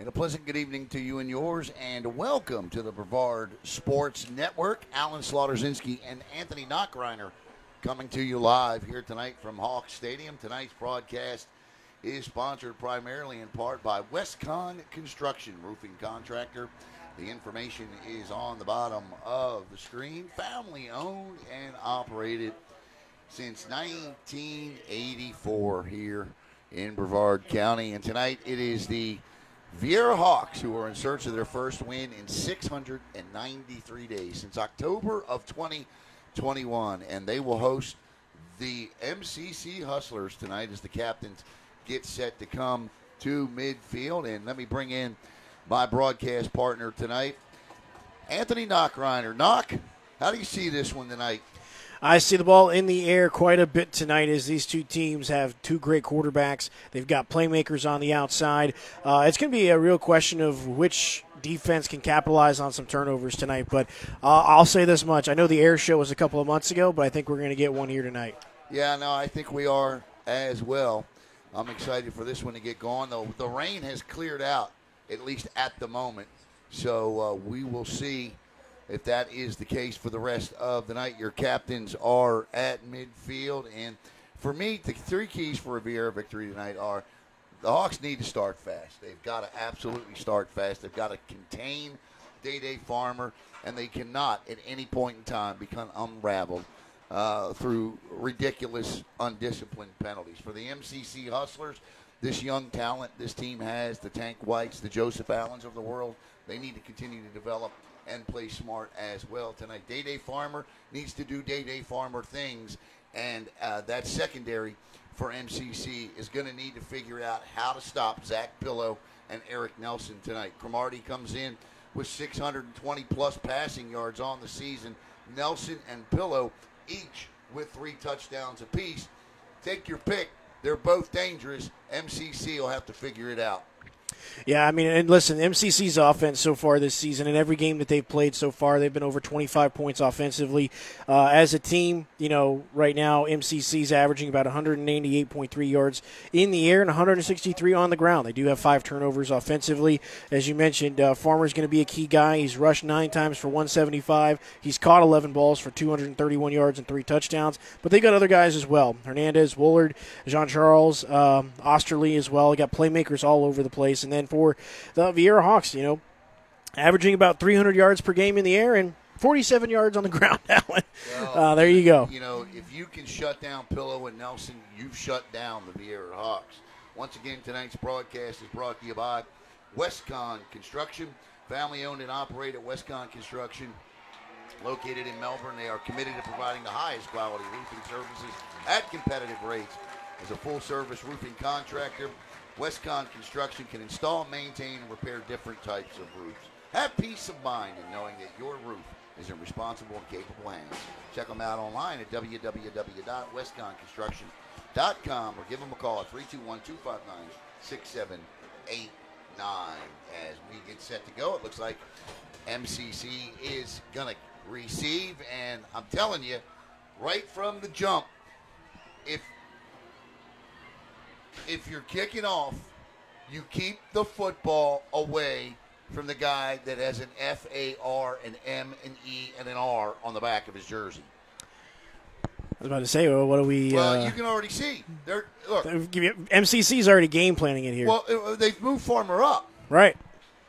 And a pleasant good evening to you and yours, and welcome to the Brevard Sports Network. Alan Slaughterzinski and Anthony Knockreiner coming to you live here tonight from Hawks Stadium. Tonight's broadcast is sponsored primarily in part by Westcon Construction, roofing contractor. The information is on the bottom of the screen. Family owned and operated since 1984 here in Brevard County. And tonight it is the Viera Hawks who are in search of their first win in 693 days since October of 2021. And they will host the MCC Hustlers tonight as the captains get set to come to midfield. And let me bring in my broadcast partner tonight, Anthony Knockreiner. Knock, how do you see this one tonight? I see the ball in the air quite a bit tonight as these two teams have two great quarterbacks. They've got playmakers on the outside. It's going to be a real question of which defense can capitalize on some turnovers tonight. But I'll say this much. I know the air show was a couple of months ago, but I think we're going to get one here tonight. Yeah, no, I think we are as well. I'm excited for this one to get going. The rain has cleared out, at least at the moment. So we will see if that is the case for the rest of the night. Your captains are at midfield. And for me, the three keys for a Viera victory tonight are the Hawks need to start fast. They've got to absolutely start fast. They've got to contain DayDay Farmer, and they cannot at any point in time become unraveled through ridiculous, undisciplined penalties. For the MCC Hustlers, this young talent this team has, the Tank Whites, the Joseph Allens of the world, they need to continue to develop and play smart as well tonight. DayDay Farmer needs to do DayDay Farmer things, and that secondary for MCC is going to need to figure out how to stop Zack Pillow and Eric Nelson tonight. Cromartie comes in with 620-plus passing yards on the season. Nelson and Pillow each with 3 touchdowns apiece. Take your pick. They're both dangerous. MCC will have to figure it out. Yeah, I mean, and listen, MCC's offense so far this season, in every game that they've played so far, they've been over 25 points offensively. As a team, you know, right now, MCC's averaging about 198.3 yards in the air and 163 on the ground. They do have 5 turnovers offensively. As you mentioned, Farmer's going to be a key guy. He's rushed 9 times for 175. He's caught 11 balls for 231 yards and 3 touchdowns. But they got other guys as well. Hernandez, Woulard, Jean-Charles, Oesterle as well. They got playmakers all over the place. And then for the Viera Hawks, you know, averaging about 300 yards per game in the air and 47 yards on the ground, Alan. Well, there you go. You know, if you can shut down Pillow and Nelson, you've shut down the Viera Hawks. Once again, tonight's broadcast is brought to you by Westcon Construction. Family-owned and operated Westcon Construction, located in Melbourne. They are committed to providing the highest quality roofing services at competitive rates. As a full-service roofing contractor, Westcon Construction can install, maintain, and repair different types of roofs. Have peace of mind in knowing that your roof is in responsible and capable hands. Check them out online at www.westconconstruction.com or give them a call at 321-259-6789. As we get set to go, it looks like MCC is going to receive, and I'm telling you, right from the jump, if you're kicking off, you keep the football away from the guy that has an F-A-R, an M, an E, and an R on the back of his jersey. I was about to say, well, what do we... Well, you can already see. Look, MCC's already game planning it here. Well, they've moved Farmer up. Right.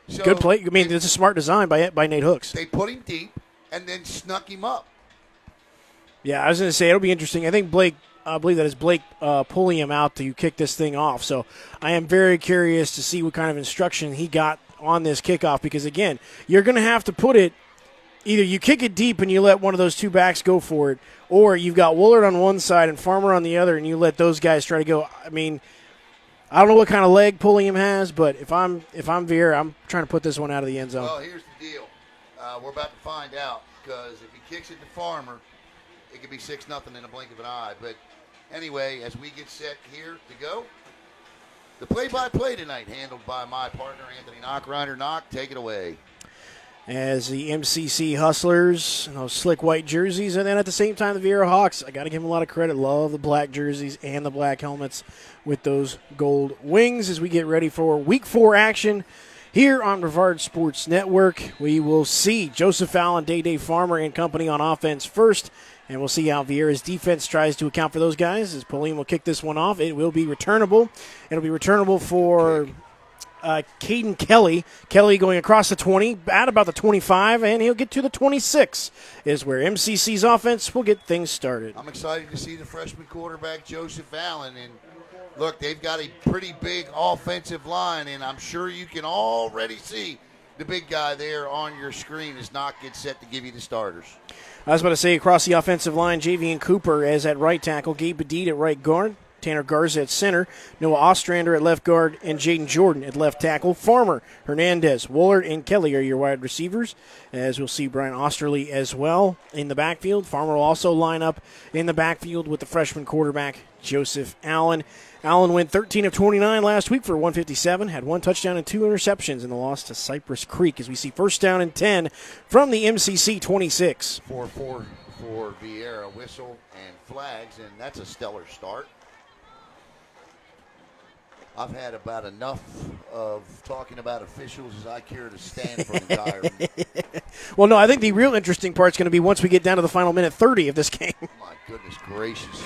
So good play. I mean, it's a smart design by Nate Hooks. They put him deep and then snuck him up. Yeah, I was going to say, it'll be interesting. I think I believe that is Blake pulling him out to kick this thing off. So I am very curious to see what kind of instruction he got on this kickoff because, again, you're going to have to put it either you kick it deep and you let one of those two backs go for it, or you've got Woulard on one side and Farmer on the other and you let those guys try to go. I mean, I don't know what kind of leg Pulliam has, but if I'm Viera, I'm trying to put this one out of the end zone. Well, here's the deal. We're about to find out because if he kicks it to Farmer, it could be 6-0 in a blink of an eye. But anyway, as we get set here to go, the play-by-play tonight handled by my partner, Anthony Knockreiner. Knock, take it away. As the MCC Hustlers, those slick white jerseys, and then at the same time, the Viera Hawks. I got to give them a lot of credit. Love the black jerseys and the black helmets with those gold wings as we get ready for Week 4 action Here on Brevard Sports Network, we will see Joseph Allen, DayDay Farmer, and company on offense first, and we'll see how Viera's defense tries to account for those guys as Pauline will kick this one off. It will be returnable. It'll be returnable for Caden Kelly. Kelly going across the 20, at about the 25, and he'll get to the 26, is where MCC's offense will get things started. I'm excited to see the freshman quarterback, Joseph Allen, and look, they've got a pretty big offensive line, and I'm sure you can already see the big guy there on your screen as Knock gets set to give you the starters. I was about to say, across the offensive line, Javian Cooper as at right tackle, Gabe Badid at right guard, Tanner Garza at center, Noah Ostrander at left guard, and Jaden Jordan at left tackle. Farmer, Hernandez, Woulard, and Kelly are your wide receivers, as we'll see Brian Oesterle as well in the backfield. Farmer will also line up in the backfield with the freshman quarterback, Joseph Allen. Allen went 13 of 29 last week for 157, had 1 touchdown and 2 interceptions in the loss to Cypress Creek, as we see first down and 10 from the MCC 26. 4-4 for Viera, whistle and flags, and that's a stellar start. I've had about enough of talking about officials as I care to stand for the entire. Well, no, I think the real interesting part is going to be once we get down to the final minute 30 of this game. My goodness gracious.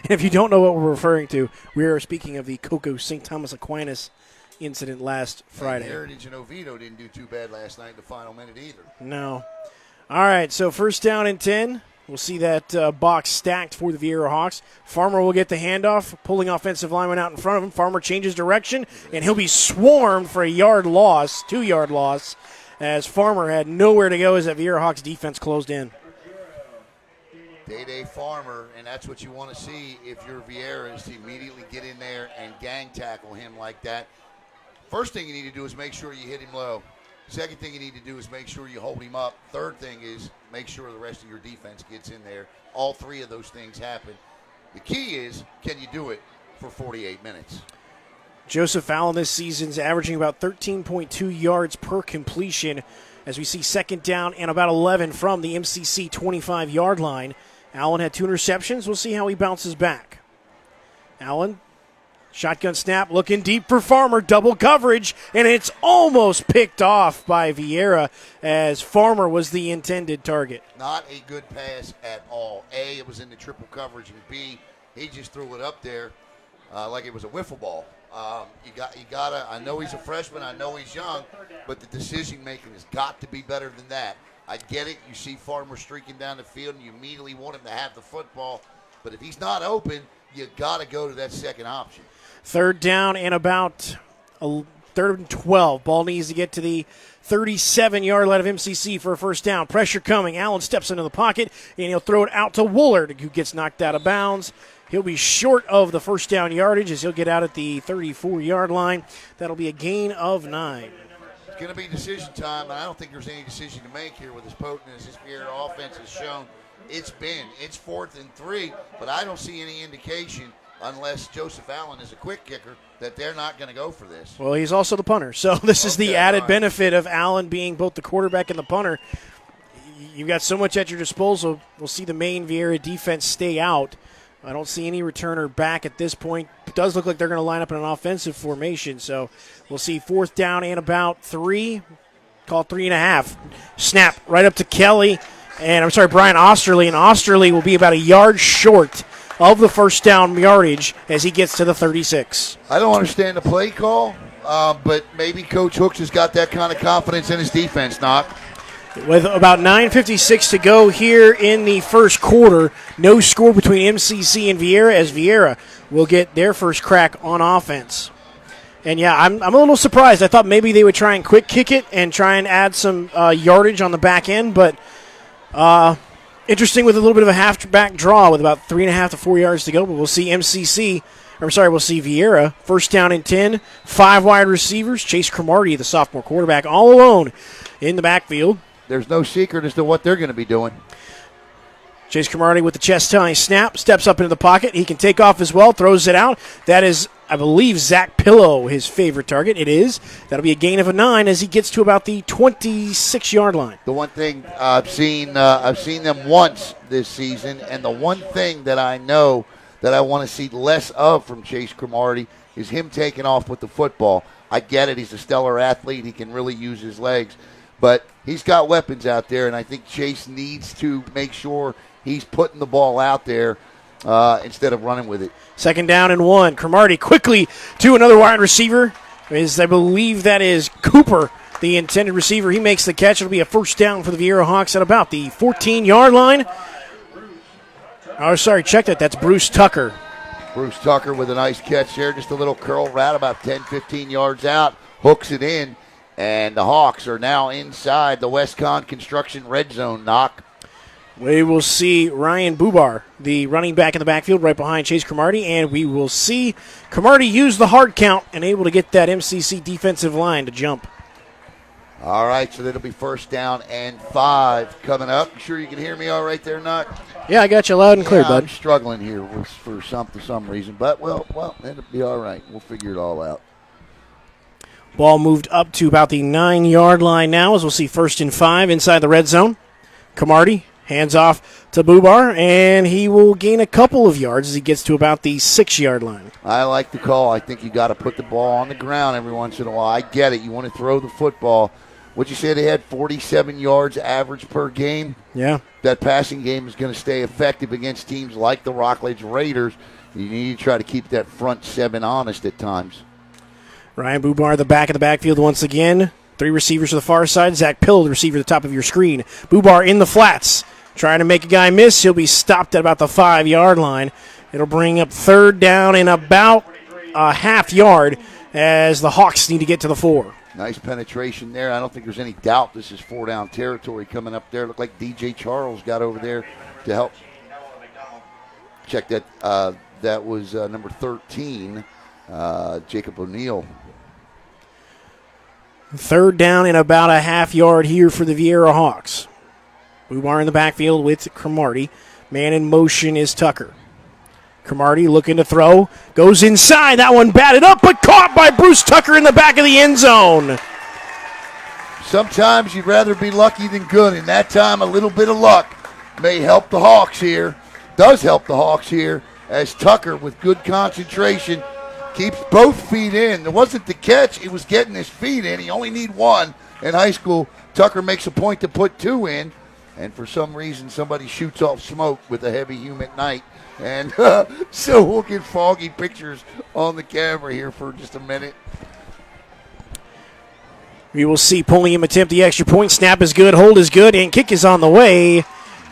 And if you don't know what we're referring to, we are speaking of the Coco St. Thomas Aquinas incident last Friday. And Heritage and Oviedo didn't do too bad last night in the final minute either. No. All right, so first down and 10. We'll see that box stacked for the Viera Hawks. Farmer will get the handoff, pulling offensive lineman out in front of him. Farmer changes direction, and he'll be swarmed for a 2-yard loss, as Farmer had nowhere to go as that Viera Hawks defense closed in. DayDay Farmer, and that's what you want to see if you're Viera, is to immediately get in there and gang tackle him like that. First thing you need to do is make sure you hit him low. Second thing you need to do is make sure you hold him up. Third thing is make sure the rest of your defense gets in there. All 3 of those things happen. The key is, can you do it for 48 minutes? Joseph Allen this season's averaging about 13.2 yards per completion, as we see second down and about 11 from the MCC 25-yard line. Allen had 2 interceptions. We'll see how he bounces back. Allen, shotgun snap, looking deep for Farmer, double coverage, and it's almost picked off by Viera, as Farmer was the intended target. Not a good pass at all. A, it was in the triple coverage, and B, he just threw it up there like it was a wiffle ball. You gotta. I know he's a freshman. I know he's young, but the decision making has got to be better than that. I get it. You see Farmer streaking down the field, and you immediately want him to have the football. But if he's not open, you got to go to that second option. Third down and about 3rd and 12. Ball needs to get to the 37-yard line of MCC for a first down. Pressure coming. Allen steps into the pocket, and he'll throw it out to Woulard, who gets knocked out of bounds. He'll be short of the first down yardage as he'll get out at the 34-yard line. That'll be a gain of 9. It's going to be decision time, and I don't think there's any decision to make here with as potent as this Viera offense has shown. It's 4th and 3, but I don't see any indication, unless Joseph Allen is a quick kicker, that they're not going to go for this. Well, he's also the punter, so this is the added benefit of Allen being both the quarterback and the punter. You've got so much at your disposal. We'll see the main Viera defense stay out. I don't see any returner back at this point. It does look like they're going to line up in an offensive formation, so we'll see 4th down and about 3, call it 3.5. Snap right up to Kelly, and Brian Oesterle, and Oesterle will be about a yard short of the first down yardage as he gets to the 36. I don't understand the play call, but maybe Coach Hooks has got that kind of confidence in his defense, Knock. With about 9:56 to go here in the first quarter, no score between MCC and Viera, as Viera will get their first crack on offense. And, yeah, I'm a little surprised. I thought maybe they would try and quick kick it and try and add some yardage on the back end, but interesting with a little bit of a halfback draw with about 3.5 to 4 yards to go, but we'll see we'll see Viera, first down and 10, 5 wide receivers. Chase Cromartie, the sophomore quarterback, all alone in the backfield. There's no secret as to what they're going to be doing. Chase Cromartie with the chest tie snap, steps up into the pocket. He can take off as well, throws it out. That is, I believe, Zack Pillow, his favorite target. It is. That'll be a gain of 9 as he gets to about the 26-yard line. The one thing I've seen them once this season, and the one thing that I know that I want to see less of from Chase Cromartie is him taking off with the football. I get it. He's a stellar athlete. He can really use his legs. But he's got weapons out there, and I think Chase needs to make sure he's putting the ball out there instead of running with it. 2nd down and 1. Cromartie quickly to another wide receiver. I believe that is Cooper, the intended receiver. He makes the catch. It'll be a 1st down for the Viera Hawks at about the 14-yard line. Oh, sorry, check that. That's Bruce Tucker. Bruce Tucker with a nice catch there. Just a little curl route about 10, 15 yards out. Hooks it in, and the Hawks are now inside the Westcon Construction red zone knock. We will see Ryan Bubar, the running back in the backfield right behind Chase Cromartie, and we will see Cromartie use the hard count and able to get that MCC defensive line to jump. All right, so that'll be 1st down and 5 coming up. You sure you can hear me all right there, Knock? Yeah, I got you loud and clear, bud. I'm struggling here for some reason, but, well, it'll be all right. We'll figure it all out. Ball moved up to about the 9-yard line now as we'll see 1st and 5 inside the red zone. Cromartie hands off to Bubar, and he will gain a couple of yards as he gets to about the 6-yard line. I like the call. I think you got to put the ball on the ground every once in a while. I get it. You want to throw the football. What'd you say they had 47 yards average per game? Yeah. That passing game is going to stay effective against teams like the Rockledge Raiders. You need to try to keep that front 7 honest at times. Ryan Bubar, the back of the backfield once again. 3 receivers to the far side. Zack Pillow, the receiver at the top of your screen. Bubar in the flats. Trying to make a guy miss. He'll be stopped at about the 5-yard line. It'll bring up 3rd down and about a half yard as the Hawks need to get to the 4. Nice penetration there. I don't think there's any doubt this is 4-down territory coming up there. Looked like DJ Charles got over there to help. Check that. That was number 13, Jacob O'Neill. 3rd down and about a half yard here for the Viera Hawks. Bubar in the backfield with Cromartie. Man in motion is Tucker. Cromartie looking to throw. Goes inside. That one batted up, but caught by Bruce Tucker in the back of the end zone. Sometimes you'd rather be lucky than good, and that time a little bit of luck may help the Hawks here. Does help the Hawks here as Tucker, with good concentration, keeps both feet in. It wasn't the catch. It was getting his feet in. He only need 1 in high school. Tucker makes a point to put 2 in. And for some reason, somebody shoots off smoke with a heavy, humid night. And so we'll get foggy pictures on the camera here for just a minute. We will see Pulliam attempt the extra point. Snap is good, hold is good, and kick is on the way.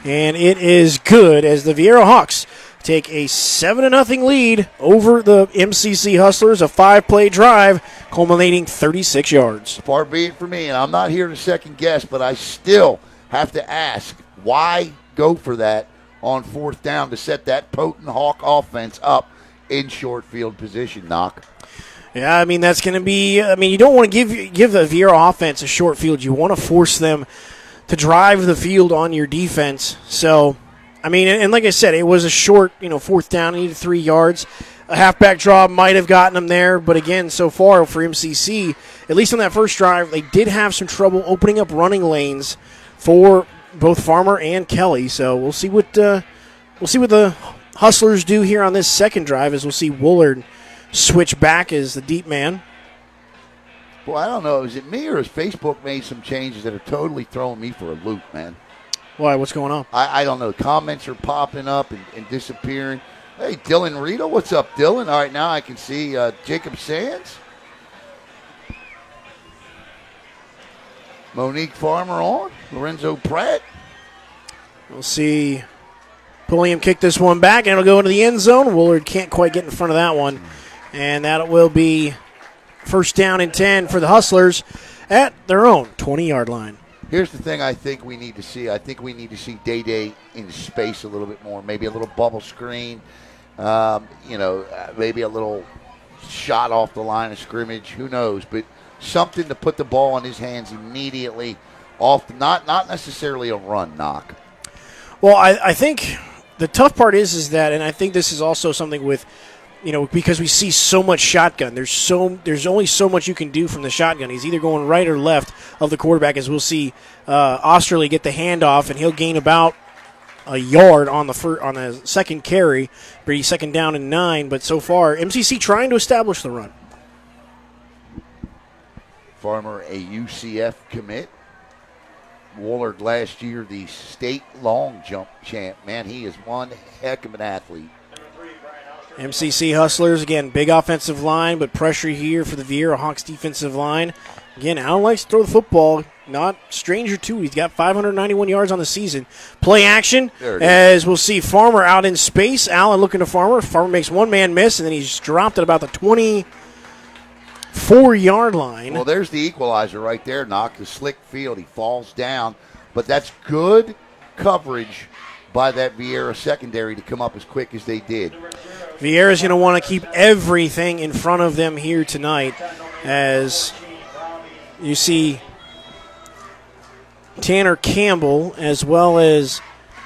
And it is good as the Viera Hawks take a 7-0 lead over the MCC Hustlers, a 5-play drive culminating 36 yards. Far be it for me, and I'm not here to second guess, but I still have to ask, why go for that on 4th down to set that potent Hawk offense up in short field position, Knock? Yeah, I mean, that's going to be, you don't want to give the Viera offense a short field. You want to force them to drive the field on your defense. So, and like I said, it was a short, 4th down, needed 3 yards. A halfback draw might have gotten them there, but again, so far for MCC, at least on that first drive, they did have some trouble opening up running lanes for both Farmer and Kelly. So we'll see what the Hustlers do here on this second drive, as we'll see Woulard switch back as the deep man. Well, I don't know. Is it me or has Facebook made some changes that are totally throwing me for a loop, man? Why? What's going on? I don't know. Comments are popping up and disappearing. Hey, Dylan Rito, what's up, Dylan? All right, now I can see Jacob Sands. Monique Farmer on. Lorenzo Pratt. We'll see Pulliam kick this one back, and it'll go into the end zone. Woulard can't quite get in front of that one. And that will be 1st down and 10 for the Hustlers at their own 20-yard line. Here's the thing I think we need to see. I think we need to see DayDay in space a little bit more. Maybe a little bubble screen. Maybe a little shot off the line of scrimmage. Who knows? But something to put the ball in his hands immediately off. Not necessarily a run, Knock. Well, I think the tough part is that, and I think this is also something with, because we see so much shotgun. There's only so much you can do from the shotgun. He's either going right or left of the quarterback, as we'll see Oesterle get the handoff, and he'll gain about a yard on the second carry, but he's second down and 9. But so far, MCC trying to establish the run. Farmer, a UCF commit. Woulard last year, the state long jump champ. Man, he is one heck of an athlete. MCC Hustlers, again, big offensive line, but pressure here for the Viera Hawks defensive line. Again, Allen likes to throw the football. Not stranger to it. He's got 591 yards on the season. Play action, as we'll see Farmer out in space. Allen looking to Farmer. Farmer makes one man miss, and then he's dropped at about the 24-yard line. Well, there's the equalizer right there. Knocked the slick field. He falls down. But that's good coverage by that Viera secondary to come up as quick as they did. Viera's going to want to keep everything in front of them here tonight, as you see Tanner Campbell as well as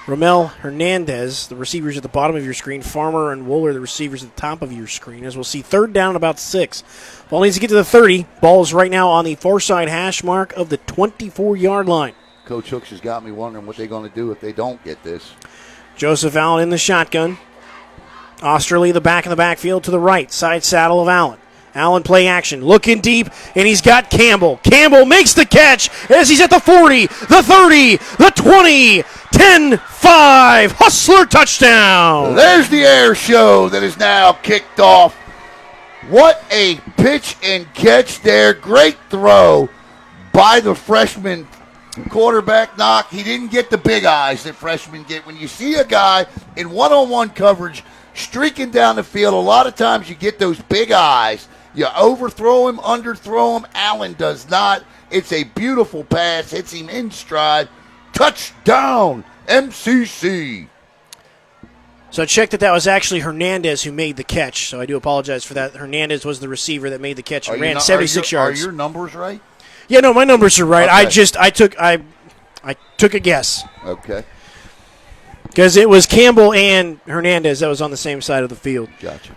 Ramel Hernandez, the receivers at the bottom of your screen. Farmer and Woulard, the receivers at the top of your screen. As we'll see, third down about 6. Ball needs to get to the 30. Ball is right now on the far side hash mark of the 24-yard line. Coach Hooks has got me wondering what they're going to do if they don't get this. Joseph Allen in the shotgun. Oesterle, the back in the backfield to the right. Side saddle of Allen. Allen play action, looking deep, and he's got Campbell. Campbell makes the catch as he's at the 40, the 30, the 20, 10-5. Hustler touchdown. There's the air show that is now kicked off. What a pitch and catch there. Great throw by the freshman quarterback. Knock. He didn't get the big eyes that freshmen get. When you see a guy in one-on-one coverage streaking down the field, a lot of times you get those big eyes. You overthrow him, underthrow him. Allen does not. It's a beautiful pass. Hits him in stride. Touchdown, MCC. So I checked that was actually Hernandez who made the catch. So I do apologize for that. Hernandez was the receiver that made the catch and ran 76 yards. Are your numbers right? Yeah, no, my numbers are right. Okay. I took a guess. Okay. Because it was Campbell and Hernandez that was on the same side of the field. Gotcha.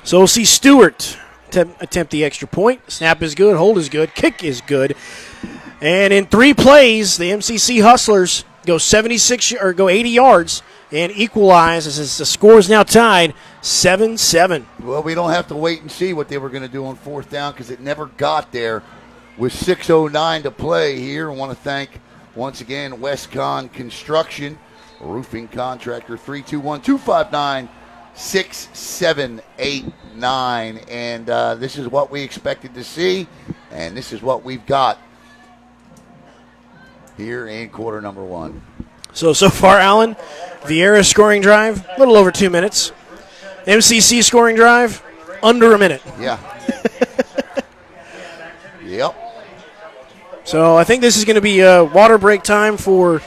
So we'll see Stewart attempt the extra point. Snap is good. Hold is good. Kick is good. And in 3 plays, the MCC Hustlers go 80 yards and equalize as the score is now tied 7-7. Well, we don't have to wait and see what they were going to do on fourth down because it never got there with 6:09 to play here. I want to thank once again Westcon Construction, roofing contractor, 321-259-6789. And this is what we expected to see, and this is what we've got here in quarter number 1. So far, Allen, Viera scoring drive, a little over 2 minutes. MCC scoring drive, under a minute. Yeah. Yep. So I think this is going to be water break time for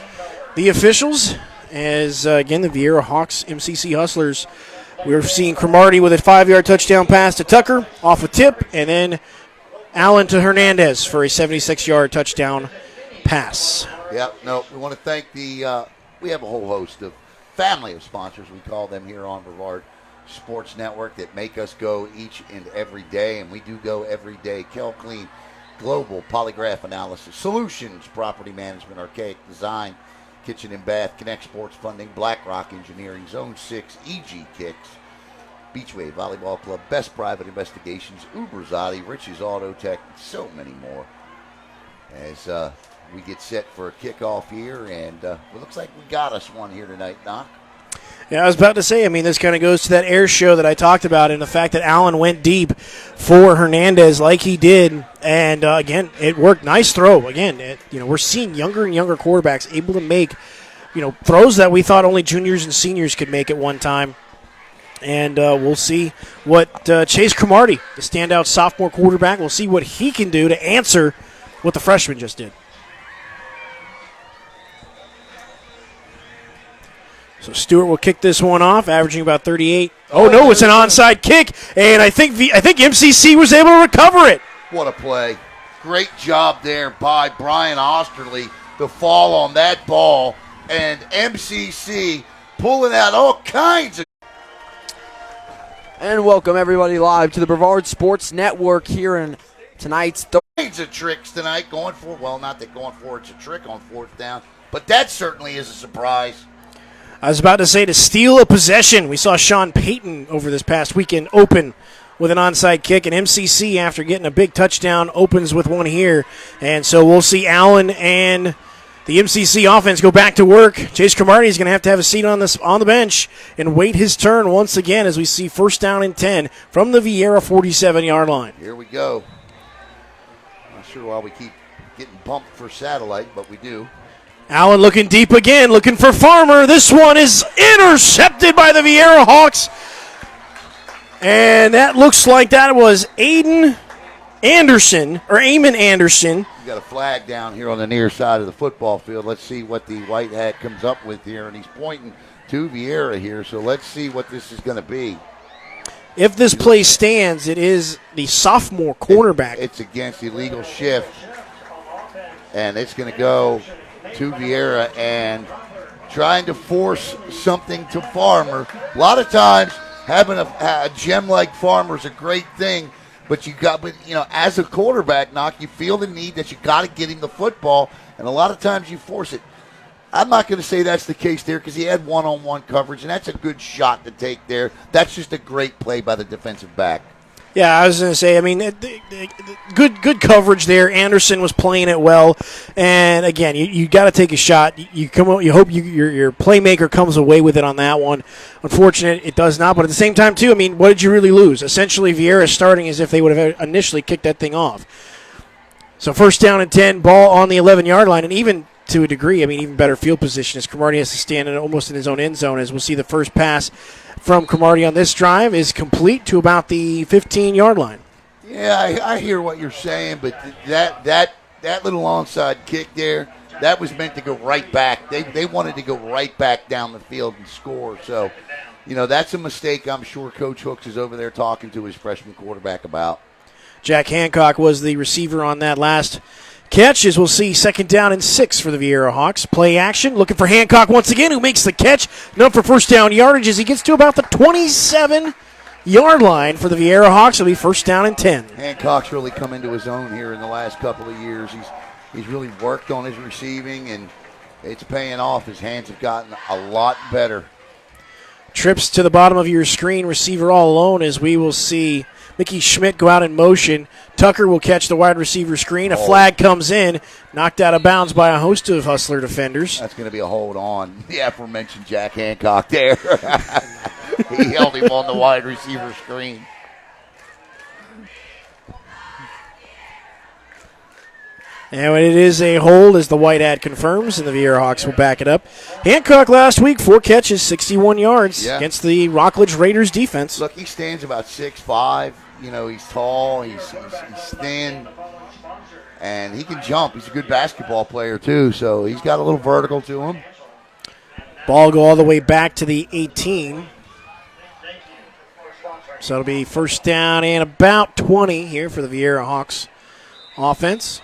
the officials. As, again, the Viera Hawks MCC Hustlers, we're seeing Cromartie with a 5-yard touchdown pass to Tucker off a tip, and then Allen to Hernandez for a 76-yard touchdown pass. Yep. No, we want to thank we have a whole host of family of sponsors, we call them here on Brevard Sports Network, that make us go each and every day, and we do go every day. Kel Clean, Global Polygraph Analysis, Solutions, Property Management, Archaic Design, Kitchen and Bath, Connect Sports Funding, BlackRock Engineering, Zone 6, EG Kicks, Beachway Volleyball Club, Best Private Investigations, Uberzati, Rich's Auto Tech, so many more. As we get set for a kickoff here, and it looks like we got us one here tonight, Doc. Yeah, I was about to say, this kind of goes to that air show that I talked about and the fact that Allen went deep for Hernandez like he did. And, again, it worked. Nice throw. Again, we're seeing younger and younger quarterbacks able to make, throws that we thought only juniors and seniors could make at one time. And we'll see what Chase Cromartie, the standout sophomore quarterback, we'll see what he can do to answer what the freshman just did. So Stewart will kick this one off, averaging about 38. Oh, no, it's an onside kick, and I think MCC was able to recover it. What a play. Great job there by Brian Oesterle to fall on that ball, and MCC pulling out all kinds of. And welcome everybody live to the Brevard Sports Network here in tonight's kinds of tricks tonight, going for, well, not that going for it's a trick on fourth down, But that certainly is a surprise. I was about to say to steal a possession. We saw Sean Payton over this past weekend open with an onside kick, and MCC, after getting a big touchdown, opens with one here. And so we'll see Allen and the MCC offense go back to work. Chase Cromartie is going to have a seat on the bench and wait his turn once again as we see first down and 10 from the Viera 47-yard line. Here we go. Not sure why we keep getting bumped for satellite, but we do. Allen looking deep again, looking for Farmer. This one is intercepted by the Viera Hawks. And that looks like that was Amon Anderson. You got a flag down here on the near side of the football field. Let's see what the white hat comes up with here. And he's pointing to Viera here, so let's see what this is going to be. If this play stands, it is the sophomore cornerback. It's against illegal shift. And it's going to go to Viera and trying to force something to Farmer. A lot of times having a gem like Farmer is a great thing, but as a quarterback, you feel the need that you got to get him the football, and a lot of times you force it. I'm not going to say that's the case there because he had one-on-one coverage, and that's a good shot to take there. That's just a great play by the defensive back. Yeah, I was going to say, good coverage there. Anderson was playing it well. And, again, you got to take a shot. You hope your playmaker comes away with it on that one. Unfortunate, it does not. But at the same time, too, what did you really lose? Essentially, Viera starting as if they would have initially kicked that thing off. So first down and 10, ball on the 11-yard line. And even to a degree, even better field position as Cromartie has to stand almost in his own end zone as we'll see the first pass from Cromartie on this drive is complete to about the 15-yard line. Yeah, I hear what you're saying, but that little onside kick there, that was meant to go right back. They wanted to go right back down the field and score. So, that's a mistake I'm sure Coach Hooks is over there talking to his freshman quarterback about. Jack Hancock was the receiver on that last catch, as we'll see second down and 6 for the Viera Hawks. Play action, looking for Hancock once again, who makes the catch. Enough for first down yardage as he gets to about the 27-yard line for the Viera Hawks. It'll be first down and 10. Hancock's really come into his own here in the last couple of years. He's really worked on his receiving, and it's paying off. His hands have gotten a lot better. Trips to the bottom of your screen, receiver all alone, as we will see Mickey Schmidt go out in motion. Tucker will catch the wide receiver screen. A flag comes in, knocked out of bounds by a host of Hustler defenders. That's going to be a hold on. The aforementioned Jack Hancock there. He held him on the wide receiver screen. And it is a hold, as the white hat confirms, and the Viera Hawks will back it up. Hancock last week, 4 catches, 61 yards against the Rockledge Raiders defense. Look, he stands about 6'5". He's tall, he's thin, and he can jump. He's a good basketball player, too, so he's got a little vertical to him. Ball go all the way back to the 18. So it'll be first down and about 20 here for the Viera Hawks offense.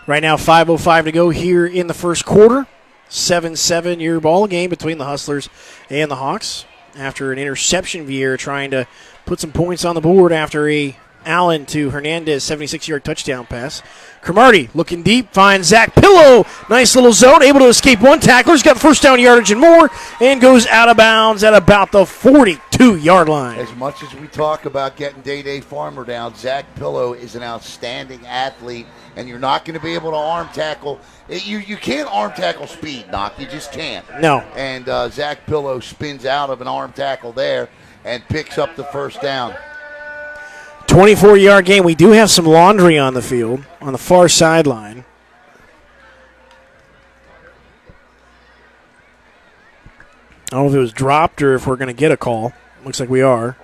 Right now, 5:05 to go here in the first quarter. 7-7 your ball game between the Hustlers and the Hawks. After an interception, Viera trying to put some points on the board after a Allen to Hernandez 76-yard touchdown pass. Cromartie looking deep, finds Zack Pillow. Nice little zone, able to escape one tackler. He's got first down yardage and more, and goes out of bounds at about the 42-yard line. As much as we talk about getting DayDay Farmer down, Zack Pillow is an outstanding athlete, and you're not going to be able to arm tackle. You can't arm tackle speed, Knock. You just can't. No. And Zack Pillow spins out of an arm tackle there and picks up the first down. 24-yard game. We do have some laundry on the field on the far sideline. I don't know if it was dropped or if we're going to get a call. Looks like we are.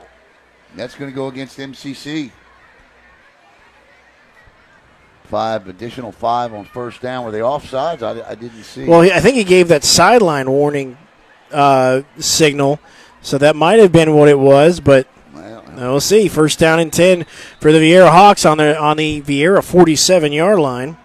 That's going to go against MCC. 5 on first down. Were they offsides? I didn't see. Well, I think he gave that sideline warning signal, so that might have been what it was, but we'll see. First down and 10 for the Viera Hawks on the Viera 47-yard line.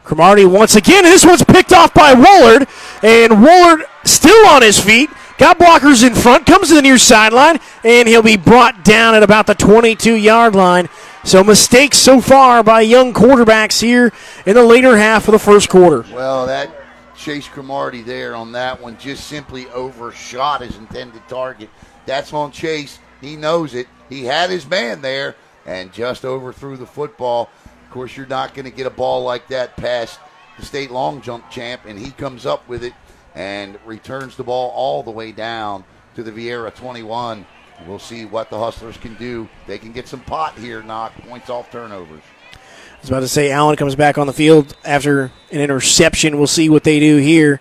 Cromartie once again. This one's picked off by Woulard, and Woulard still on his feet, got blockers in front, comes to the near sideline, and he'll be brought down at about the 22-yard line. So mistakes so far by young quarterbacks here in the later half of the first quarter. Well, that Chase Cromartie there on that one just simply overshot his intended target. That's on Chase. He knows it. He had his man there and just overthrew the football. Of course, you're not going to get a ball like that past the state long jump champ, and he comes up with it and returns the ball all the way down to the Viera 21. We'll see what the Hustlers can do. They can get some pot here, knock points off turnovers. I was about to say, Allen comes back on the field after an interception. We'll see what they do here.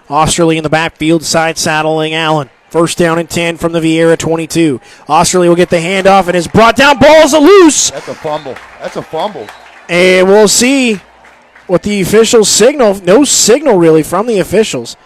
Oesterle in the backfield, side saddling Allen. First down and 10 from the Viera 22. Oesterle will get the handoff and is brought down. Ball's loose. That's a fumble. That's a fumble. And we'll see what the officials signal. No signal really from the officials.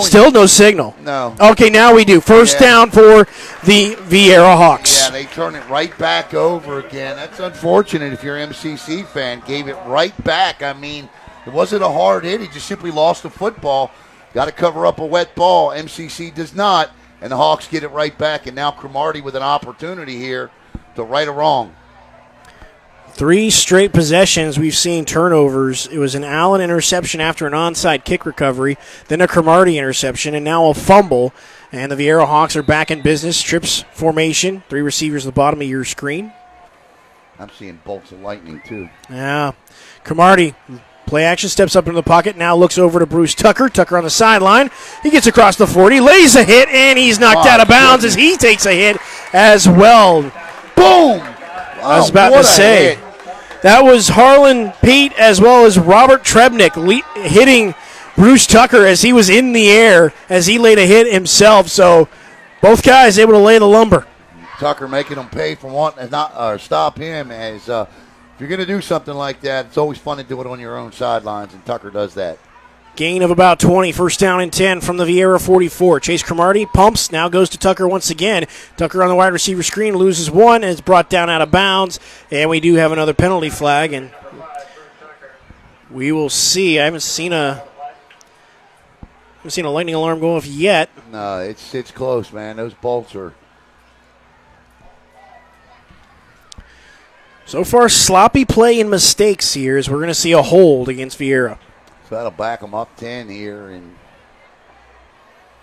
Still no signal. No. Okay, now we do. First down for the Viera Hawks. Yeah, they turn it right back over again. That's unfortunate if you're an MCC fan. Gave it right back. I mean, it wasn't a hard hit. He just simply lost the football. Got to cover up a wet ball. MCC does not, and the Hawks get it right back. And now Cromartie with an opportunity here to right a wrong. 3 straight possessions we've seen turnovers. It was an Allen interception after an onside kick recovery, then a Cromartie interception, and now a fumble. And the Viera Hawks are back in business. Trips formation. 3 receivers at the bottom of your screen. I'm seeing bolts of lightning, too. Yeah. Cromartie, play action, steps up into the pocket, now looks over to Bruce Tucker. Tucker on the sideline. He gets across the 40, lays a hit, and he's knocked out of bounds as he takes a hit as well. Boom! I was about to say. Hit. That was Harlan Pete as well as Robert Trebnick hitting Bruce Tucker as he was in the air as he laid a hit himself. So both guys able to lay the lumber. Tucker making them pay for wanting to not stop him. As if you're going to do something like that, it's always fun to do it on your own sidelines, and Tucker does that. Gain of about 20, first down and 10 from the Viera 44. Chase Cromartie pumps, now goes to Tucker once again. Tucker on the wide receiver screen, loses one, and is brought down out of bounds. And we do have another penalty flag, and we will see. I haven't seen a lightning alarm go off yet. No, it's close, man. Those bolts are. So far, sloppy play and mistakes here as we're going to see a hold against Viera. So that'll back them up 10 here. And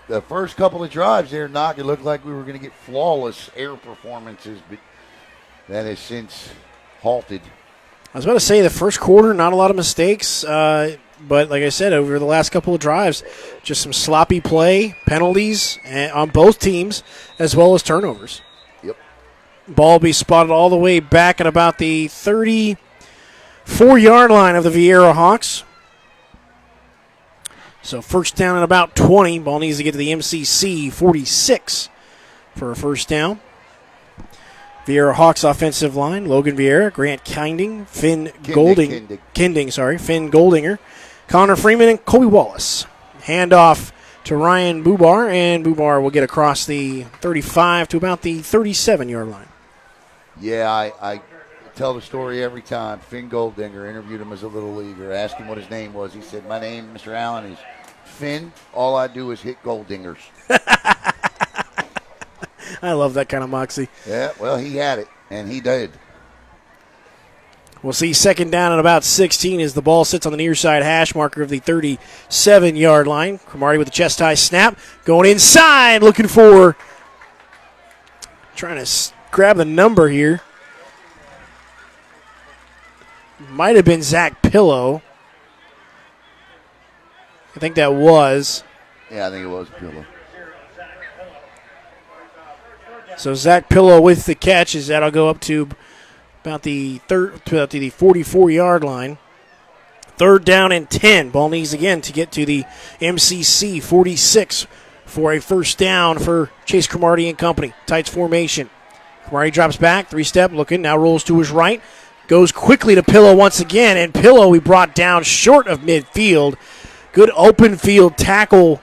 the first couple of drives there, Knock, it looked like we were going to get flawless air performances, but that has since halted. I was about to say the first quarter, not a lot of mistakes, but like I said, over the last couple of drives, just some sloppy play, penalties on both teams, as well as turnovers. Yep. Ball will be spotted all the way back at about the 34-yard line of the Viera Hawks. So first down at about 20. Ball needs to get to the MCC 46 for a first down. Viera Hawks offensive line. Logan Viera, Grant Finn Goldinger, Connor Freeman, and Colby Wallace. Handoff to Ryan Bubar, and Bubar will get across the 35 to about the 37-yard line. Yeah, I tell the story every time. Finn Goldinger, interviewed him as a little leaguer, asked him what his name was. He said, "My name, Mr. Allen, is Finn. All I do is hit Goldingers." I love that kind of moxie. Yeah, well, he had it, and he did. We'll see second down at about 16 as the ball sits on the near side hash marker of the 37-yard line. Cromartie with the chest high snap. Going inside, looking for, trying to grab the number here. Might have been Zack Pillow. I think that was. Yeah, I think it was Pillow. So Zack Pillow with the catch as that'll go up to about the 44-yard line. Third down and 10. Ball needs again to get to the MCC 46 for a first down for Chase Cromartie and company. Tights formation. Cromartie drops back, 3-step, looking, now rolls to his right. Goes quickly to Pillow once again, and Pillow we brought down short of midfield. Good open field tackle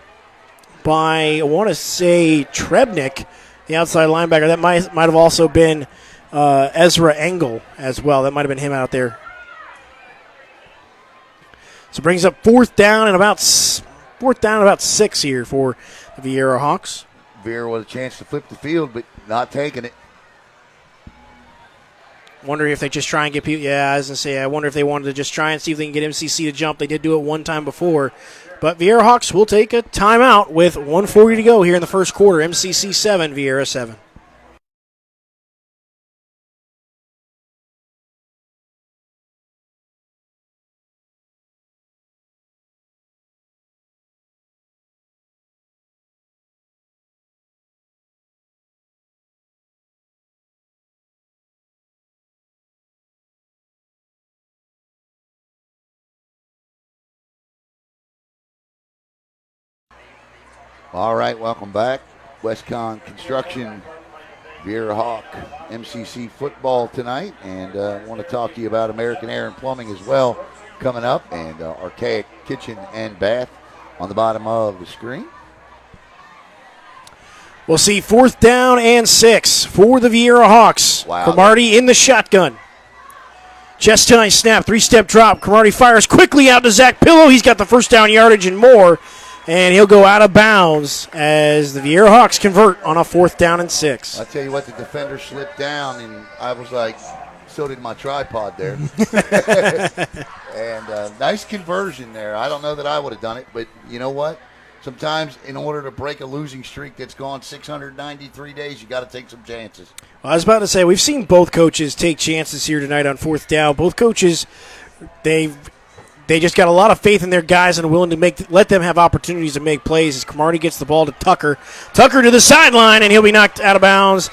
by, I want to say, Trebnick, the outside linebacker. That might have also been Ezra Engel as well. That might have been him out there. So it brings up fourth down and about 6 here for the Viera Hawks. Viera with a chance to flip the field, but not taking it. Wondering if they just try and get people. Yeah, I was going to say, I wonder if they wanted to just try and see if they can get MCC to jump. They did do it one time before. But Viera Hawks will take a timeout with 1:40 to go here in the first quarter. MCC 7, Viera 7. All right, welcome back. Westcon Construction, Viera Hawk, MCC football tonight. And I want to talk to you about American Air and Plumbing as well coming up. And Archaic Kitchen and Bath on the bottom of the screen. We'll see fourth down and 6 for the Viera Hawks. Wow. Cromartie in the shotgun. Chest to nice snap, 3-step drop. Cromartie fires quickly out to Zack Pillow. He's got the first down yardage and more. And he'll go out of bounds as the Viera Hawks convert on a fourth down and 6. I'll tell you what, the defender slipped down, and I was like, so did my tripod there. And nice conversion there. I don't know that I would have done it, but you know what? Sometimes in order to break a losing streak that's gone 693 days, you got to take some chances. Well, I was about to say, we've seen both coaches take chances here tonight on fourth down. Both coaches, they just got a lot of faith in their guys and are willing to let them have opportunities to make plays as Cromartie gets the ball to Tucker. Tucker to the sideline, and he'll be knocked out of bounds.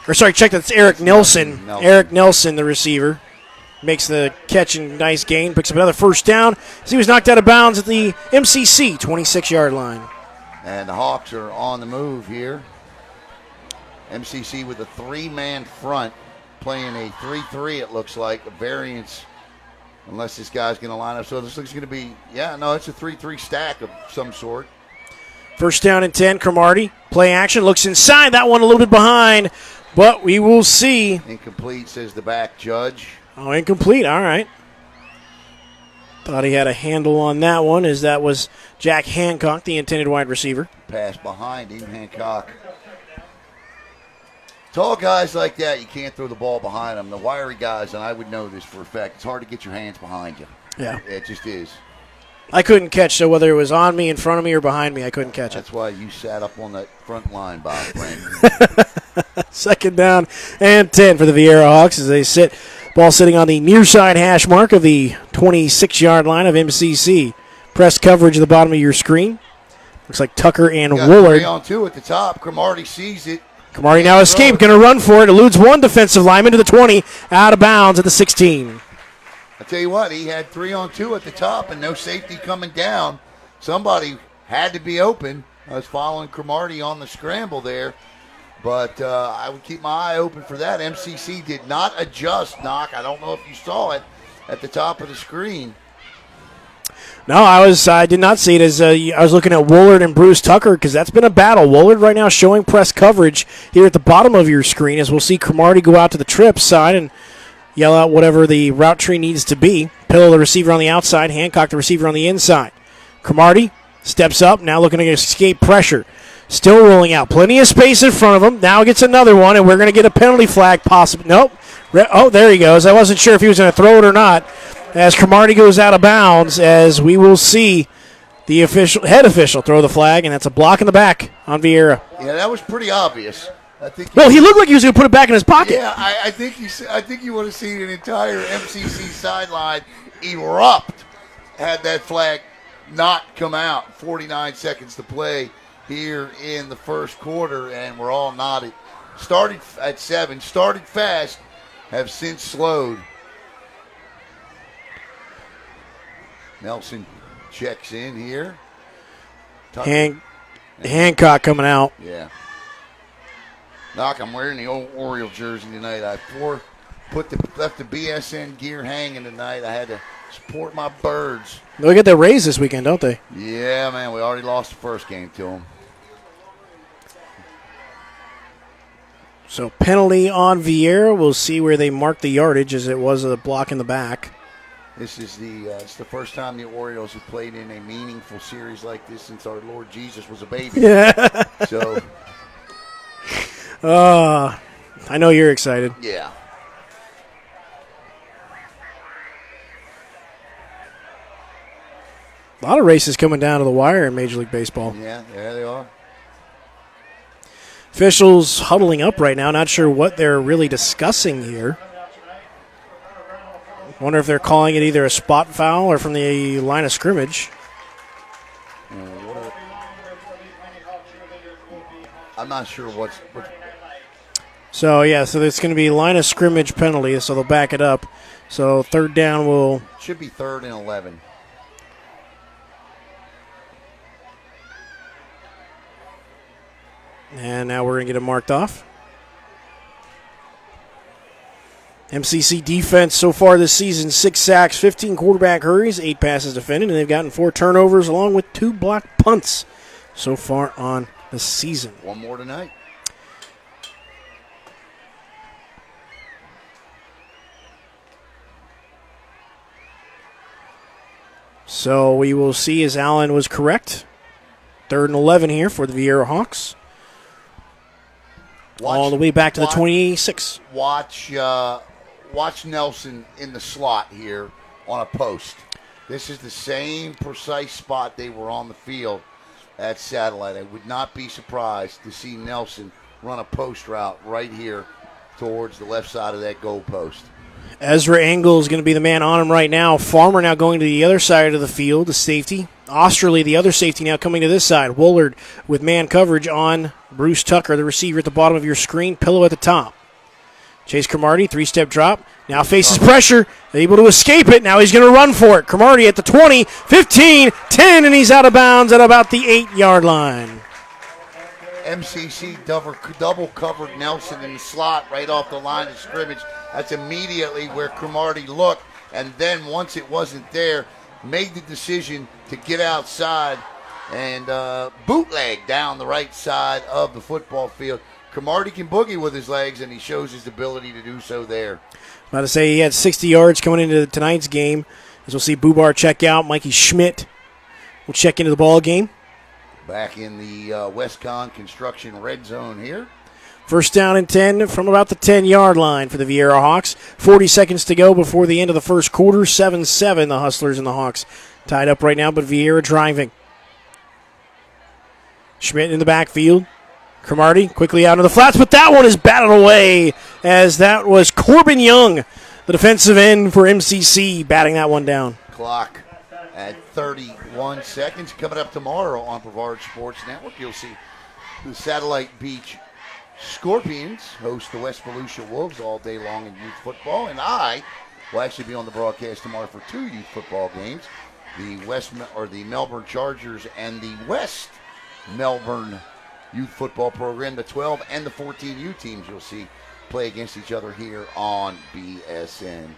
Or sorry, check that's Eric Nelson. Eric Nelson, the receiver, makes the catch and nice gain. Picks up another first down as he was knocked out of bounds at the MCC 26-yard line. And the Hawks are on the move here. MCC with a 3-man front, playing a 3-3, it looks like, a variance. Unless this guy's going to line up. So this looks going to be, it's a 3-3 stack of some sort. First down and 10, Cromartie. Play action, looks inside. That one a little bit behind, but we will see. Incomplete, says the back judge. Oh, incomplete. All right. Thought he had a handle on that one as that was Jack Hancock, the intended wide receiver. Pass behind him, Hancock. Tall guys like that, you can't throw the ball behind them. The wiry guys, and I would know this for a fact, it's hard to get your hands behind you. Yeah. It just is. I couldn't catch, so whether it was on me, in front of me, or behind me, I couldn't catch That's why you sat up on that front line, Bob, friend. Second down and 10 for the Viera Hawks as they sit. Ball sitting on the near side hash mark of the 26-yard line of MCC. Press coverage at the bottom of your screen. Looks like Tucker and Woulard. 3-on-2 at the top. Cromartie sees it. Cromartie now escaped, going to run for it. Eludes one defensive lineman to the 20, out of bounds at the 16. I tell you what, he had 3-on-2 at the top and no safety coming down. Somebody had to be open. I was following Cromartie on the scramble there, but I would keep my eye open for that. MCC did not adjust, Knock. I don't know if you saw it at the top of the screen. No, I did not see it as I was looking at Woulard and Bruce Tucker because that's been a battle. Woulard right now showing press coverage here at the bottom of your screen as we'll see Cromartie go out to the trip side and yell out whatever the route tree needs to be. Pillow, the receiver on the outside, Hancock, the receiver on the inside. Cromartie steps up, now looking to escape pressure. Still rolling out. Plenty of space in front of him. Now gets another one, and we're going to get a penalty flag possibly. Nope. Oh, there he goes. I wasn't sure if he was going to throw it or not. As Cromartie goes out of bounds, as we will see the head official throw the flag, and that's a block in the back on Viera. Yeah, that was pretty obvious. Well, he looked like he was going to put it back in his pocket. Yeah, I think you would have seen an entire MCC sideline erupt had that flag not come out. 49 seconds to play here in the first quarter, and we're all nodded. Started at 7, started fast, have since slowed. Nelson checks in here. Hancock coming out. Yeah. Knock, I'm wearing the old Orioles jersey tonight. I left the BSN gear hanging tonight. I had to support my birds. They get their Rays this weekend, don't they? Yeah, man. We already lost the first game to them. So penalty on Viera. We'll see where they mark the yardage as it was a block in the back. This is it's the first time the Orioles have played in a meaningful series like this since our Lord Jesus was a baby. Yeah. So, I know you're excited. yeah. A lot of races coming down to the wire in Major League Baseball. Yeah, there they are. Officials huddling up right now. Not sure what they're really discussing here. Wonder if they're calling it either a spot foul or from the line of scrimmage. I'm not sure what's. So it's going to be line of scrimmage penalty, so they'll back it up. So third down will. Should be 3rd and 11. And now we're going to get it marked off. MCC defense so far this season, 6 sacks, 15 quarterback hurries, 8 passes defended, and they've gotten 4 turnovers along with 2 blocked punts so far on the season. One more tonight. So we will see as Allen was correct. 3rd and 11 here for the Viera Hawks. All the way back to the 26. Watch Nelson in the slot here on a post. This is the same precise spot they were on the field at Satellite. I would not be surprised to see Nelson run a post route right here towards the left side of that goal post. Ezra Engel is going to be the man on him right now. Farmer now going to the other side of the field, the safety. Oesterle, the other safety, now coming to this side. Woulard with man coverage on Bruce Tucker, the receiver at the bottom of your screen. Pillow at the top. Chase Cromartie, 3-step drop. Now faces pressure. Able to escape it. Now he's going to run for it. Cromartie at the 20, 15, 10, and he's out of bounds at about the 8-yard line. MCC double covered Nelson in the slot right off the line of scrimmage. That's immediately where Cromartie looked, and then once it wasn't there, made the decision to get outside and bootleg down the right side of the football field. Cromartie can boogie with his legs, and he shows his ability to do so there. About to say he had 60 yards coming into tonight's game. As we'll see Bubar check out. Mikey Schmidt will check into the ball game. Back in the Westcon Construction red zone here. First down and 10 from about the 10-yard line for the Viera Hawks. 40 seconds to go before the end of the first quarter. 7-7, the Hustlers and the Hawks tied up right now, but Viera driving. Schmidt in the backfield. Cromartie quickly out of the flats, but that one is batted away as that was Corbin Young, the defensive end for MCC, batting that one down. Clock at 31 seconds. Coming up tomorrow on Brevard Sports Network, you'll see the Satellite Beach Scorpions host the West Volusia Wolves all day long in youth football, and I will actually be on the broadcast tomorrow for 2 youth football games: the Melbourne Chargers and the West Melbourne youth football program. The 12 and the 14U teams you'll see play against each other here on BSN.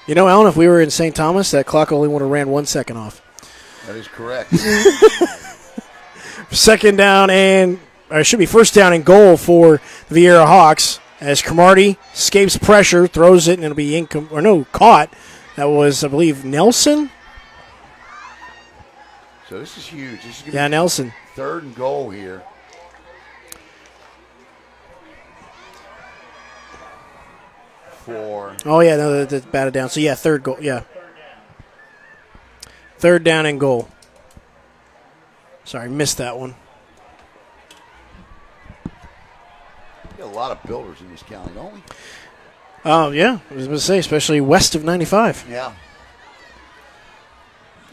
You know, Alan, if we were in St. Thomas, that clock only would have ran 1 second off. That is correct. Second down and, or it should be first down and goal for the Viera Hawks as Cromartie escapes pressure, throws it, and it'll be caught. That was, I believe, Nelson. So this is huge. This is going to be Nelson. 3rd and goal here. That's batted down. So, third goal. Yeah. 3rd down and goal. Sorry, missed that one. We got a lot of builders in this county, don't we? Oh, yeah. I was going to say, especially west of 95. Yeah.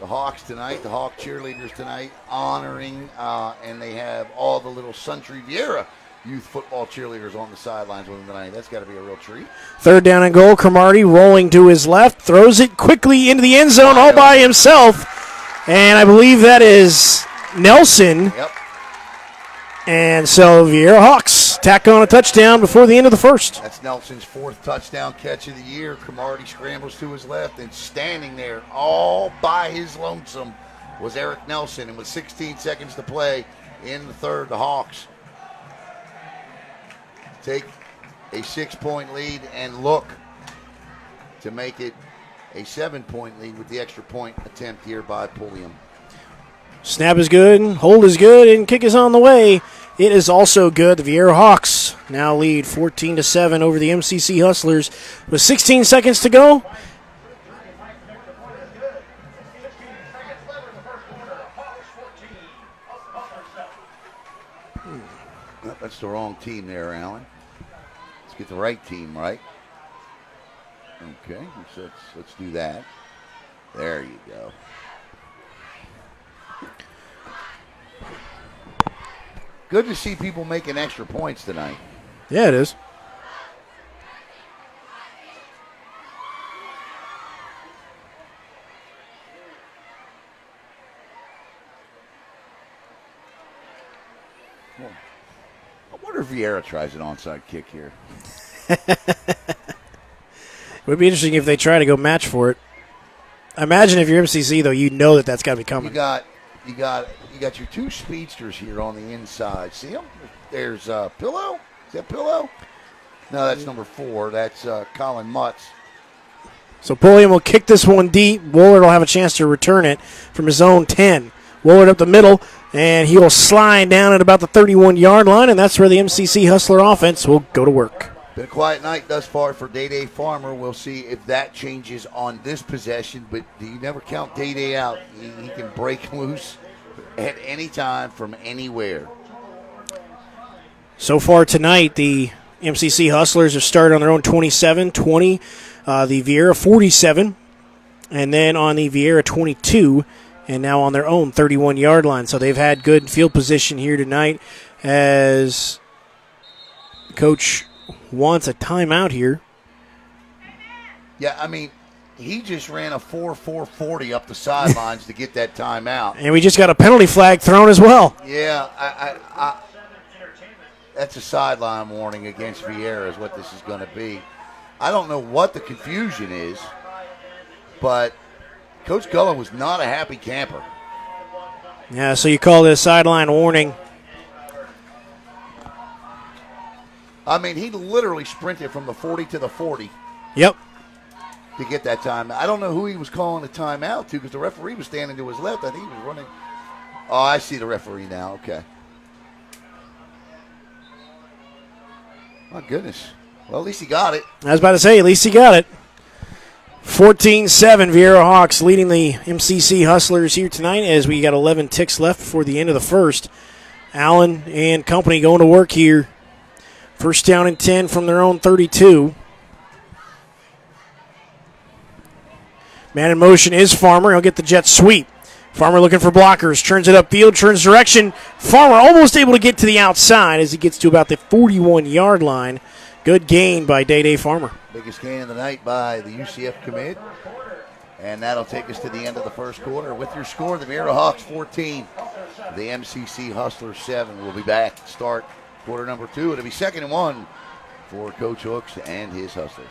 The Hawks tonight, the Hawk cheerleaders tonight, honoring, and they have all the little Sundry Viera youth football cheerleaders on the sidelines with them tonight. That's got to be a real treat. 3rd down and goal. Cromartie rolling to his left, throws it quickly into the end zone all by himself. And I believe that is Nelson. Yep. And so Viera Hawks tack on a touchdown before the end of the first. That's Nelson's 4th touchdown catch of the year. Cromartie scrambles to his left, and standing there all by his lonesome was Eric Nelson. And with 16 seconds to play in the third, the Hawks take a 6-point lead, and look to make it a 7-point lead with the extra point attempt here by Pulliam. Snap is good, hold is good, and kick is on the way. It is also good. The Viera Hawks now lead 14-7 over the MCC Hustlers with 16 seconds to go. That's the wrong team there, Alan. Let's get the right team right. Okay, let's do that. There you go. Good to see people making extra points tonight. Yeah, it is. I wonder if Viera tries an onside kick here. It would be interesting if they try to go match for it. I imagine if you're MCC, though, you know that that's got to be coming. You got your two speedsters here on the inside. See them? There's Pillow. Is that Pillow? No, that's number 4. That's Colin Mutz. So Pulliam will kick this one deep. Woulard will have a chance to return it from his own 10. Woulard up the middle, and he will slide down at about the 31-yard line, and that's where the MCC Hustler offense will go to work. Been a quiet night thus far for DayDay Farmer. We'll see if that changes on this possession, but you never count DayDay out. He can break loose at any time from anywhere. So far tonight, the MCC Hustlers have started on their own 27, 20, the Viera 47, and then on the Viera 22, and now on their own 31-yard line. So they've had good field position here tonight as Coach wants a timeout here. Yeah, I mean, he just ran a 4.40 up the sidelines to get that timeout. And we just got a penalty flag thrown as well. Yeah, I that's a sideline warning against Viera is what this is going to be. I don't know what the confusion is, but Coach Gullen was not a happy camper. Yeah, so you call this a sideline warning. I mean, he literally sprinted from the 40 to the 40. Yep. To get that time. I don't know who he was calling the timeout to because the referee was standing to his left. I think he was running. Oh, I see the referee now. Okay. My goodness. Well, at least he got it. I was about to say, at least he got it. 14-7, Viera Hawks leading the MCC Hustlers here tonight as we got 11 ticks left before the end of the first. Allen and company going to work here. First down and 10 from their own 32. Man in motion is Farmer. He'll get the jet sweep. Farmer looking for blockers. Turns it upfield, turns direction. Farmer almost able to get to the outside as he gets to about the 41-yard line. Good gain by DayDay Farmer. Biggest gain of the night by the UCF commit. And that'll take us to the end of the first quarter. With your score, the Viera Hawks 14, the MCC Hustlers 7. We'll be back to start quarter number 2. It'll be 2nd and 1 for Coach Hooks and his Hustlers.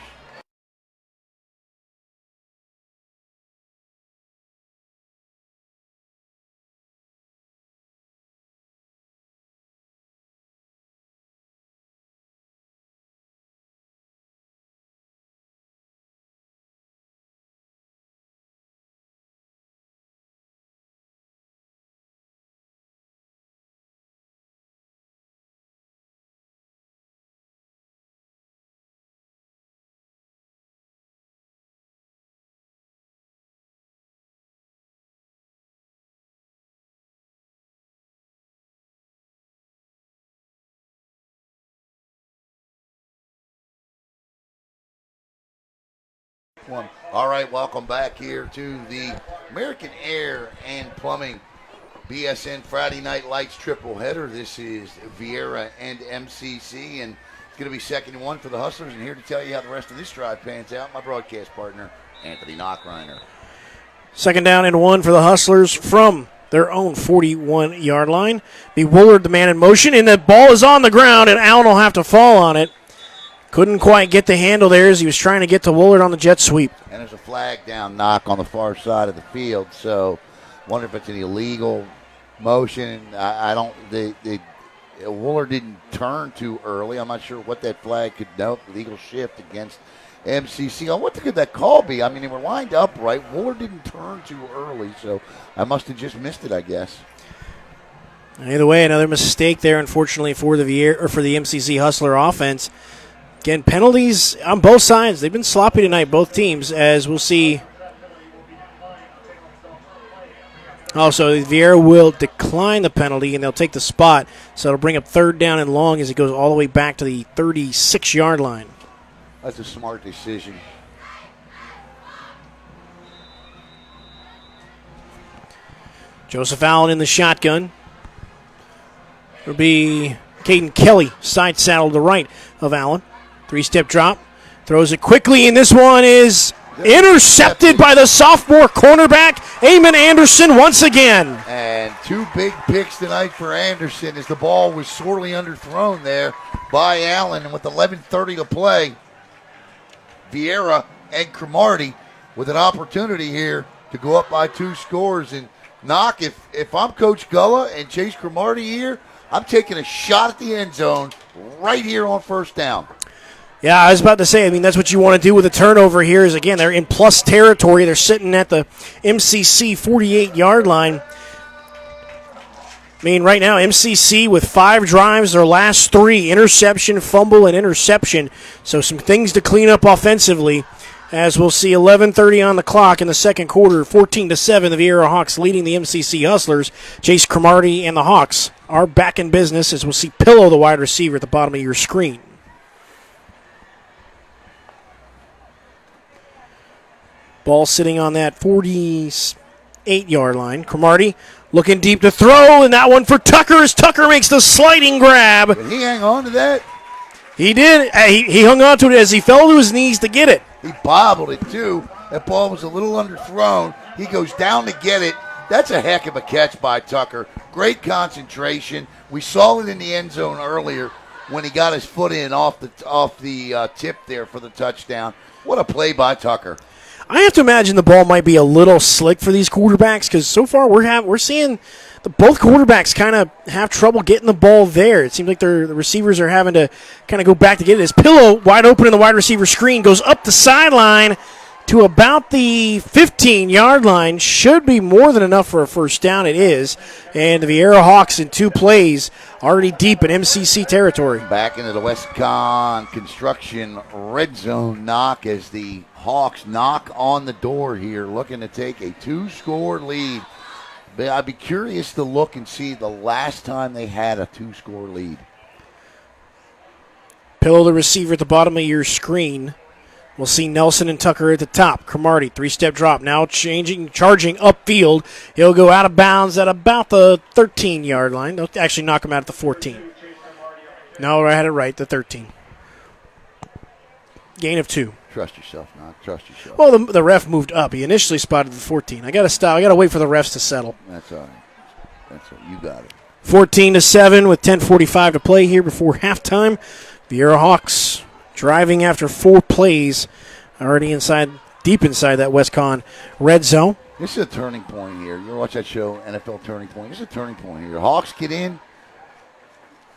All right, welcome back here to the American Air and Plumbing BSN Friday Night Lights triple header. This is Viera and MCC, and it's going to be 2nd and 1 for the Hustlers. And here to tell you how the rest of this drive pans out, my broadcast partner, Anthony Knockreiner. 2nd down and 1 for the Hustlers from their own 41-yard line. Be Woulard the man in motion, and the ball is on the ground, and Allen will have to fall on it. Couldn't quite get the handle there as he was trying to get to Woulard on the jet sweep. And there's a flag down knock on the far side of the field, so wonder if it's an illegal motion. I don't. Woulard didn't turn too early. I'm not sure what that flag could note. Legal shift against MCC. Oh, what could that call be? I mean, they were lined up right. Woulard didn't turn too early, so I must have just missed it, I guess. Either way, another mistake there, unfortunately, for the MCC Hustler offense. Again, penalties on both sides. They've been sloppy tonight, both teams, as we'll see. Also, Viera will decline the penalty, and they'll take the spot. So it'll bring up 3rd down and long as it goes all the way back to the 36-yard line. That's a smart decision. Joseph Allen in the shotgun. It'll be Caden Kelly, side saddle to the right of Allen. 3-step drop. Throws it quickly, and this one is intercepted by the sophomore cornerback, Eamon Anderson, once again. And 2 big picks tonight for Anderson as the ball was sorely underthrown there by Allen. And with 11:30 to play, Viera and Cromartie with an opportunity here to go up by 2 scores. And Knock, if I'm Coach Gullah and Chase Cromartie here, I'm taking a shot at the end zone right here on 1st down. Yeah, I was about to say, I mean, that's what you want to do with a turnover here is, again, they're in plus territory. They're sitting at the MCC 48-yard line. I mean, right now, MCC with 5 drives, their last 3, interception, fumble, and interception. So some things to clean up offensively, as we'll see 11:30 on the clock in the second quarter, 14-7, the Viera Hawks leading the MCC Hustlers. Chase Cromartie and the Hawks are back in business, as we'll see Pillow, the wide receiver, at the bottom of your screen. Ball sitting on that 48-yard line. Cromartie looking deep to throw, and that one for Tucker as Tucker makes the sliding grab. Did he hang on to that? He did. He hung on to it as he fell to his knees to get it. He bobbled it, too. That ball was a little underthrown. He goes down to get it. That's a heck of a catch by Tucker. Great concentration. We saw it in the end zone earlier when he got his foot in off the tip there for the touchdown. What a play by Tucker. I have to imagine the ball might be a little slick for these quarterbacks because so far we're seeing both quarterbacks kind of have trouble getting the ball there. It seems like the receivers are having to kind of go back to get it. As Pillow, wide open in the wide receiver screen, goes up the sideline to about the 15-yard line. Should be more than enough for a 1st down. It is. And the Viera Hawks in 2 plays already deep in MCC territory. Back into the WestCon Construction red zone knock as the Hawks knock on the door here, looking to take a 2-score lead. But I'd be curious to look and see the last time they had a 2-score lead. Pillow, the receiver, at the bottom of your screen. We'll see Nelson and Tucker at the top. Cromartie, 3-step drop. Now charging upfield. He'll go out of bounds at about the 13-yard line. They'll actually knock him out at the 14. No, I had it right, the 13. Gain of 2. Trust yourself, Knock. Trust yourself. Well, the ref moved up. He initially spotted the 14. I got to stop. I got to wait for the refs to settle. That's all right. That's all. You got it. 14-7 with 10:45 to play here before halftime. Viera Hawks driving after 4 plays, already deep inside that WestCon red zone. This is a turning point here. You ever watch that show, NFL Turning Point? This is a turning point here. Hawks get in.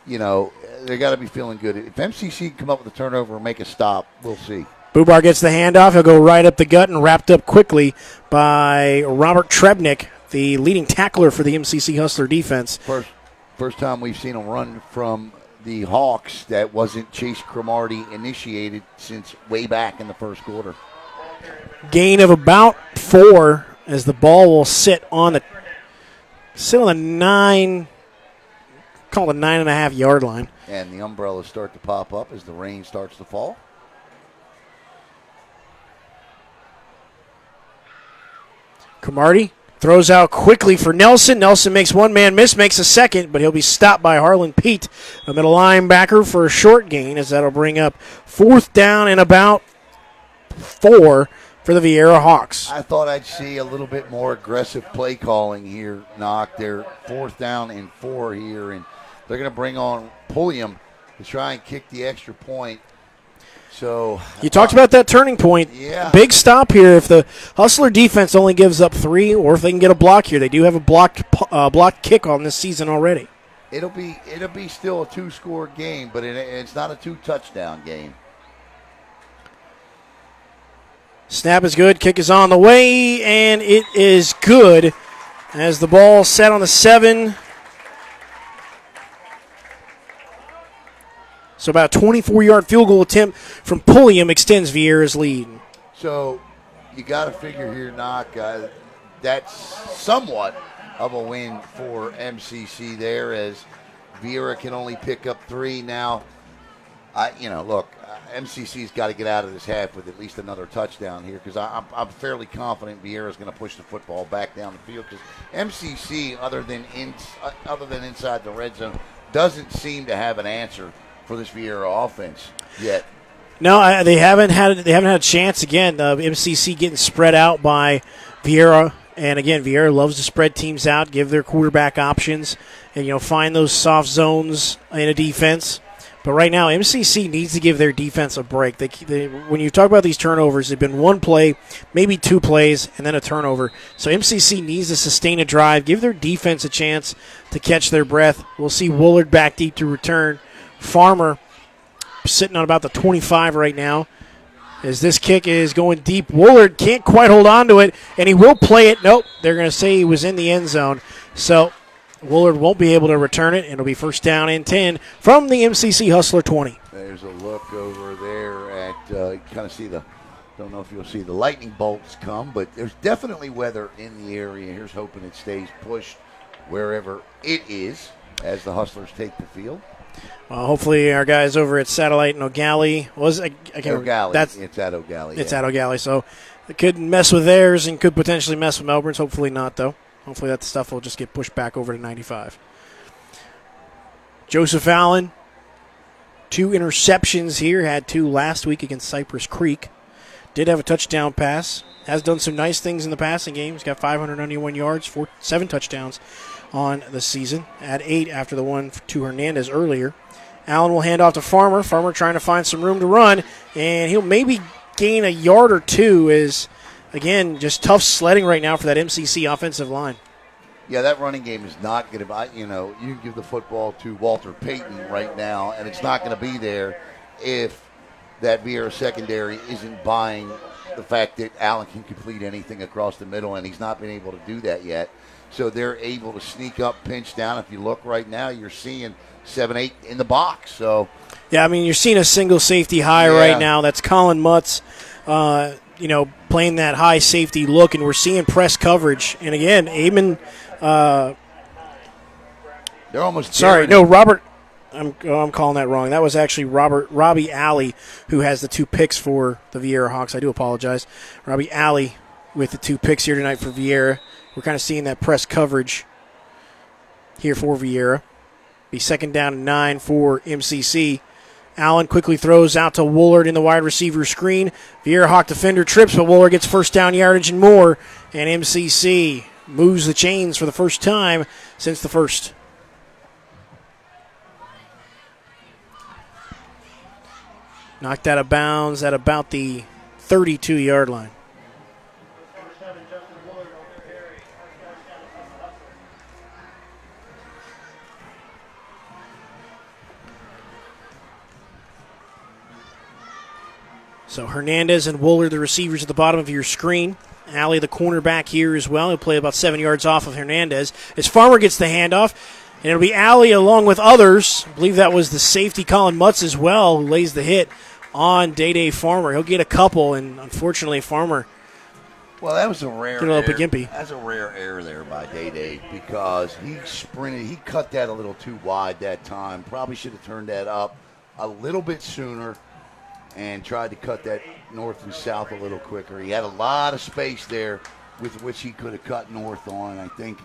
You know, they got to be feeling good. If MCC can come up with a turnover and make a stop, we'll see. Bubar gets the handoff. He'll go right up the gut and wrapped up quickly by Robert Trebnick, the leading tackler for the MCC Hustler defense. First time we've seen a run from the Hawks that wasn't Chase Cromartie initiated since way back in the 1st quarter. Gain of about 4 as the ball will sit on the 9, call it the 9.5-yard line. And the umbrellas start to pop up as the rain starts to fall. Cromartie throws out quickly for Nelson. Nelson makes one man miss, makes a second, but he'll be stopped by Harlan Pete, a middle linebacker, for a short gain, as that'll bring up 4th down and about 4 for the Viera Hawks. I thought I'd see a little bit more aggressive play calling here, Knock. They're 4th down and 4 here, and they're going to bring on Pulliam to try and kick the extra point. So you talked about that turning point. Yeah. Big stop here. If the Hustler defense only gives up 3, or if they can get a block here, they do have a blocked kick on this season already. It'll be still a 2-score game, but it's not a 2-touchdown game. Snap is good. Kick is on the way, and it is good as the ball set on the 7. So about a 24-yard field goal attempt from Pulliam extends Viera's lead. So you got to figure here, that's somewhat of a win for MCC there, as Viera can only pick up 3 now. MCC's got to get out of this half with at least another touchdown here, because I'm fairly confident Viera's going to push the football back down the field, because MCC, other than inside the red zone, doesn't seem to have an answer for this Viera offense yet. No, they haven't had a chance again. MCC getting spread out by Viera, and again, Viera loves to spread teams out, give their quarterback options, and find those soft zones in a defense. But right now, MCC needs to give their defense a break. When you talk about these turnovers, they've been 1 play, maybe 2 plays, and then a turnover. So MCC needs to sustain a drive, give their defense a chance to catch their breath. We'll see Woulard back deep to return. Farmer sitting on about the 25 right now. As this kick is going deep, Woulard can't quite hold on to it, and he will play it. Nope, they're going to say he was in the end zone. So Woulard won't be able to return it. It'll be first down and 10 from the MCC Hustler 20. There's a look over there at, you kind of see don't know if you'll see the lightning bolts come, but there's definitely weather in the area. Here's hoping it stays pushed wherever it is as the Hustlers take the field. Hopefully our guys over at Satellite and O'Galley O'Galley. It's at O'Galley. It's at O'Galley, so it could mess with theirs and could potentially mess with Melbourne's. Hopefully not, though. Hopefully that stuff will just get pushed back over to 95. Joseph Allen, 2 interceptions here. Had 2 last week against Cypress Creek. Did have a touchdown pass. Has done some nice things in the passing game. He's got 591 yards, 7 touchdowns on the season. Had 8 after the one to Hernandez earlier. Allen will hand off to Farmer. Farmer trying to find some room to run, and he'll maybe gain a yard or 2 as, again, just tough sledding right now for that MCC offensive line. Yeah, that running game is not going to be, you can give the football to Walter Payton right now, and it's not going to be there if that Viera secondary isn't buying the fact that Allen can complete anything across the middle, and he's not been able to do that yet. So they're able to sneak up, pinch down. If you look right now, you're seeing 7-8 in the box. So yeah, you're seeing a single safety high right now. That's Colin Mutz, playing that high safety look, and we're seeing press coverage. And again, Eamon. They're almost. Sorry, no, Robert. I'm calling that wrong. That was actually Robbie Alley, who has the 2 picks for the Viera Hawks. I do apologize. Robbie Alley with the 2 picks here tonight for Viera. We're kind of seeing that press coverage here for Viera. Be second down and 9 for MCC. Allen quickly throws out to Woulard in the wide receiver screen. Viera Hawk defender trips, but Woulard gets first down yardage and more. And MCC moves the chains for the first time since the first. Knocked out of bounds at about the 32-yard line. So Hernandez and Woulard, the receivers at the bottom of your screen. Alley, the cornerback here as well. He'll play about 7 yards off of Hernandez. As Farmer gets the handoff, and it'll be Alley along with others. I believe that was the safety Colin Mutz as well, who lays the hit on DayDay Farmer. He'll get a couple, and unfortunately Farmer. Well, that was a rare error. That's a rare error there by DayDay, because he sprinted. He cut that a little too wide that time. Probably should have turned that up a little bit sooner and tried to cut that north and south a little quicker. He had a lot of space there with which he could have cut north on. I think,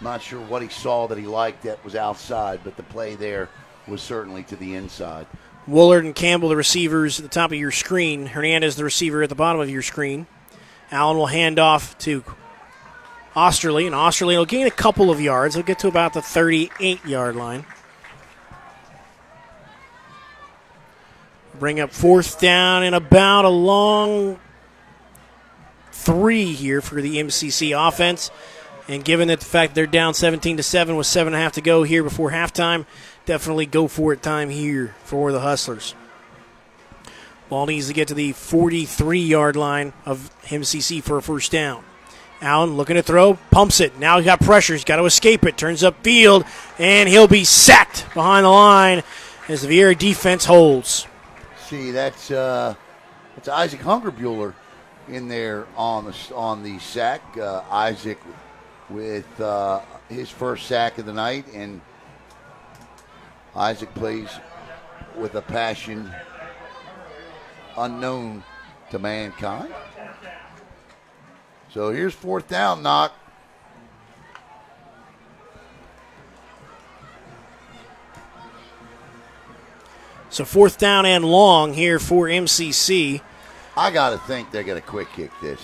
not sure what he saw that he liked that was outside, but the play there was certainly to the inside. Woulard and Campbell, the receivers at the top of your screen. Hernandez, the receiver at the bottom of your screen. Allen will hand off to Oesterle, and Oesterle will gain a couple of yards. He'll get to about the 38-yard line. Bring up fourth down and about a long 3 here for the MCC offense. And given that the fact they're down 17-7 with 7.5 to go here before halftime, definitely go for it time here for the Hustlers. Ball needs to get to the 43-yard line of MCC for a first down. Allen looking to throw, pumps it. Now he's got pressure. He's got to escape it. Turns upfield, and he'll be sacked behind the line as the Viera defense holds. See, that's Isaac Hungerbuehler in there on the sack. Isaac with his first sack of the night, and Isaac plays with a passion unknown to mankind. So here's fourth down, knock. So fourth down and long here for MCC. I got to think they're going to quick kick this.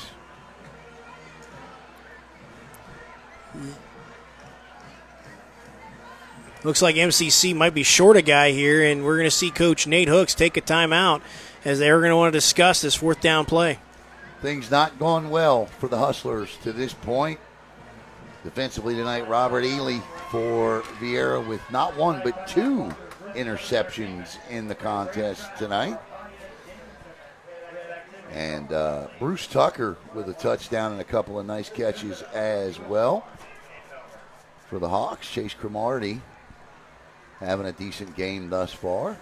Looks like MCC might be short a guy here, and we're going to see Coach Nate Hooks take a timeout as they're going to want to discuss this fourth down play. Things not going well for the Hustlers to this point. Defensively tonight, Robert Ely for Viera with not one but two interceptions in the contest tonight. And Bruce Tucker with a touchdown and a couple of nice catches as well. For the Hawks, Chase Cromartie having a decent game thus far.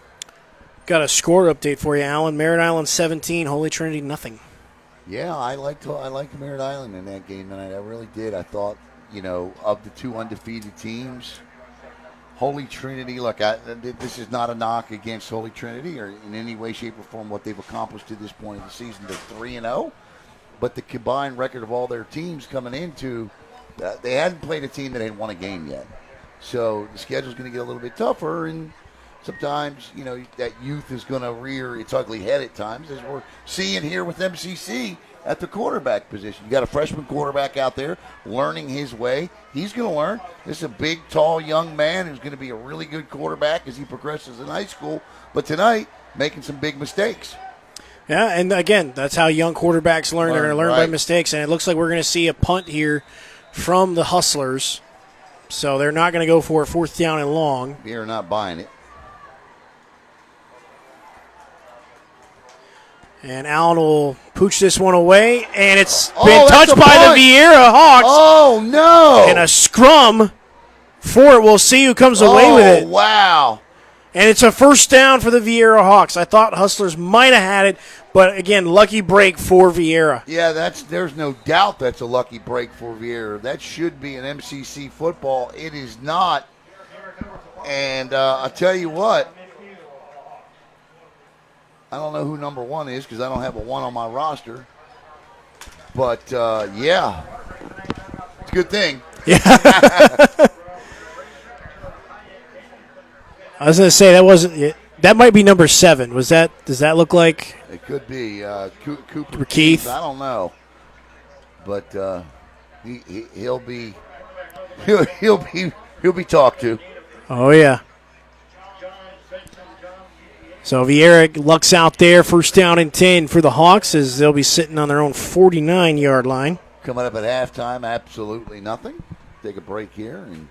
Got a score update for you, Alan. Merritt Island 17, Holy Trinity nothing. Yeah, I liked Merritt Island in that game tonight. I really did. I thought, of the two undefeated teams, Holy Trinity, look, this is not a knock against Holy Trinity or in any way, shape, or form what they've accomplished to this point of the season. They're 3-0, but the combined record of all their teams coming into, they hadn't played a team that had won a game yet. So the schedule's going to get a little bit tougher, and sometimes, that youth is going to rear its ugly head at times, as we're seeing here with MCC at the quarterback position. You got a freshman quarterback out there learning his way. He's going to learn. This is a big, tall, young man who's going to be a really good quarterback as he progresses in high school. But tonight, making some big mistakes. Yeah, and again, that's how young quarterbacks learn. They're going to learn by mistakes, and it looks like we're going to see a punt here from the Hustlers. So they're not going to go for a fourth down and long. They're not buying it. And Allen will pooch this one away, and it's been touched by punt. the Viera Hawks. Oh, no. And a scrum for it. We'll see who comes away with it. Oh, wow. And it's a first down for the Viera Hawks. I thought Hustlers might have had it, but again, lucky break for Viera. Yeah, there's no doubt that's a lucky break for Viera. That should be an MCC football. It is not. And I'll tell you what, I don't know who number one is because I don't have a one on my roster. But, yeah, it's a good thing. Yeah. I was going to say that might be number 7. Does that look like? It could be Cooper Keith. I don't know, but he'll be talked to. Oh yeah. So Viera lucks out there, first down and 10 for the Hawks as they'll be sitting on their own 49-yard line. Coming up at halftime, absolutely nothing. Take a break here. And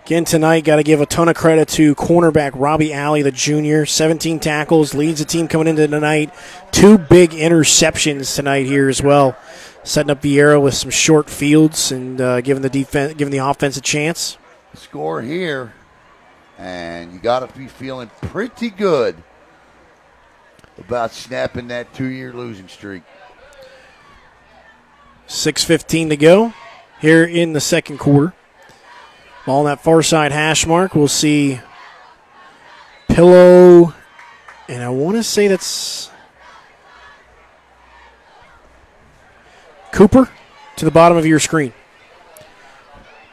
again tonight, got to give a ton of credit to cornerback Robbie Alley, the junior. 17 tackles, leads the team coming into tonight. 2 big interceptions tonight here as well, setting up Viera with some short fields and giving the offense a chance. Score here, and you got to be feeling pretty good about snapping that 2-year losing streak. 6:15 to go here in the second quarter. Ball on that far side hash mark. We'll see Pillow, and I want to say that's Cooper to the bottom of your screen.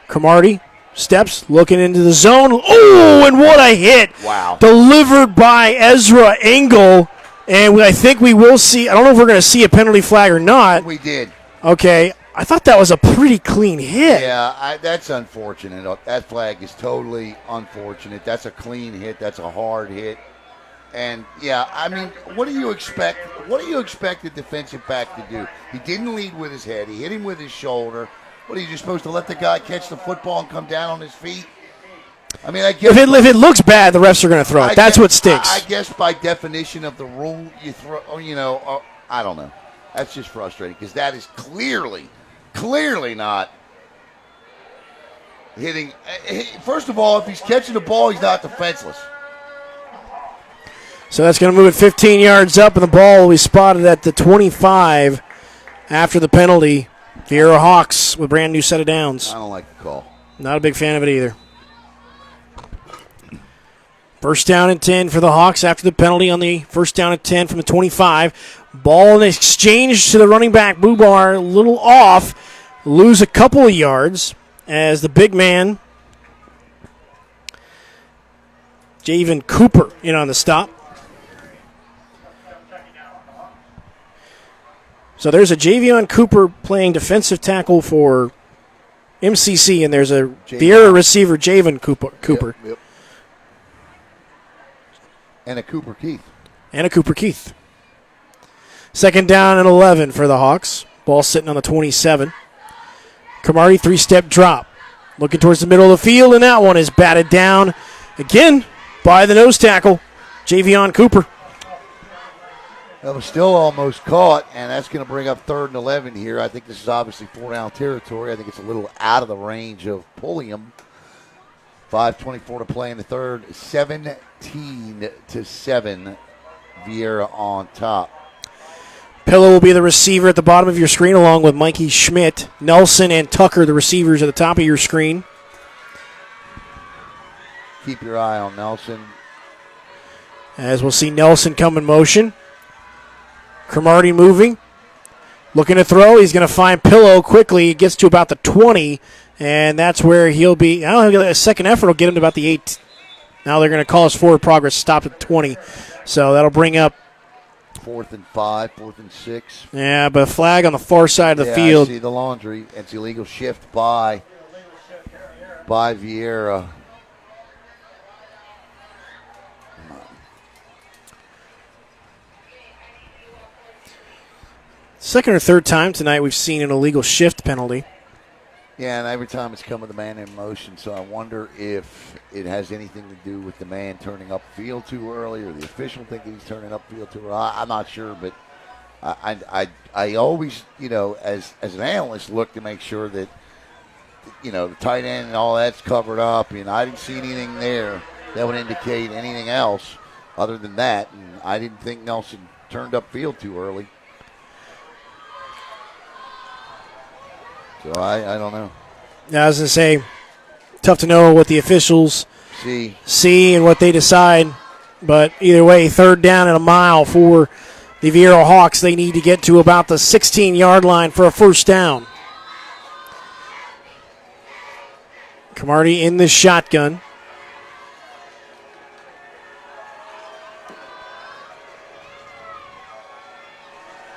Cromartie steps, looking into the zone. Oh, and what a hit. Wow. Delivered by Ezra Engel, and I think we will see, I don't know if we're going to see a penalty flag or not. We did. Okay, I thought that was a pretty clean hit. Yeah, that's unfortunate. That flag is totally unfortunate. That's a clean hit. That's a hard hit. And, yeah, I mean, what do you expect? What do you expect the defensive back to do? He didn't lead with his head. He hit him with his shoulder. What, are you just supposed to let the guy catch the football and come down on his feet? I mean, I guess if it looks bad, the refs are going to throw it. That's what stinks. I guess by definition of the rule, you throw. I don't know. That's just frustrating because that is clearly not hitting. First of all, if he's catching the ball, he's not defenseless. So that's going to move it 15 yards up, and the ball will be spotted at the 25 after the penalty. Viera Hawks with a brand new set of downs. I don't like the call. Not a big fan of it either. First down and 10 for the Hawks after the penalty on the first down and 10 from the 25. Ball in exchange to the running back, Woulard, a little off. Lose a couple of yards as the big man, Javen Cooper, in on the stop. So there's a Javion Cooper playing defensive tackle for MCC, and there's a Viera receiver, Javen Cooper. Yep. And a Cooper Keith. Second down and 11 for the Hawks. Ball sitting on the 27. Cromartie, three-step drop. Looking towards the middle of the field, and that one is batted down again by the nose tackle, Javion Cooper. That was still almost caught, and that's going to bring up 3rd and 11 here. I think this is obviously 4-down territory. I think it's a little out of the range of Pulliam. 5:24 to play in the third. 17-7. Viera on top. Pillow will be the receiver at the bottom of your screen, along with Mikey Schmidt. Nelson and Tucker, the receivers, at the top of your screen. Keep your eye on Nelson. As we'll see Nelson come in motion. Cromartie moving. Looking to throw. He's going to find Pillow quickly. He gets to about the 20, and that's where he'll be. I don't know, a second effort will get him to about the 8. Now they're going to call his forward progress stopped at 20. So that'll bring up 4th and 5, 4th and 6. Yeah, but a flag on the far side of the field. I see the laundry. It's illegal shift by Viera. Second or third time tonight we've seen an illegal shift penalty. Yeah, and every time it's come with a man in motion, so I wonder if it has anything to do with the man turning upfield too early or the official thinking he's turning upfield too early. I'm not sure, but I always, as an analyst, look to make sure that, the tight end and all that's covered up, and I didn't see anything there that would indicate anything else other than that, and I didn't think Nelson turned upfield too early. So I don't know. Yeah, I was going to say, tough to know what the officials see and what they decide. But either way, third down and a mile for the Viera Hawks. They need to get to about the 16-yard line for a first down. Cromartie in the shotgun.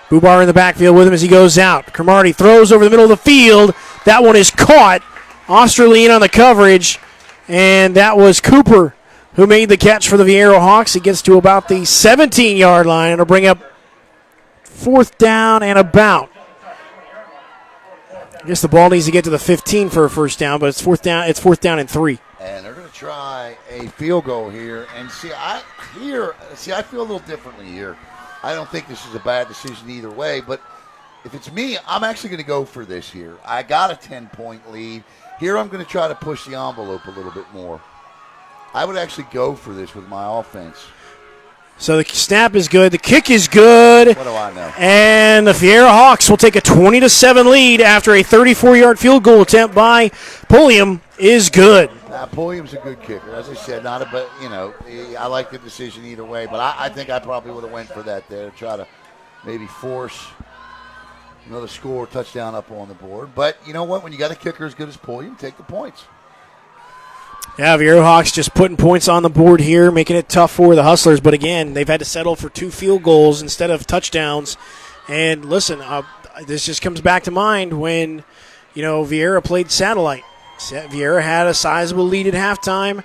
Bubar in the backfield with him as he goes out. Cromartie throws over the middle of the field. That one is caught. Oesterle in on the coverage. And that was Cooper who made the catch for the Viera Hawks. He gets to about the 17-yard line. It'll bring up 4th down and about. I guess the ball needs to get to the 15 for a first down, but it's 4th down. It's 4th down and 3. And they're going to try a field goal here. And I feel a little differently here. I don't think this is a bad decision either way, but if it's me, I'm actually going to go for this here. I got a 10-point lead. Here I'm going to try to push the envelope a little bit more. I would actually go for this with my offense. So the snap is good. The kick is good. What do I know? And the Viera Hawks will take a 20-7 lead after a 34-yard field goal attempt by Pulliam is good. Now, Pulliam's a good kicker. As I said, I like the decision either way, but I think I probably would have went for that there to try to maybe force another score, touchdown up on the board. But you know what? When you got a kicker as good as Pulliam, take the points. Yeah, Viera Hawks just putting points on the board here, making it tough for the Hustlers. But again, they've had to settle for 2 field goals instead of touchdowns. And listen, this just comes back to mind when, Viera played satellite. Viera had a sizable lead at halftime.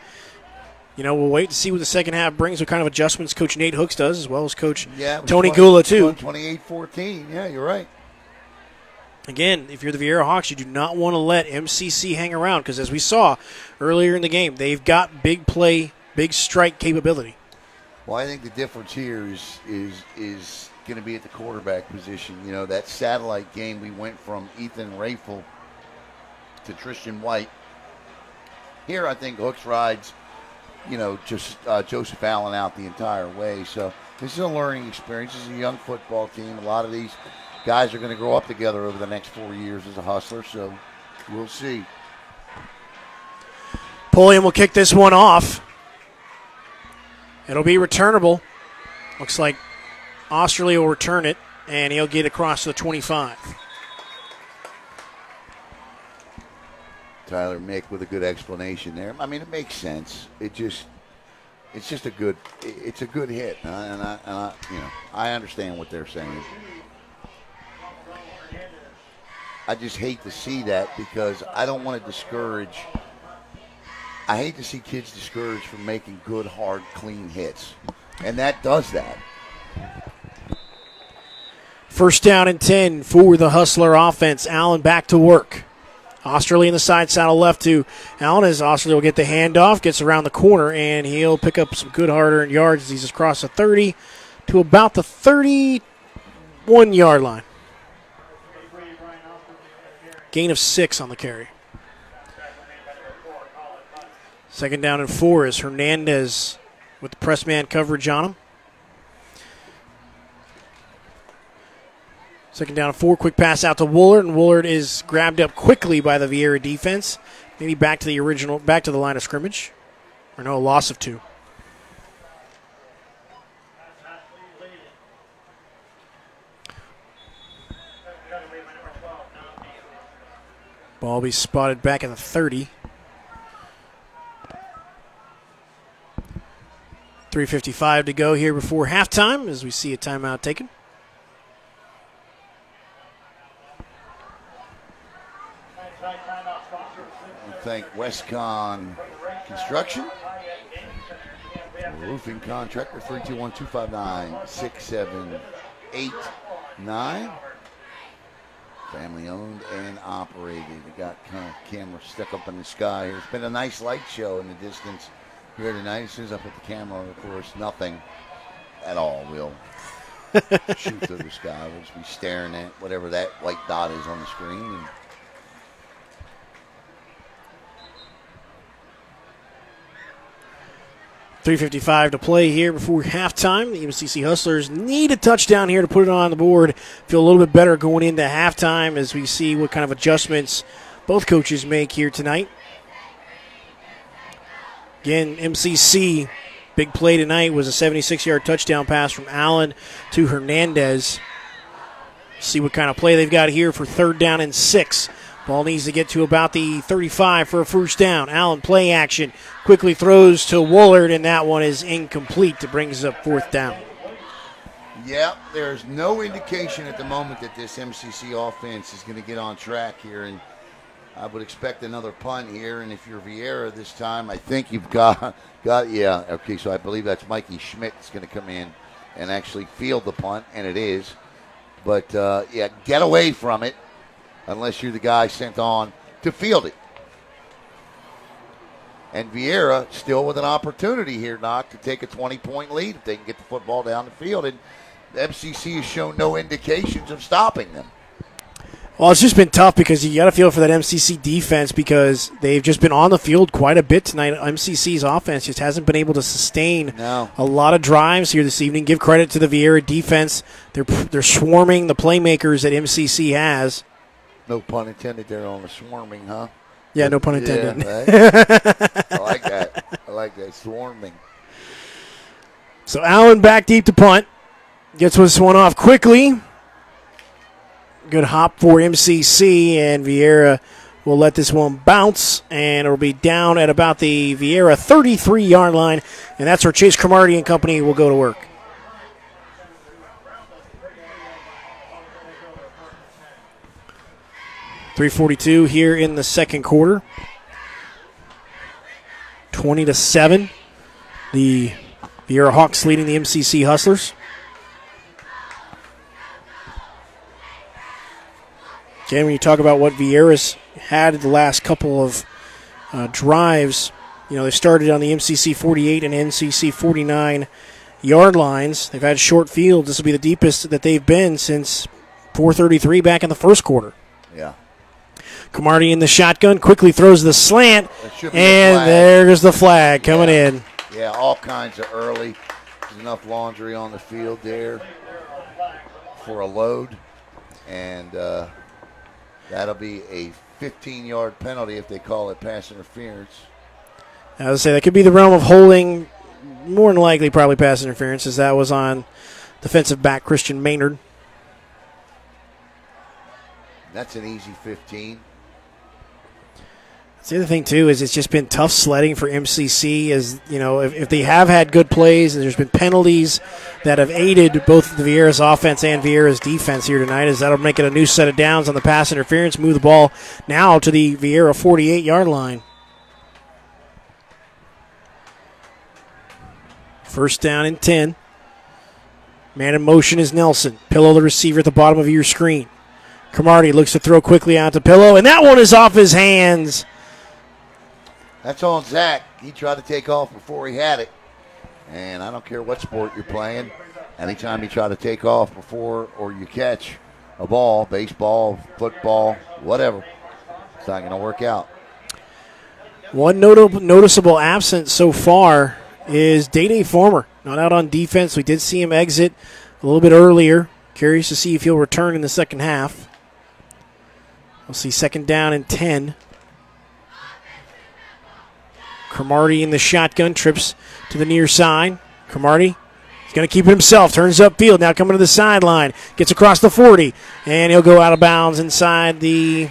We'll wait to see what the second half brings, what kind of adjustments Coach Nate Hooks does, as well as Coach Tony Gula, too. 28-14. Yeah, you're right. Again, if you're the Viera Hawks, you do not want to let MCC hang around because, as we saw earlier in the game, they've got big play, big strike capability. Well, I think the difference here is going to be at the quarterback position. You know, that satellite game, we went from Ethan Rafel to Tristan White. Here, I think Hooks rides, just Joseph Allen out the entire way. So this is a learning experience. This is a young football team. A lot of these guys are going to grow up together over the next 4 years as a Hustler, so we'll see. Pulliam will kick this one off. It'll be returnable. Looks like Oesterle will return it, and he'll get across to the 25. Tyler Mick with a good explanation there. I mean, it makes sense. It's just a good hit, and I understand what they're saying. I just hate to see that because I don't want to discourage. I hate to see kids discouraged from making good, hard, clean hits, and that does that. First down and 10 for the Hustler offense. Allen back to work. Oesterle in the side saddle left to Allen as Oesterle will get the handoff, gets around the corner, and he'll pick up some good hard-earned yards as he's across the 30 to about the 31-yard line. Gain of 6 on the carry. Second down and 4 is Hernandez with the press man coverage on him. Second down and 4, quick pass out to Woulard, and Woulard is grabbed up quickly by the Viera defense. Maybe back to the line of scrimmage. Or no, a loss of 2. Ball will be spotted back at the 30. 3:55 to go here before halftime as we see a timeout taken. Thank Westcon Construction, roofing contractor, 321-259-6789. Family owned and operated. They got kind of camera stuck up in the sky here. It's been a nice light show in the distance here tonight. As soon as I put the camera on, of course, nothing at all will shoot through the sky. We'll just be staring at whatever that white dot is on the screen. And 3:55 to play here before halftime. The MCC Hustlers need a touchdown here to put it on the board. Feel a little bit better going into halftime as we see what kind of adjustments both coaches make here tonight. Again, MCC, big play tonight was a 76-yard touchdown pass from Allen to Hernandez. See what kind of play they've got here for third down and 6. Ball needs to get to about the 35 for a first down. Allen play action. Quickly throws to Woulard, and that one is incomplete. It brings up fourth down. Yeah, there's no indication at the moment that this MCC offense is going to get on track here, and I would expect another punt here. And if you're Viera this time, I think you've got okay, so I believe that's Mikey Schmidt that's going to come in and actually field the punt, and it is. But, get away from it unless you're the guy sent on to field it. And Viera still with an opportunity here, Knock, to take a 20-point lead if they can get the football down the field. And the MCC has shown no indications of stopping them. Well, it's just been tough because you got to feel for that MCC defense because they've just been on the field quite a bit tonight. MCC's offense just hasn't been able to sustain a lot of drives here this evening. Give credit to the Viera defense. They're swarming the playmakers that MCC has. No pun intended there on the swarming, huh? Yeah, no pun intended. Yeah, right? I like that. Swarming. So Allen back deep to punt. Gets this one off quickly. Good hop for MCC, and Viera will let this one bounce, and it'll be down at about the Viera 33-yard line, and that's where Chase Cromartie and company will go to work. .342 here in the second quarter. 20-7. The Viera Hawks leading the MCC Hustlers. Again, when you talk about what Viera's had the last couple of drives, they started on the MCC 48 and MCC 49 yard lines. They've had short fields. This will be the deepest that they've been since 4:33 back in the first quarter. Yeah. Cromartie in the shotgun, quickly throws the slant, and there's the flag coming in. Yeah, all kinds of early. There's enough laundry on the field there for a load, and that'll be a 15-yard penalty if they call it pass interference. I would say that could be the realm of holding, more than likely probably pass interference, as that was on defensive back Christian Maynard. That's an easy 15. The other thing, too, is it's just been tough sledding for MCC. As if they have had good plays and there's been penalties that have aided both the Viera's offense and Viera's defense here tonight, as that'll make it a new set of downs on the pass interference, move the ball now to the Viera 48-yard line. First down and 10. Man in motion is Nelson. Pillow, the receiver, at the bottom of your screen. Cromartie looks to throw quickly out to Pillow, and that one is off his hands. That's on Zack. He tried to take off before he had it. And I don't care what sport you're playing. Anytime you try to take off before or you catch a ball, baseball, football, whatever, it's not going to work out. One noticeable absence so far is DayDay Farmer. Not out on defense. We did see him exit a little bit earlier. Curious to see if he'll return in the second half. We'll see second down and 10. Cromartie in the shotgun, trips to the near side. Cromartie, he's going to keep it himself, turns upfield, now coming to the sideline, gets across the 40, and he'll go out of bounds inside the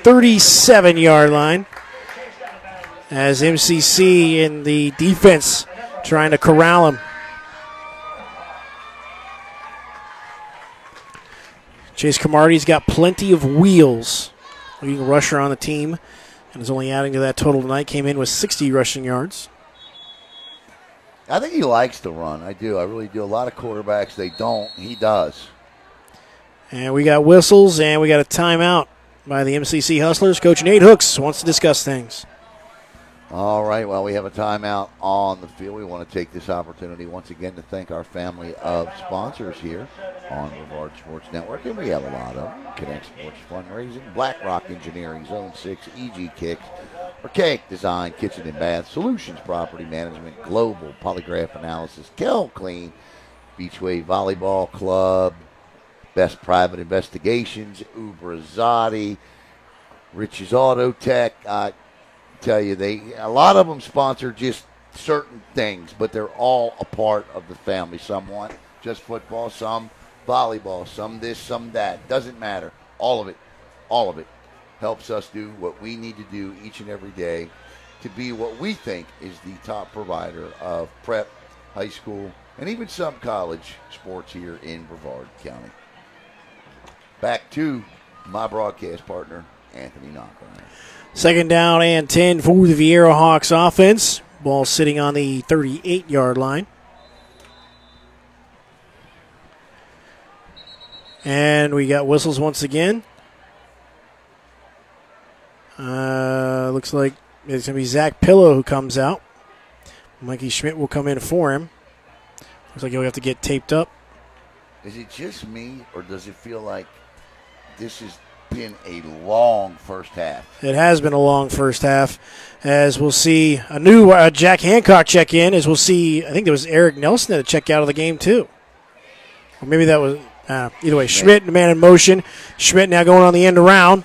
37-yard line. As MCC in the defense trying to corral him. Chase Cromartie's got plenty of wheels. Leading rusher on the team, and is only adding to that total tonight. Came in with 60 rushing yards. I think he likes to run. I do. I really do. A lot of quarterbacks, they don't. He does. And we got whistles, and we got a timeout by the MCC Hustlers. Coach Nate Hooks wants to discuss things. All right, well, we have a timeout on the field. We want to take this opportunity once again to thank our family of sponsors here on Woulard Sports Network, and we have a lot of them. Connect Sports Fundraising, BlackRock Engineering, Zone 6, EG Kicks, Archaic Design, Kitchen and Bath, Solutions Property Management, Global Polygraph Analysis, Kel Clean, Beachway Volleyball Club, Best Private Investigations, Ubrazati, Rich's Auto Tech. Tell you, a lot of them sponsor just certain things, but they're all a part of the family somewhat. Just football, some volleyball, some this, some that. Doesn't matter. All of it helps us do what we need to do each and every day to be what we think is the top provider of prep, high school, and even some college sports here in Brevard County. Back to my broadcast partner, Anthony Knocker. Second down and 10 for the Viera Hawks offense. Ball sitting on the 38-yard line. And we got whistles once again. Looks like it's going to be Zack Pillow who comes out. Mikey Schmidt will come in for him. Looks like he'll have to get taped up. Is it just me, or does it feel like this has been a long first half? It has been a long first half, as we'll see a new Jack Hancock check in, as we'll see, I think there was Eric Nelson that check out of the game too. Or maybe that was, either way, Schmidt, the man in motion. Schmidt now going on the end around,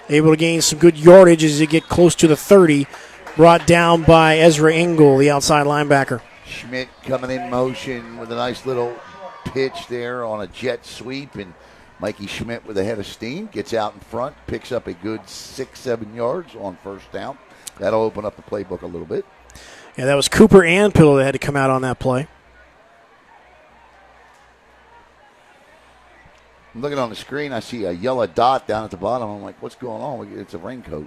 able to gain some good yardage as he get close to the 30, brought down by Ezra Engel, the outside linebacker. Schmidt coming in motion with a nice little pitch there on a jet sweep, and Mikey Schmidt with a head of steam gets out in front, picks up a good 6-7 yards on first down. That'll open up the playbook a little bit. Yeah, that was Cooper and Pillow that had to come out on that play. I'm looking on the screen. I see a yellow dot down at the bottom. I'm like, what's going on? It's a raincoat.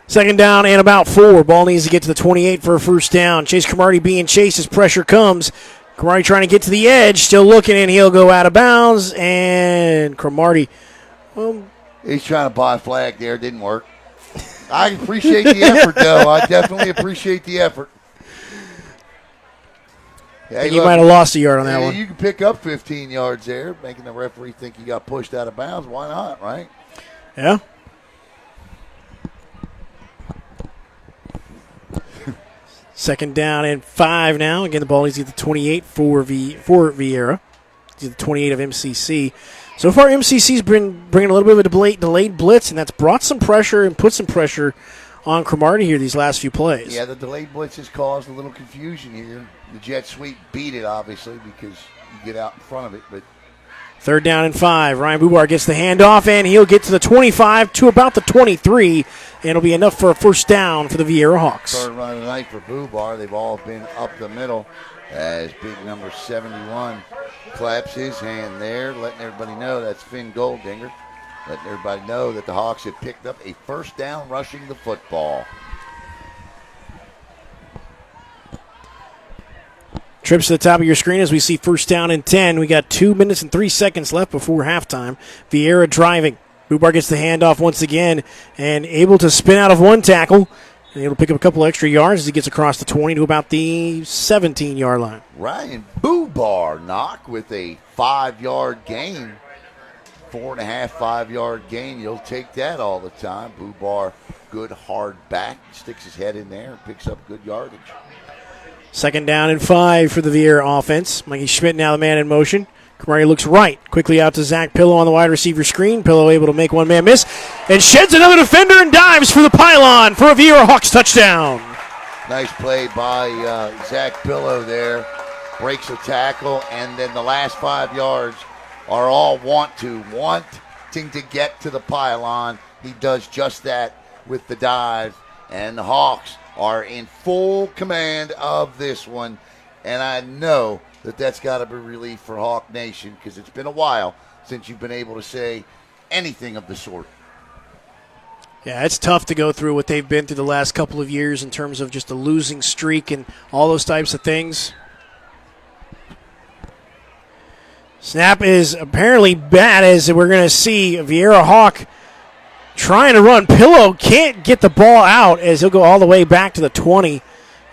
Second down and about 4. Ball needs to get to the 28 for a first down. Chase Cromartie being chased as pressure comes. Cromartie trying to get to the edge, still looking, and he'll go out of bounds. And Cromartie, well, he's trying to buy a flag there. Didn't work. I appreciate the effort, though. I definitely appreciate the effort. Yeah, you might have lost a yard on that one. You can pick up 15 yards there, making the referee think he got pushed out of bounds. Why not, right? Yeah. Second down and 5 now. Again, the ball is at the 28 for Viera. It's at the 28 of MCC. So far, MCC's been bringing a little bit of a delayed blitz, and that's brought some pressure and put some pressure on Cromartie here these last few plays. Yeah, the delayed blitz has caused a little confusion here. The jet sweep beat it, obviously, because you get out in front of it. But third down and 5. Ryan Woulard gets the handoff, and he'll get to the 25 to about the 23, and it'll be enough for a first down for the Viera Hawks. Third run of the night for Woulard. They've all been up the middle as big number 71 claps his hand there, letting everybody know that's Finn Goldinger, letting everybody know that the Hawks have picked up a first down rushing the football. Trips to the top of your screen as we see first down and 10. We got 2 minutes and 3 seconds left before halftime. Viera driving. Woulard gets the handoff once again and able to spin out of one tackle. And able to pick up a couple extra yards as he gets across the 20 to about the 17-yard line. Ryan Woulard knock with a 5-yard gain. 4.5, 5-yard gain. You'll take that all the time. Woulard, good hard back. Sticks his head in there and picks up good yardage. Second down and 5 for the Viera offense. Mikey Schmidt now the man in motion. Cromartie looks right. Quickly out to Zack Pillow on the wide receiver screen. Pillow able to make one man miss. And sheds another defender and dives for the pylon for a Viera Hawks touchdown. Nice play by Zack Pillow there. Breaks a tackle, and then the last 5 yards are all wanting to get to the pylon. He does just that with the dive, and the Hawks are in full command of this one. And I know that that's got to be relief for Hawk Nation because it's been a while since you've been able to say anything of the sort. Yeah, it's tough to go through what they've been through the last couple of years in terms of just a losing streak and all those types of things. Snap is apparently bad as we're going to see Viera Hawk trying to run. Pillow can't get the ball out as he'll go all the way back to the 20.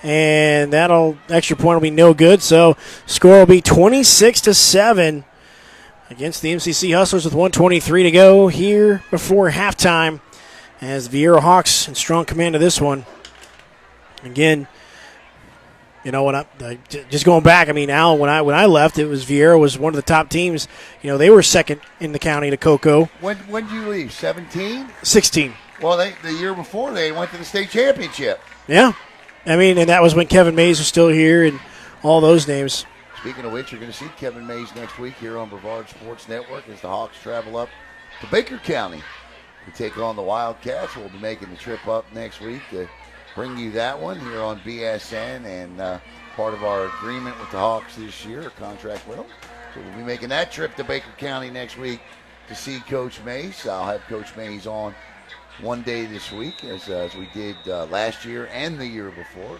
And that'll extra point will be no good. So score will be 26-7 against the MCC Hustlers with 1:23 to go here before halftime. As Viera Hawks in strong command of this one. Again, you know, when just going back, I mean, Al, when I left, it was Viera was one of the top teams. You know, they were second in the county to Cocoa. When did you leave? 17? 16. Well, the year before they went to the state championship. Yeah. I mean, and that was when Kevin Mays was still here and all those names. Speaking of which, you're going to see Kevin Mays next week here on Brevard Sports Network as the Hawks travel up to Baker County to take on the Wildcats. We'll be making the trip up next week to bring you that one here on BSN and part of our agreement with the Hawks this year, a contract with them. So we'll be making that trip to Baker County next week to see Coach Mays. I'll have Coach Mays on one day this week, as we did last year and the year before.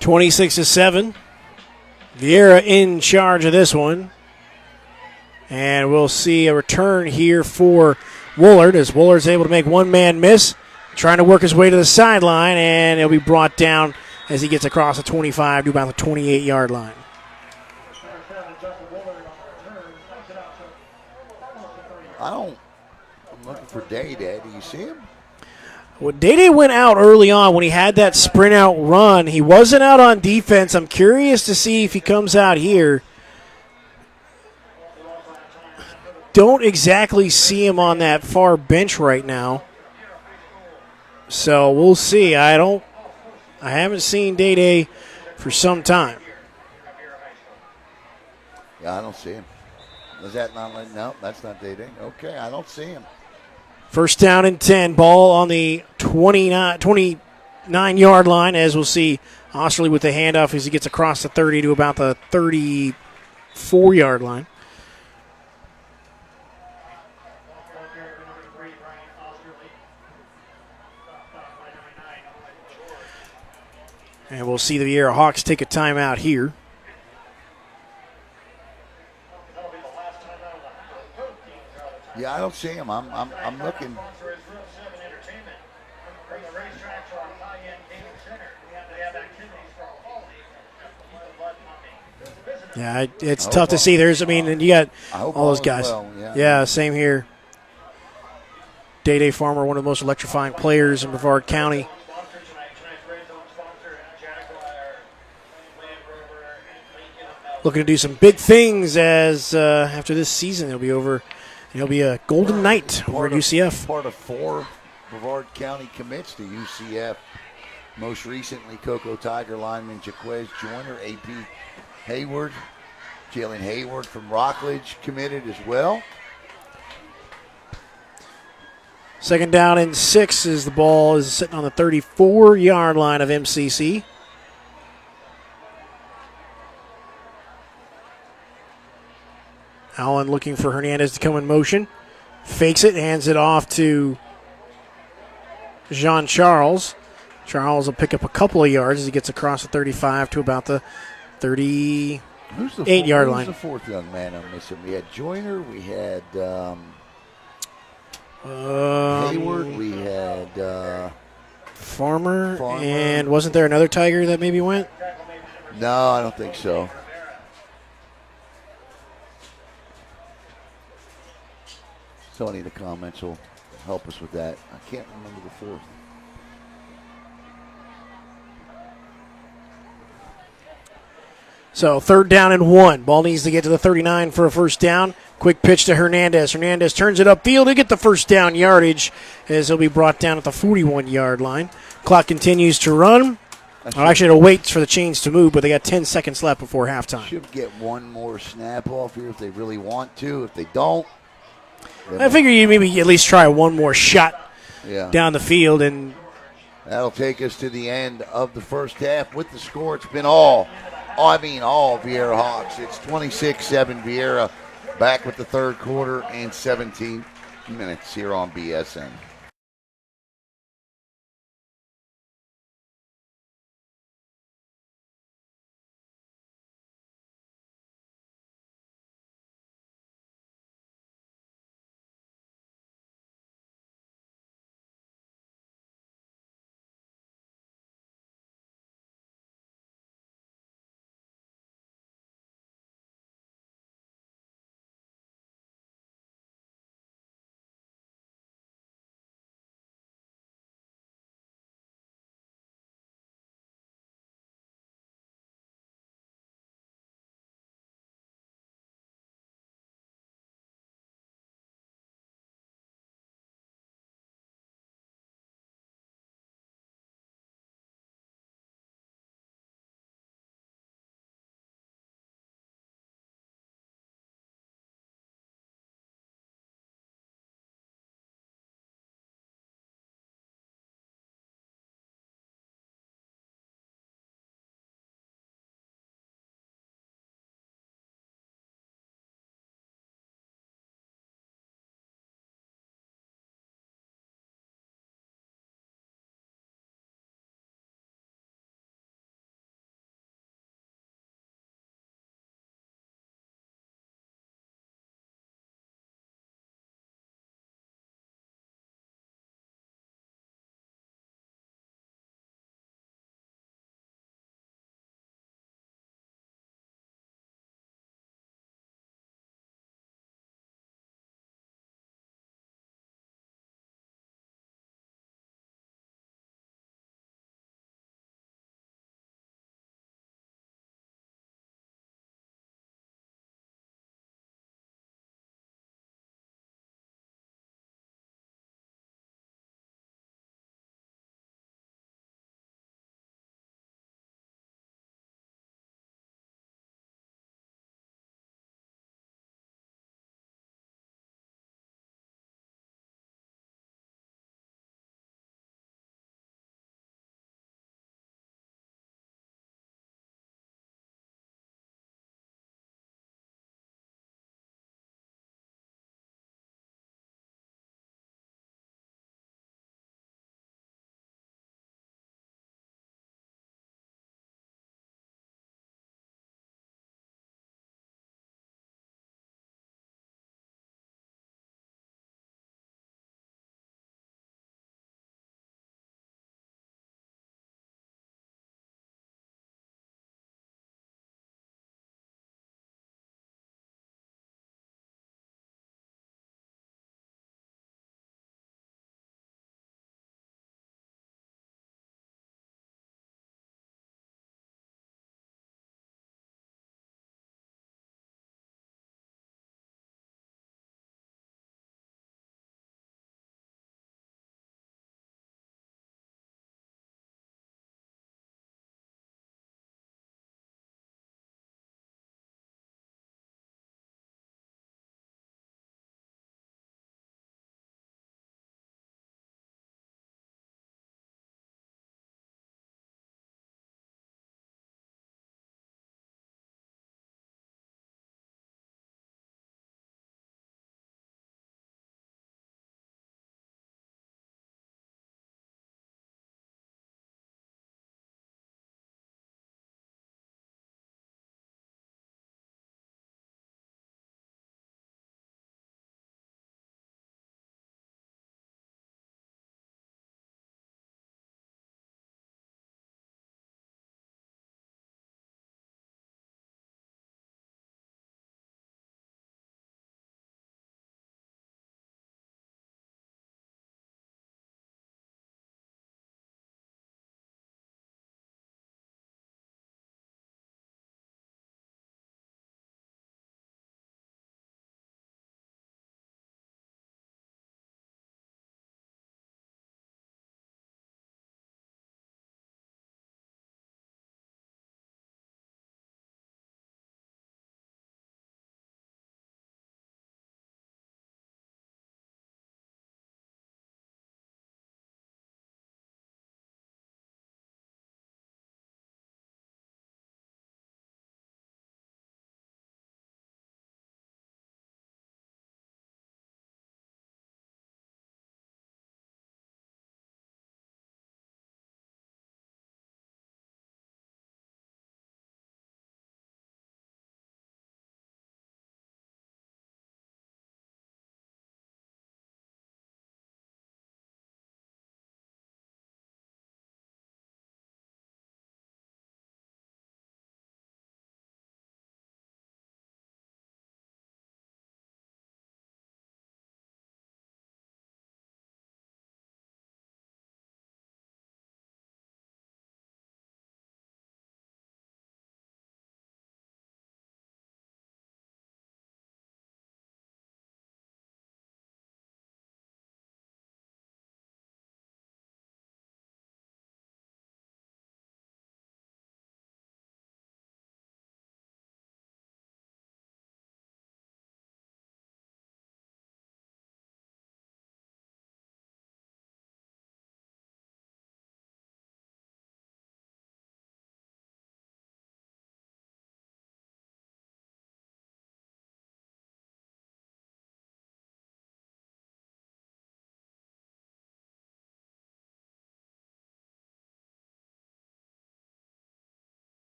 26-7. Viera in charge of this one. And we'll see a return here for Woulard as Woulard's able to make one man miss. Trying to work his way to the sideline, and he'll be brought down as he gets across the 25 to about the 28-yard line. I'm looking for DayDay. Do you see him? Well, DayDay went out early on when he had that sprint out run. He wasn't out on defense. I'm curious to see if he comes out here. Don't exactly see him on that far bench right now. So we'll see. I haven't seen DayDay for some time. Yeah, I don't see him. Is that not? No, that's not DayDay. Okay, I don't see him. First down and 10. Ball on the 29-yard line, as we'll see Oesterle with the handoff as he gets across the 30 to about the 34-yard line. And we'll see the Viera Hawks take a timeout here. Yeah, I don't see him. I'm looking. Yeah, it's tough to see. And you got all those guys. Well, yeah, same here. DayDay Farmer, one of the most electrifying players in Brevard County. Looking to do some big things as after this season he'll be over. He'll be a Golden Knight over at UCF. Part of 4 Brevard County commits to UCF. Most recently, Cocoa Tiger lineman Jaquez Joyner, AP Hayward, Jalen Hayward from Rockledge committed as well. 2nd down and 6 as the ball is sitting on the 34-yard line of MCC. Allen looking for Hernandez to come in motion. Fakes it, hands it off to Jean-Charles. Charles will pick up a couple of yards as he gets across the 35 to about the 38-yard line. Who's the 4th young man I'm missing? We had Joyner, we had Hayward, we had Farmer, and wasn't there another Tiger that maybe went? No, I don't think so. So any of the comments will help us with that. I can't remember the 4th. So 3rd down and 1. Ball needs to get to the 39 for a first down. Quick pitch to Hernandez. Hernandez turns it upfield to get the first down yardage as he'll be brought down at the 41-yard line. Clock continues to run. Actually, it'll wait for the chains to move, but they got 10 seconds left before halftime. Should get one more snap off here if they really want to. If they don't, I figure you maybe at least try one more shot down the field. And that'll take us to the end of the first half with the score. It's been all Viera Hawks. It's 26-7 Viera, back with the 3rd quarter and 17 minutes here on BSN.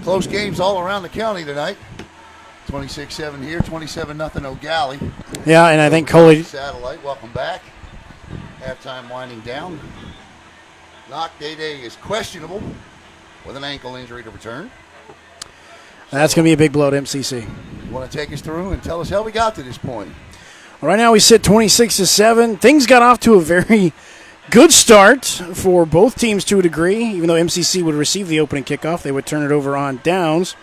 Close games all around the county tonight. 26-7 here, 27-0 O'Galley. Yeah, and I think Coley. Satellite, welcome back. Halftime winding down. DayDay is questionable with an ankle injury to return. That's going to be a big blow to MCC. You want to take us through and tell us how we got to this point? Right now we sit 26-7. Things got off to a very good start for both teams to a degree. Even though MCC would receive the opening kickoff, they would turn it over on downs.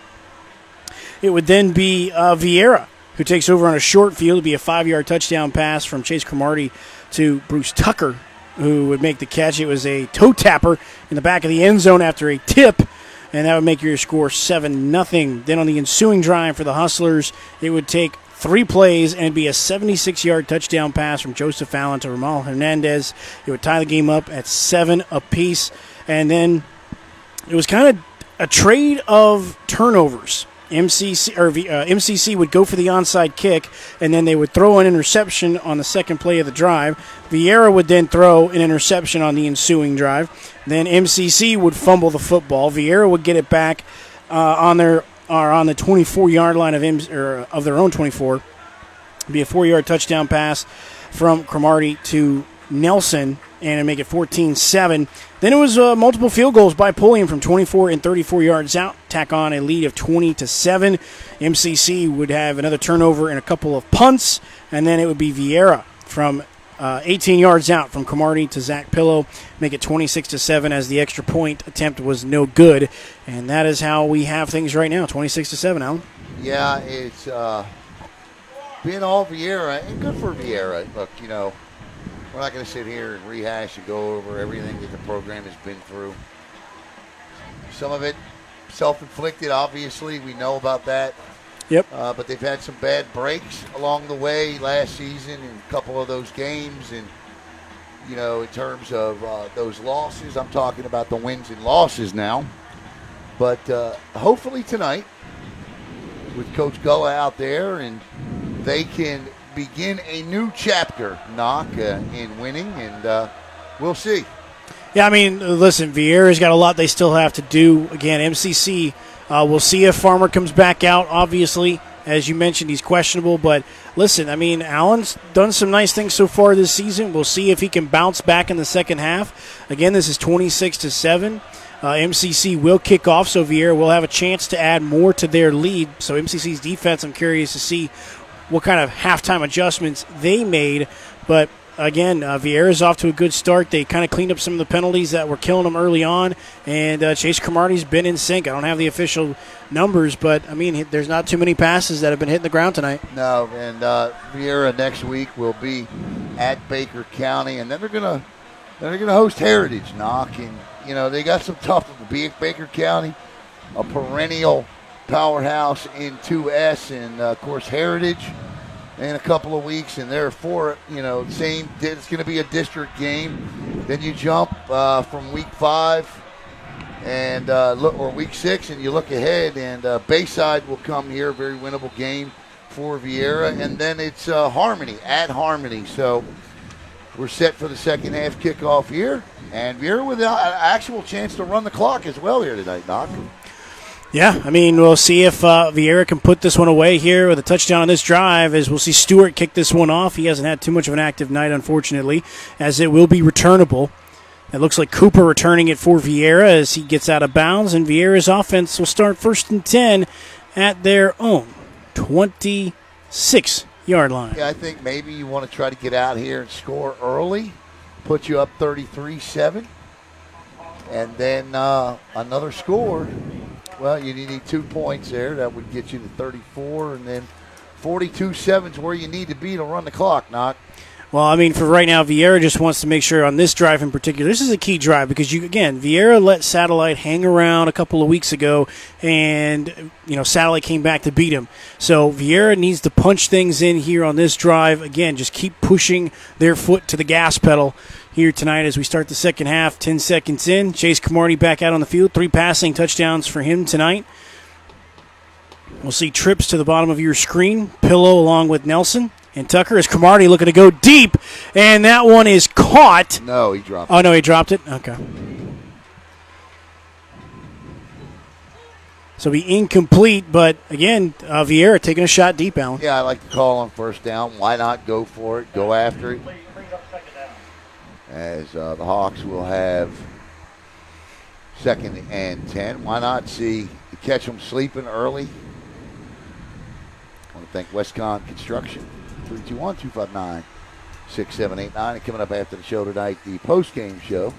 It would then be Viera who takes over on a short field. It would be a 5-yard touchdown pass from Chase Cromartie to Bruce Tucker, who would make the catch. It was a toe tapper in the back of the end zone after a tip, and that would make your score 7-0. Then on the ensuing drive for the Hustlers, it would take 3 plays and it'd be a 76-yard touchdown pass from Joseph Allen to Ramel Hernandez. It would tie the game up at 7 apiece, and then it was kind of a trade of turnovers. MCC would go for the onside kick, and then they would throw an interception on the second play of the drive. Viera would then throw an interception on the ensuing drive. Then MCC would fumble the football. Viera would get it back on the 24-yard line of their own 24. It'd be a 4-yard touchdown pass from Cromartie to Nelson, and it'd make it 14-7. Then it was multiple field goals by Pulliam from 24 and 34 yards out, tack on a lead of 20-7. MCC would have another turnover and a couple of punts, and then it would be Viera from 18 yards out from Cromartie to Zack Pillow, make it 26-7 as the extra point attempt was no good. And that is how we have things right now, 26-7, Alan. Yeah, it's been all Viera, and good for Viera. Look, we're not going to sit here and rehash and go over everything that the program has been through. Some of it self-inflicted, obviously. We know about that. Yep. But they've had some bad breaks along the way last season in a couple of those games. And, in terms of those losses, I'm talking about the wins and losses now. But hopefully tonight, with Coach Gullah out there, and they can begin a new chapter, in winning, and we'll see. Yeah, I mean, listen, Viera's got a lot they still have to do. Again, MCC, we'll see if Farmer comes back out, obviously. As you mentioned, he's questionable. But listen, I mean, Allen's done some nice things so far this season. We'll see if he can bounce back in the second half. Again, this is 26-7. MCC will kick off, so Viera will have a chance to add more to their lead. So MCC's defense, I'm curious to see what kind of halftime adjustments they made. But, again, Viera's off to a good start. They kind of cleaned up some of the penalties that were killing them early on, and Chase Cromartie's been in sync. I don't have the official numbers, but, I mean, there's not too many passes that have been hitting the ground tonight. No, and Viera next week will be at Baker County, and then they're gonna host Heritage, and, they got some tough Baker County, a perennial powerhouse in 2S, and of course Heritage in a couple of weeks, and therefore it's going to be a district game. Then you jump from week 5 and or week 6, and you look ahead, and Bayside will come here, a very winnable game for Viera, and then it's Harmony at Harmony. So we're set for the second half kickoff here, and Viera with an actual chance to run the clock as well here tonight, Knock. Yeah, I mean, we'll see if Viera can put this one away here with a touchdown on this drive, as we'll see Stewart kick this one off. He hasn't had too much of an active night, unfortunately, as it will be returnable. It looks like Cooper returning it for Viera as he gets out of bounds, and Viera's offense will start 1st and 10 at their own 26-yard line. Yeah, I think maybe you want to try to get out here and score early, put you up 33-7, and then another score. Well, you need 2 points there. That would get you to 34, and then 42-7 is where you need to be to run the clock, Knock. Well, I mean, for right now, Viera just wants to make sure on this drive in particular, this is a key drive because, Viera let Satellite hang around a couple of weeks ago, and, Satellite came back to beat him. So Viera needs to punch things in here on this drive. Again, just keep pushing their foot to the gas pedal here tonight as we start the second half. 10 seconds in. Chase Cromartie back out on the field. 3 passing touchdowns for him tonight. We'll see trips to the bottom of your screen. Pillow along with Nelson. And Tucker is Cromartie looking to go deep. And that one is caught. No, he dropped it. Oh, no, he dropped it? Okay. So it'll be incomplete, but again, Viera taking a shot deep, Alan. Yeah, I like to call on first down. Why not go for it, go after it? As the Hawks will have 2nd and 10. Why not catch them sleeping early? I want to thank Westcon Construction, 321-259-6789. And coming up after the show tonight, the post-game show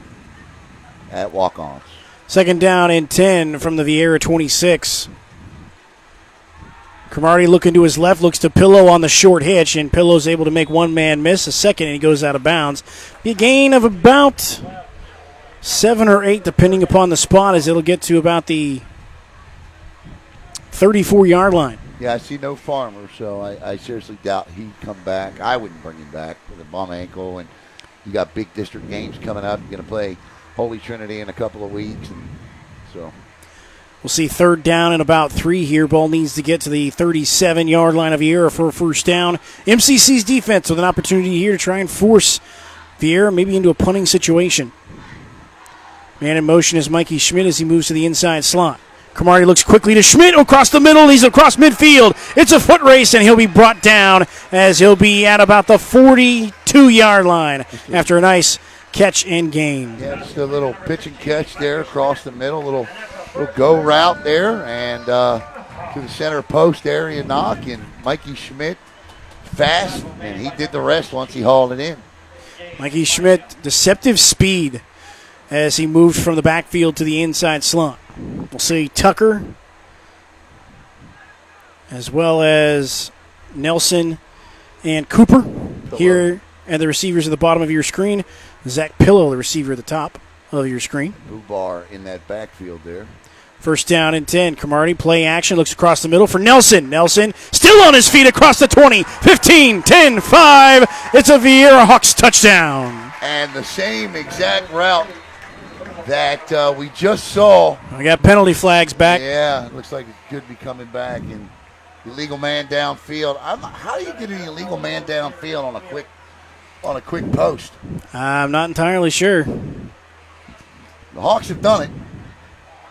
at Walk-Ons. 2nd down and 10 from the Viera 26. Cromartie looking to his left, looks to Pillow on the short hitch, and Pillow's able to make one man miss a second, and he goes out of bounds. Be a gain of about 7 or 8, depending upon the spot, as it'll get to about the 34-yard line. Yeah, I see no Farmer, so I seriously doubt he'd come back. I wouldn't bring him back with a bum ankle, and you got big district games coming up. You're going to play Holy Trinity in a couple of weeks, and so we'll see 3rd down and about 3 here. Ball needs to get to the 37-yard line of Viera for a first down. MCC's defense with an opportunity here to try and force Viera maybe into a punting situation. Man in motion is Mikey Schmidt as he moves to the inside slot. Cromartie looks quickly to Schmidt across the middle. He's across midfield. It's a foot race, and he'll be brought down as he'll be at about the 42-yard line after a nice catch and gain. Yeah, just a little pitch and catch there across the middle, little go route there, and to the center post area knock, and Mikey Schmidt fast, and he did the rest once he hauled it in. Mikey Schmidt, deceptive speed as he moved from the backfield to the inside slot. We'll see Tucker as well as Nelson and Cooper here, and the receivers at the bottom of your screen. Zack Pillow, the receiver at the top of your screen. Bar in that backfield there. 1st down and 10. Cromartie play action, looks across the middle for Nelson. Nelson still on his feet across the 20, 15, 10, 5. It's a Viera Hawks touchdown. And the same exact route that we just saw. I got penalty flags back. Yeah, it looks like it could be coming back. And illegal man downfield. How do you get an illegal man downfield on a quick post? I'm not entirely sure. The Hawks have done it,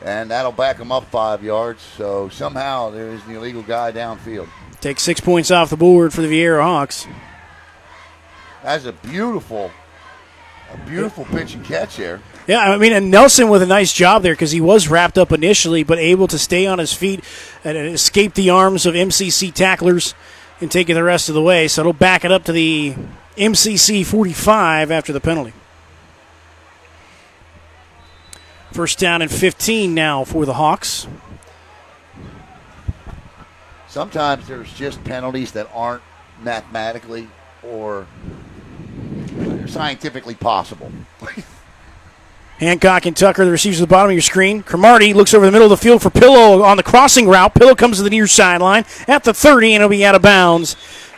and that'll back them up 5 yards. So somehow there is an illegal guy downfield. Take 6 points off the board for the Viera Hawks. That's a beautiful pitch and catch there. Yeah, I mean, and Nelson with a nice job there because he was wrapped up initially, but able to stay on his feet and escape the arms of MCC tacklers and take it the rest of the way. So it'll back it up to the MCC 45 after the penalty. 1st down and 15 now for the Hawks. Sometimes there's just penalties that aren't mathematically or scientifically possible. Hancock and Tucker, the receivers at the bottom of your screen. Cromartie looks over the middle of the field for Pillow on the crossing route. Pillow comes to the near sideline at the 30, and he'll be out of bounds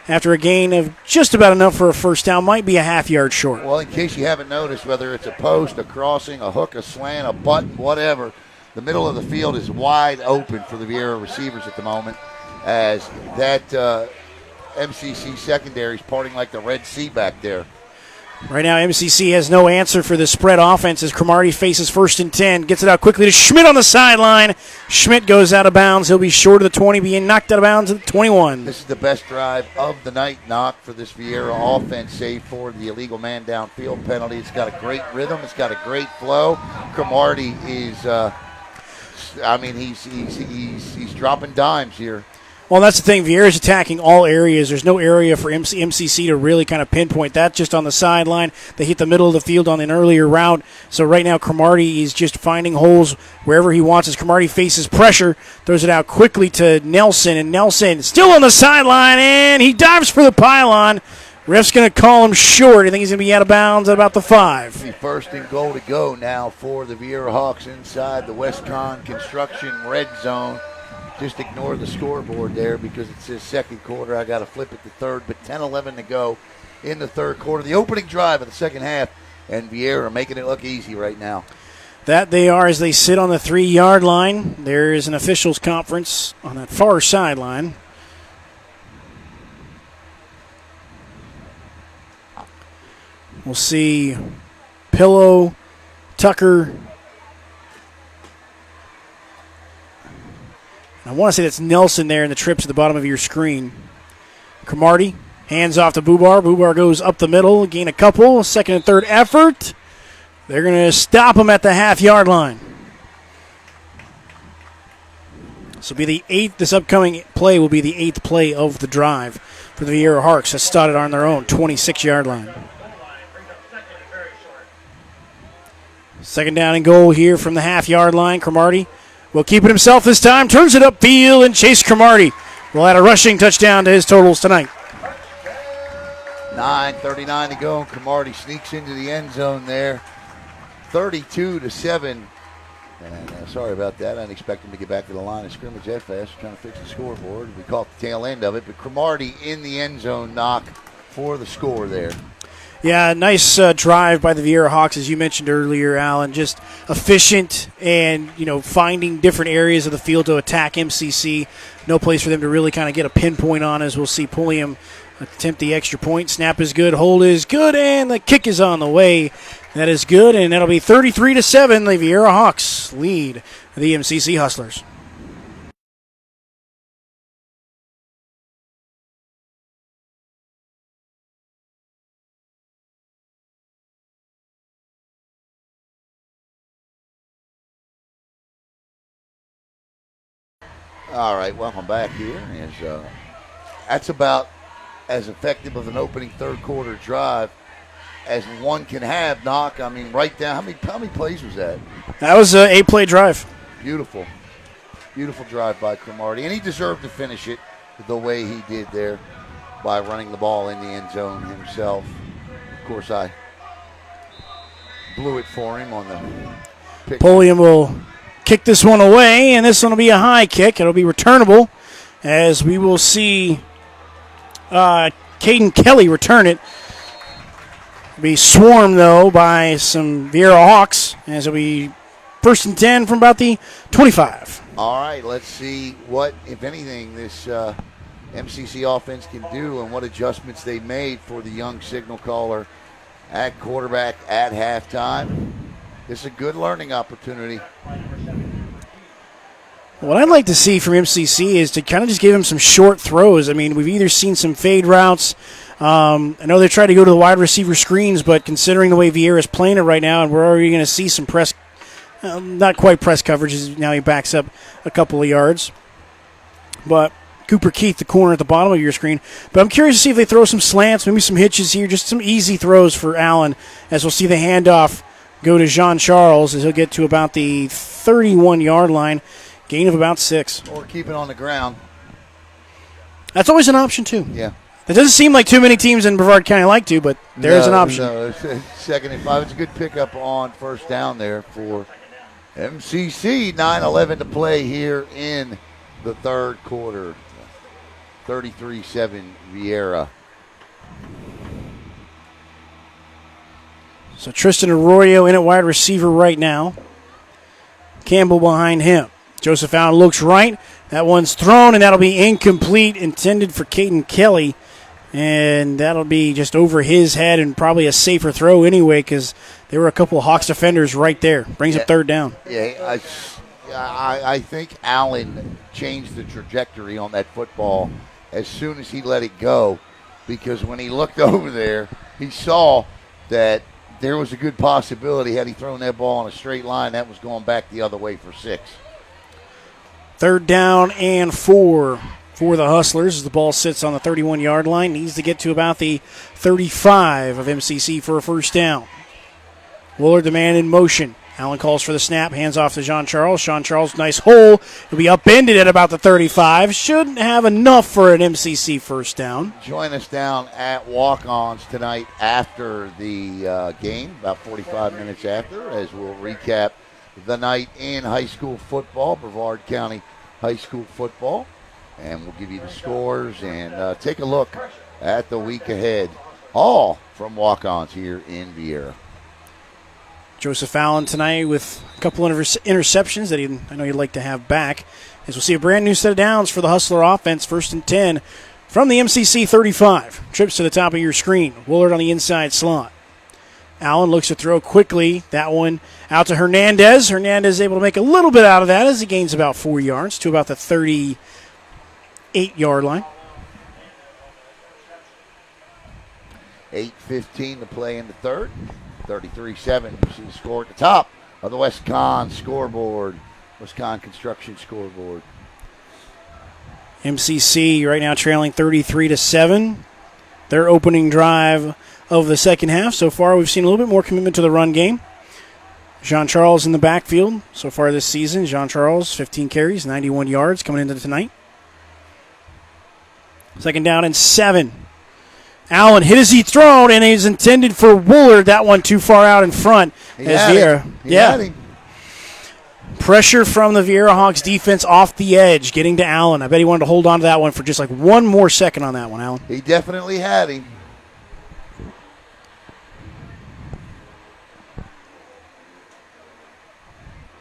after a gain of just about enough for a first down. Might be a half yard short. Well, in case you haven't noticed, whether it's a post, a crossing, a hook, a slant, a butt, whatever, the middle of the field is wide open for the Viera receivers at the moment, as that MCC secondary is parting like the Red Sea back there. Right now, MCC has no answer for the spread offense as Cromartie faces 1st and 10. Gets it out quickly to Schmidt on the sideline. Schmidt goes out of bounds. He'll be short of the 20, being knocked out of bounds at the 21. This is the best drive of the night, knock, for this Viera offense, save for the illegal man downfield penalty. It's got a great rhythm. It's got a great flow. Cromartie is, he's dropping dimes here. Well, that's the thing. Viera's attacking all areas. There's no area for MCC to really kind of pinpoint that. Just on the sideline, they hit the middle of the field on an earlier route. So right now, Cromartie is just finding holes wherever he wants. As Cromartie faces pressure, throws it out quickly to Nelson, and Nelson still on the sideline, and he dives for the pylon. Ref's going to call him short. I think he's going to be out of bounds at about the 5. The 1st and goal to go now for the Viera Hawks inside the Westcon Construction red zone. Just ignore the scoreboard there because it says 2nd quarter. I got to flip it to 3rd, but 10-11 to go in the 3rd quarter. The opening drive of the 2nd half, and Viera making it look easy right now. That they are as they sit on the 3-yard line. There is an officials conference on that far sideline. We'll see Pillow, Tucker, I want to say that's Nelson there in the trips at the bottom of your screen. Cromartie, hands off to Bubar. Bubar goes up the middle, gain a couple. Second and third effort. They're going to stop him at the half-yard line. This will be the 8th. This upcoming play will be the 8th play of the drive for the Viera Hawks. That started on their own 26-yard line. Second down and goal here from the half-yard line. Cromartie will keep it himself this time. Turns it upfield, and Chase Cromartie will add a rushing touchdown to his totals tonight. 9:39 to go. Cromartie sneaks into the end zone there. 32-7. And sorry about that. I didn't expect him to get back to the line of scrimmage that fast. Trying to fix the scoreboard. We caught the tail end of it. But Cromartie in the end zone knock for the score there. Yeah, nice drive by the Viera Hawks, as you mentioned earlier, Alan. Just efficient and, finding different areas of the field to attack MCC. No place for them to really kind of get a pinpoint on, as we'll see Pulliam attempt the extra point. Snap is good, hold is good, and the kick is on the way. That is good, and that'll be 33-7. The Viera Hawks lead the MCC Hustlers. All right, welcome back here. That's about as effective of an opening third quarter drive as one can have, Knock. I mean, right down. How many plays was that? That was an 8-play drive. Beautiful. Beautiful drive by Cromartie. And he deserved to finish it the way he did there by running the ball in the end zone himself. Of course, I blew it for him on the pick. Pulliam will kick this one away, and this one will be a high kick. It'll be returnable, as we will see Caden Kelly return it. Be swarmed, though, by some Viera Hawks, as it'll be 1st and 10 from about the 25. All right, let's see what, if anything, this MCC offense can do and what adjustments they made for the young signal caller at quarterback at halftime. This is a good learning opportunity. What I'd like to see from MCC is to kind of just give him some short throws. I mean, we've either seen some fade routes. I know they try to go to the wide receiver screens, but considering the way Viera is playing it right now, and we're already going to see some press, not quite press coverage, as now he backs up a couple of yards. But Cooper Keith, the corner at the bottom of your screen. But I'm curious to see if they throw some slants, maybe some hitches here, just some easy throws for Allen, as we'll see the handoff go to Jean-Charles as he'll get to about the 31-yard line. Gain of about 6. Or keep it on the ground. That's always an option, too. Yeah. It doesn't seem like too many teams in Brevard County like to, but there's an option. No, it's 2nd and 5. It's a good pickup on first down there for MCC. 9:11 to play here in the third quarter. 33-7 Viera. So Tristan Arroyo in at wide receiver right now. Campbell behind him. Joseph Allen looks right. That one's thrown, and that'll be incomplete, intended for Caden Kelly. And that'll be just over his head and probably a safer throw anyway, because there were a couple of Hawks defenders right there. Brings up third down. Yeah, I think Allen changed the trajectory on that football as soon as he let it go, because when he looked over there, he saw that there was a good possibility, had he thrown that ball on a straight line, that was going back the other way for 6. Third down and 4 for the Hustlers as the ball sits on the 31-yard line. Needs to get to about the 35 of MCC for a first down. Woulard, the man in motion. Allen calls for the snap, hands off to Jean-Charles. Jean-Charles, nice hole. He'll be upended at about the 35. Shouldn't have enough for an MCC first down. Join us down at Walk-Ons tonight after the game, about 45 minutes after, as we'll recap the night in high school football, Brevard County High School football. And we'll give you the scores and take a look at the week ahead, all from Walk-Ons here in Viera. Joseph Allen tonight with a couple of interceptions that I know he'd like to have back. As we'll see a brand new set of downs for the Hustler offense, 1st and 10 from the MCC 35. Trips to the top of your screen. Woulard on the inside slot. Allen looks to throw quickly. That one out to Hernandez. Hernandez able to make a little bit out of that as he gains about 4 yards to about the 38-yard line. 8:15 to play in the third. 33-7. You see the score at the top of the Wisconsin scoreboard. Wisconsin Construction scoreboard. MCC right now trailing 33-7. Their opening drive of the second half. So far, we've seen a little bit more commitment to the run game. Jean-Charles in the backfield so far this season. Jean-Charles, 15 carries, 91 yards coming into tonight. Second down and 7. Allen hit as he thrown, and he's intended for Woulard. That one too far out in front. Viera. Pressure from the Viera Hawks defense off the edge, getting to Allen. I bet he wanted to hold on to that one for just like one more second on that one, Allen. He definitely had him.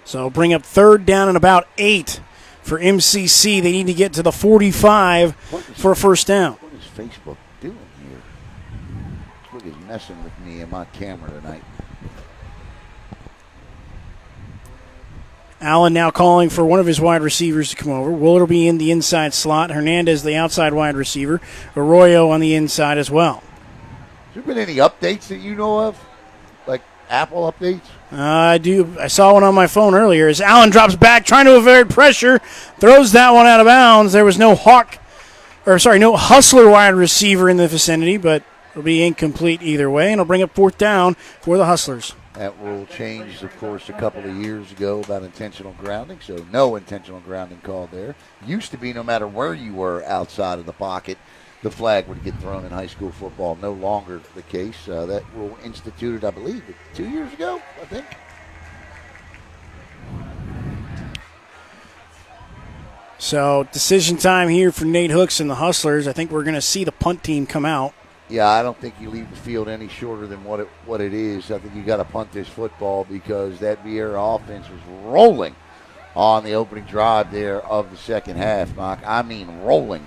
So bring up third down and about 8 for MCC. They need to get to the 45 for a first down. What is Facebook doing here? Facebook is messing with me and my camera tonight. Allen now calling for one of his wide receivers to come over. Woulard will be in the inside slot. Hernandez, the outside wide receiver. Arroyo on the inside as well. Has there been any updates that you know of? Like Apple updates? I do. I saw one on my phone earlier. As Allen drops back, trying to avoid pressure, throws that one out of bounds. There was no no Hustler wide receiver in the vicinity, but it'll be incomplete either way, and it'll bring up fourth down for the Hustlers. That rule changed, of course, a couple of years ago about intentional grounding, so no intentional grounding called there. Used to be no matter where you were outside of the pocket, the flag would get thrown in high school football. No longer the case. That rule instituted, I believe, 2 years ago, I think. So decision time here for Nate Hooks and the Hustlers. I think we're going to see the punt team come out. Yeah, I don't think you leave the field any shorter than what it is. I think you got to punt this football because that Viera offense was rolling on the opening drive there of the second half, Mark. I mean rolling.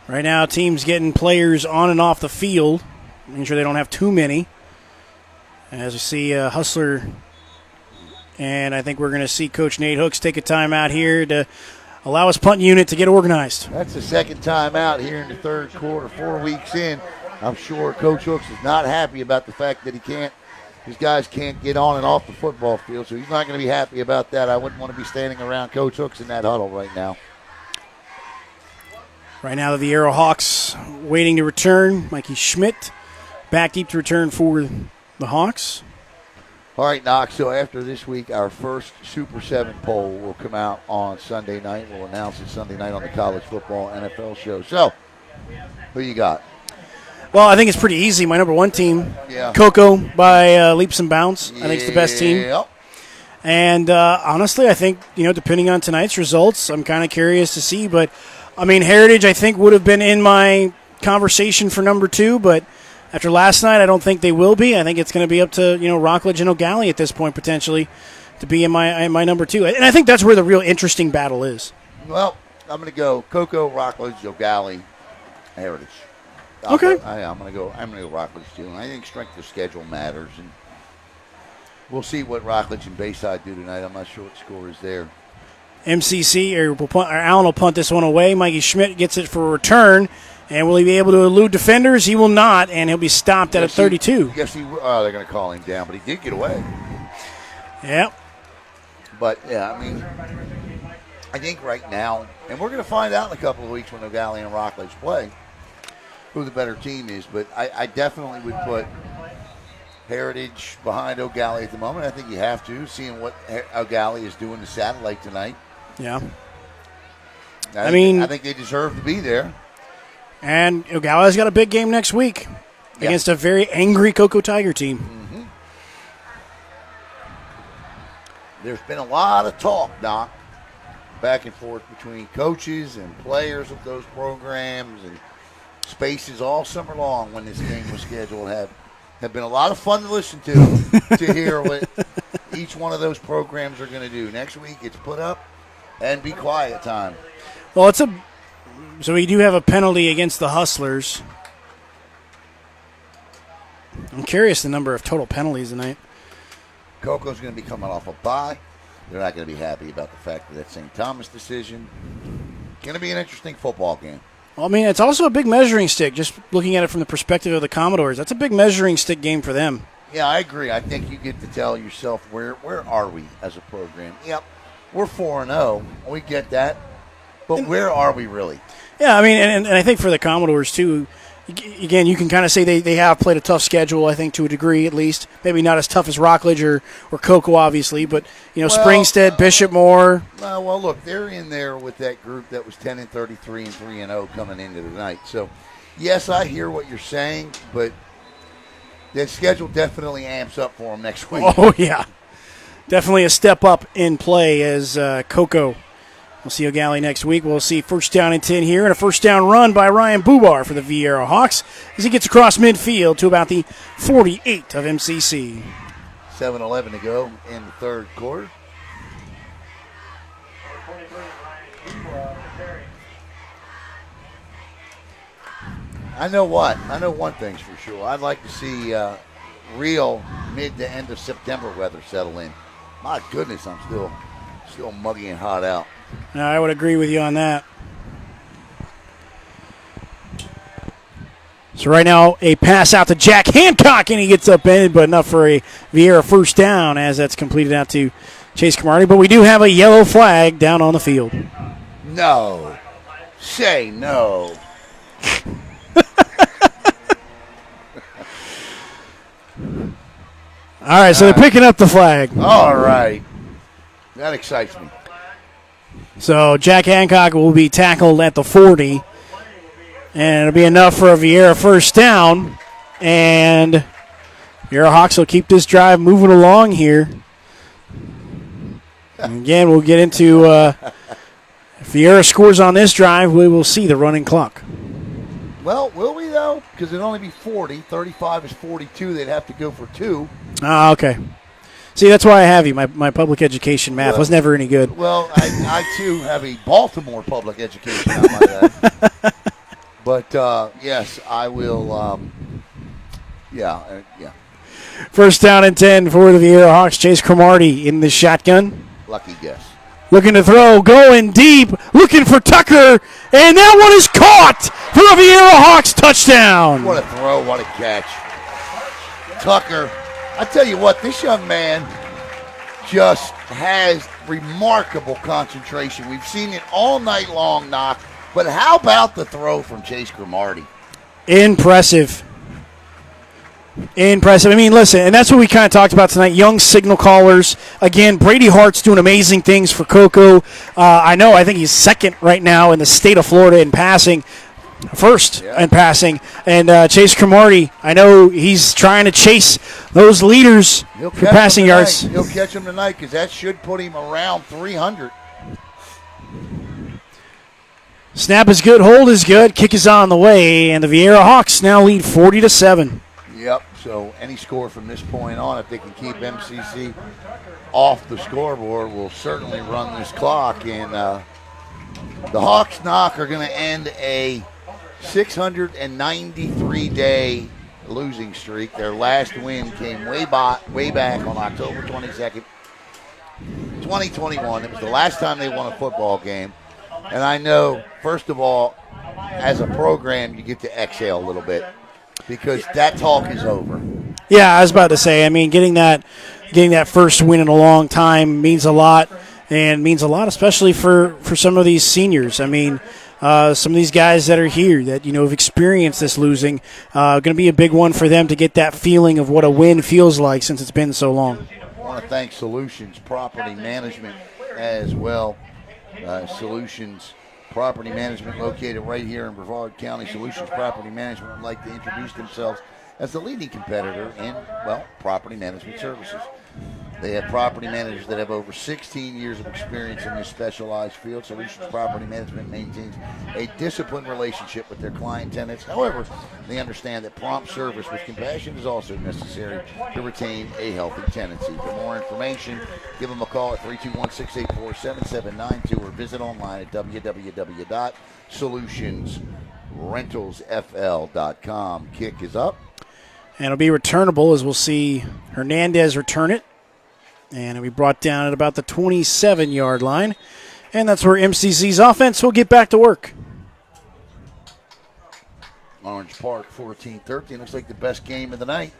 Right now, team's getting players on and off the field, making sure they don't have too many. As we see Hustler, and I think we're going to see Coach Nate Hooks take a timeout here to allow his punt unit to get organized. That's the second time out here in the third quarter, 4 weeks in. I'm sure Coach Hooks is not happy about the fact that his guys can't get on and off the football field, so he's not going to be happy about that. I wouldn't want to be standing around Coach Hooks in that huddle right now. Right now, the Viera Hawks waiting to return. Mikey Schmidt back deep to return for the Hawks. All right, Knox, so after this week, our first Super 7 poll will come out on Sunday night. We'll announce it Sunday night on the College Football NFL show. So, who you got? Well, I think it's pretty easy. My number one team, Cocoa by leaps and bounds. I think it's the best team. Yep. And honestly, I think, depending on tonight's results, I'm kind of curious to see. But, I mean, Heritage, I think, would have been in my conversation for number 2. But after last night, I don't think they will be. I think it's going to be up to, Rockledge and O'Galley at this point, potentially, to be in my number 2. And I think that's where the real interesting battle is. Well, I'm going to go Cocoa, Rockledge, O'Galley, Heritage. Okay. I'm going to go Rockledge, too. And I think strength of schedule matters. And we'll see what Rockledge and Bayside do tonight. I'm not sure what score is there. MCC, or Allen will punt this one away. Mikey Schmidt gets it for a return. And will he be able to elude defenders? He will not, and he'll be stopped at a 32. Yes, they're going to call him down, but he did get away. Yep. But, I think right now, and we're going to find out in a couple of weeks when O'Galley and Rockledge play who the better team is, but I definitely would put Heritage behind O'Galley at the moment. I think you have to, seeing what O'Galley is doing to Satellite tonight. Yeah. I think they deserve to be there. And O'Galley's got a big game next week against a very angry Cocoa Tiger team. Mm-hmm. There's been a lot of talk, Doc, back and forth between coaches and players of those programs and spaces all summer long when this game was scheduled. Have been a lot of fun to listen to hear what each one of those programs are going to do. Next week, it's put up and be quiet time. Well, so we do have a penalty against the Hustlers. I'm curious the number of total penalties tonight. Coco's going to be coming off a bye. They're not going to be happy about the fact that St. Thomas decision. Going to be an interesting football game. Well, I mean, it's also a big measuring stick, just looking at it from the perspective of the Commodores. That's a big measuring stick game for them. Yeah, I agree. I think you get to tell yourself, where are we as a program? Yep, we're 4-0. We get that. But where are we really? Yeah, I mean, and I think for the Commodores, too, again, you can kind of say they have played a tough schedule, I think, to a degree at least. Maybe not as tough as Rockledge or Cocoa, obviously, but, Springstead, Bishop Moore. Well, look, they're in there with that group that was 10-33 and 3-0 coming into tonight. So, yes, I hear what you're saying, but the schedule definitely amps up for them next week. Oh, yeah. Definitely a step up in play as Cocoa. We'll see O'Galley next week. We'll see first down and 10 here, and a first down run by Ryan Bubar for the Viera Hawks as he gets across midfield to about the 48 of MCC. 7:11 to go in the third quarter. I know one thing's for sure. I'd like to see real mid to end of September weather settle in. My goodness, I'm still muggy and hot out. No, I would agree with you on that. So right now, a pass out to Jack Hancock, and he gets upended, but enough for a Viera first down as that's completed out to Chase Cromartie. But we do have a yellow flag down on the field. No. Say no. All right, so they're picking up the flag. All right. That excites me. So Jack Hancock will be tackled at the 40, and it'll be enough for a Viera first down. And Viera Hawks will keep this drive moving along here. And again, we'll get into if Viera scores on this drive, we will see the running clock. Well, will we, though? Because it'd only be 40. 35 is 42. They'd have to go for 2. Ah, okay. See, that's why I have you. My public education math was never any good. Well, I too, have a Baltimore public education, I might add. But, yes, I will, yeah. First down and 10 for the Viera Hawks. Chase Cromartie in the shotgun. Lucky guess. Looking to throw, going deep, looking for Tucker, and that one is caught for the Viera Hawks touchdown. What a throw, what a catch. Tucker, I tell you what, this young man just has remarkable concentration. We've seen it all night long, Knock, but how about the throw from Chase Cromartie? Impressive. Impressive. I mean, listen, and that's what we kind of talked about tonight. Young signal callers. Again, Brady Hart's doing amazing things for Cocoa. I think he's second right now in the state of Florida in passing. First in passing. And Chase Cromartie, I know he's trying to chase those leaders for passing yards. He'll catch him tonight because that should put him around 300. Snap is good, hold is good, kick is on the way, and the Viera Hawks now lead 40-7. Yep, so any score from this point on, if they can keep MCC off the scoreboard, will certainly run this clock. And the Hawks, Knock, are going to end a 693-day losing streak. Their last win came way back on October 22nd, 2021. It was the last time they won a football game. And I know, first of all, as a program, you get to exhale a little bit because that talk is over. Yeah, I was about to say, I mean, getting that first win in a long time means a lot, and means a lot especially for some of these seniors. I mean, some of these guys that are here that, have experienced this losing, going to be a big one for them to get that feeling of what a win feels like since it's been so long. I want to thank Solutions Property Management as well. Solutions Property Management located right here in Brevard County. Solutions Property Management would like to introduce themselves as the leading competitor in, property management services. They have property managers that have over 16 years of experience in this specialized field. Solutions Property Management maintains a disciplined relationship with their client tenants. However, they understand that prompt service with compassion is also necessary to retain a healthy tenancy. For more information, give them a call at 321-684-7792 or visit online at www.solutionsrentalsfl.com. Kick is up. And it'll be returnable as we'll see Hernandez return it. And it'll be brought down at about the 27-yard line. And that's where MCC's offense will get back to work. Orange Park 14-13. Looks like the best game of the night.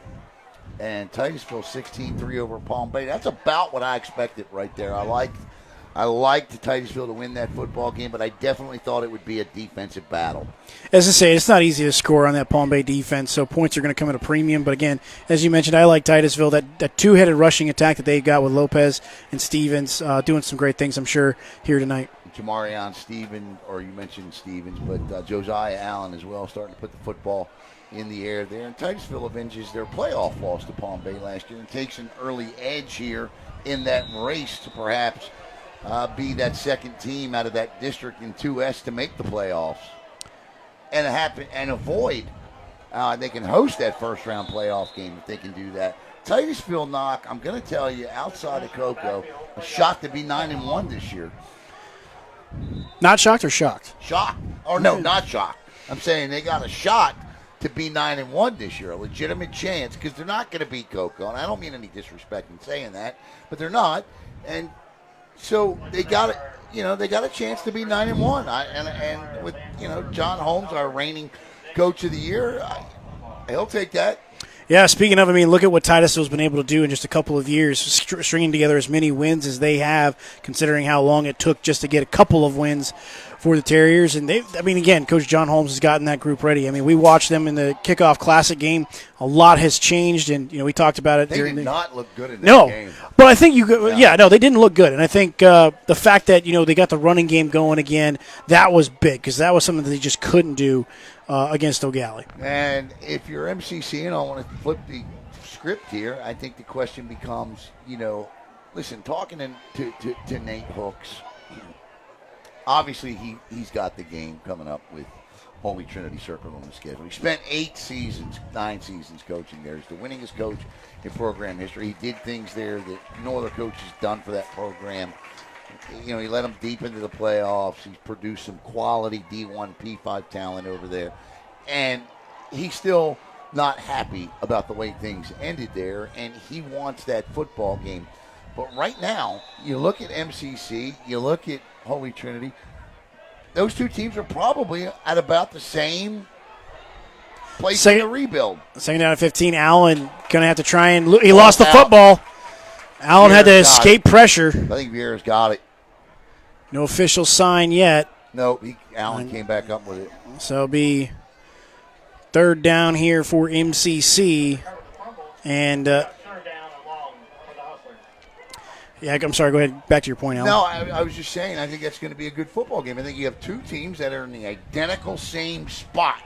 And Titusville 16-3 over Palm Bay. That's about what I expected right there. I liked Titusville to win that football game, but I definitely thought it would be a defensive battle. As I say, it's not easy to score on that Palm Bay defense, so points are going to come at a premium. But again, as you mentioned, I like Titusville. That two-headed rushing attack that they got with Lopez and Stevens doing some great things, I'm sure, here tonight. Jamarion Stevens, or you mentioned Stevens, but Josiah Allen as well, starting to put the football in the air there. And Titusville avenges their playoff loss to Palm Bay last year and takes an early edge here in that race to perhaps be that second team out of that district in 2S to make the playoffs and avoid. They can host that first-round playoff game if they can do that. Titusville knock, I'm going to tell you, outside of Cocoa, a shot to be 9-1 this year. Not shocked or shocked? Shocked. Or no, not shocked. I'm saying they got a shot to be 9-1 this year, a legitimate chance, because they're not going to beat Cocoa. And I don't mean any disrespect in saying that, but they're not. And so they got it. They got a chance to be 9-1. And with John Holmes, our reigning coach of the year, he'll take that. Yeah, speaking of, look at what Titusville's been able to do in just a couple of years, stringing together as many wins as they have, considering how long it took just to get a couple of wins for the Terriers. And again, Coach John Holmes has gotten that group ready. We watched them in the kickoff classic game. A lot has changed, and we talked about it. They did not look good in that game. No, but I think they didn't look good. And I think the fact that they got the running game going again, that was big, because that was something that they just couldn't do against O'Galley. And if you're MCC, and I want to flip the script here, I think the question becomes, listen, talking to Nate Hooks, obviously he's got the game coming up with Holy Trinity circled on the schedule. He spent 9 seasons coaching there. He's the winningest coach in program history. He did things there that no other coach has done for that program. He led them deep into the playoffs. He's produced some quality D1, P5 talent over there. And he's still not happy about the way things ended there, and he wants that football game. But right now, you look at MCC, you look at Holy Trinity, those two teams are probably at about the same place in the rebuild. Second down at 15, Allen going to have to try and – he lost the football. Allen had to escape pressure. I think Viera's got it. No official sign yet. No, Allen came back up with it. So it'll be third down here for MCC. And I'm sorry, go ahead. Back to your point, Alan. No, I was just saying, I think that's going to be a good football game. I think you have two teams that are in the identical same spot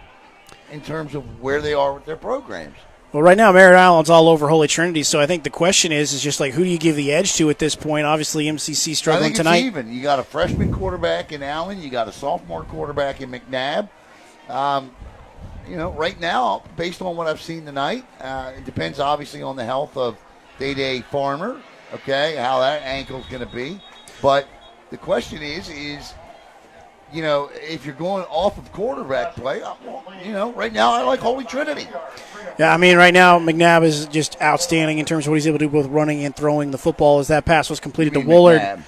in terms of where they are with their programs. Well, right now, Merritt Island's all over Holy Trinity, so I think the question is just like, who do you give the edge to at this point? Obviously, MCC struggling tonight. I think it's even. You got a freshman quarterback in Allen. You got a sophomore quarterback in McNabb. Right now, based on what I've seen tonight, it depends obviously on the health of DayDay Farmer, okay, how that ankle's going to be. But the question is if you're going off of quarterback play, right now I like Holy Trinity. Yeah, right now McNabb is just outstanding in terms of what he's able to do both running and throwing the football as that pass was completed to Woulard.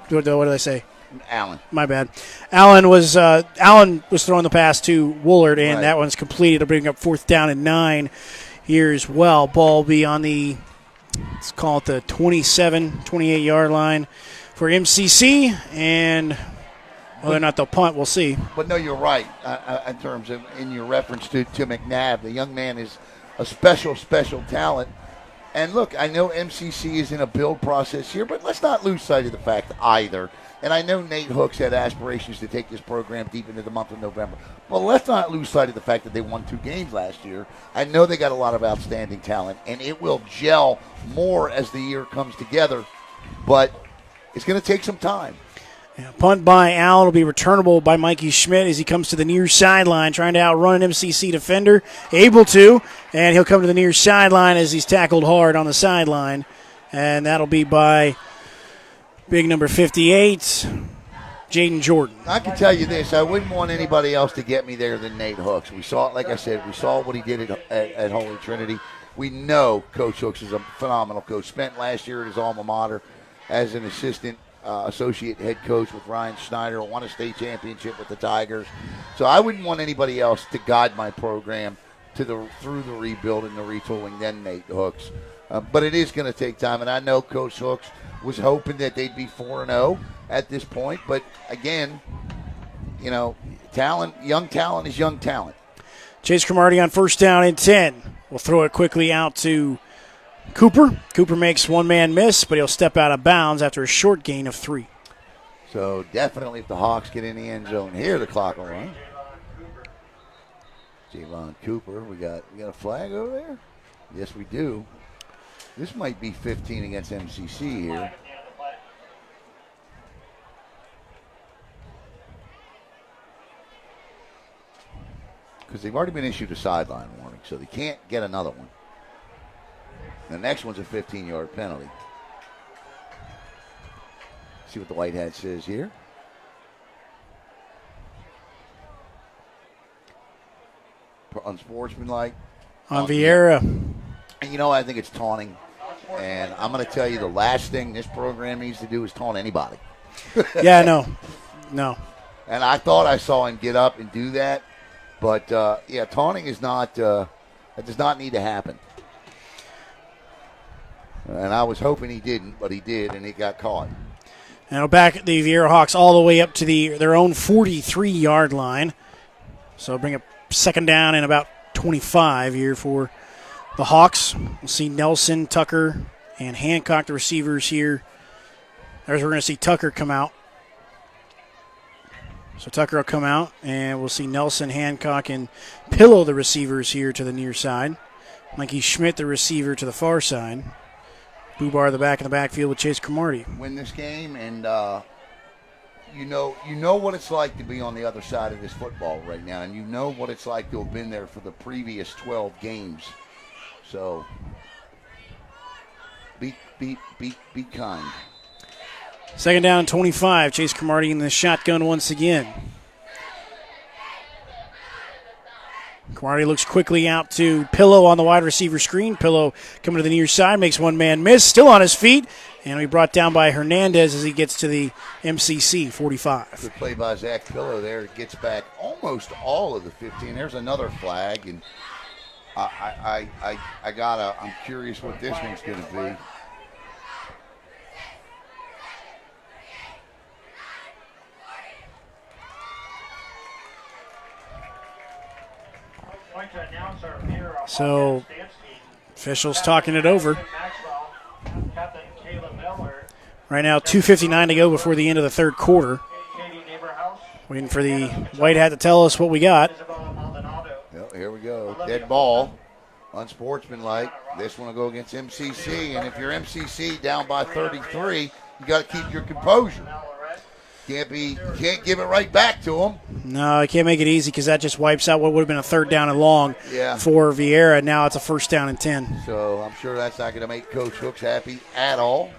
What did I say? Allen. My bad. Allen was throwing the pass to Woulard, and that one's completed. It'll bring up 4th down and 9 here as well. Ball will be on the, let's call it the 28-yard line for MCC, and whether or not they'll punt, we'll see. But no, you're right in terms of in your reference to McNabb. The young man is a special talent. And look, I know MCC is in a build process here, but let's not lose sight of the fact either. And I know Nate Hooks had aspirations to take this program deep into the month of November. But let's not lose sight of the fact that they won 2 games last year. I know they got a lot of outstanding talent, and it will gel more as the year comes together. But it's going to take some time. Yeah, punt by Allen will be returnable by Mikey Schmidt as he comes to the near sideline, trying to outrun an MCC defender. Able to, and he'll come to the near sideline as he's tackled hard on the sideline. And that'll be by big number 58. Jaden Jordan. I can tell you this: I wouldn't want anybody else to get me there than Nate Hooks. We saw, like I said, we saw what he did at Holy Trinity. We know Coach Hooks is a phenomenal coach. Spent last year at his alma mater as an assistant associate head coach with Ryan Snyder. Won a state championship with the Tigers. So I wouldn't want anybody else to guide my program through the rebuild and the retooling than Nate Hooks. But it is going to take time, and I know Coach Hooks was hoping that they'd be 4-0 at this point. But again, you know, young talent is young talent. Chase Cromartie on first down and 10. We'll throw it quickly out to Cooper. Cooper makes one man miss, but he'll step out of bounds after a short gain of 3. So definitely if the Hawks get in the end zone here, the clock will run. Javon Cooper, we got a flag over there? Yes, we do. This might be 15 against MCC here. Because they've already been issued a sideline warning, so they can't get another one. The next one's a 15-yard penalty. See what the white hat says here. Unsportsmanlike. On Viera. And, you know, I think it's taunting. And I'm going to tell you the last thing this program needs to do is taunt anybody. Yeah, no. And I thought I saw him get up and do that. But, yeah, taunting is not that does not need to happen. And I was hoping he didn't, but he did, and he got caught. Now back at the Viera Hawks all the way up to their own 43-yard line. So bring up second down and about 25 here for the Hawks. We'll see Nelson, Tucker, and Hancock, the receivers here. There's we're going to see Tucker come out. So Tucker will come out, and we'll see Nelson, Hancock, and Pillow, the receivers here to the near side. Mikey Schmidt, the receiver, to the far side. Bubar, the back in the backfield with Chase Cromartie. Win this game, and you know what it's like to be on the other side of this football right now, and you know what it's like to have been there for the previous 12 games. So be kind. Second down, 25. Chase Cromartie in the shotgun once again. Cromartie looks quickly out to Pillow on the wide receiver screen. Pillow coming to the near side, makes one man miss, still on his feet, and we brought down by Hernandez as he gets to the MCC 45. Good play by Zack Pillow there. Gets back almost all of the 15. There's another flag, and I'm curious what this one's going to be. So, officials talking it over. Right now, 2:59 to go before the end of the third quarter. Waiting for the white hat to tell us what we got. Well, here we go. Dead ball. Unsportsmanlike. This one will go against MCC. And if you're MCC down by 33, you got to keep your composure. Can't give it right back to them. No, I can't make it easy because that just wipes out what would have been a third down and long for Viera. Now it's a first down and 10. So I'm sure that's not going to make Coach Hooks happy at all.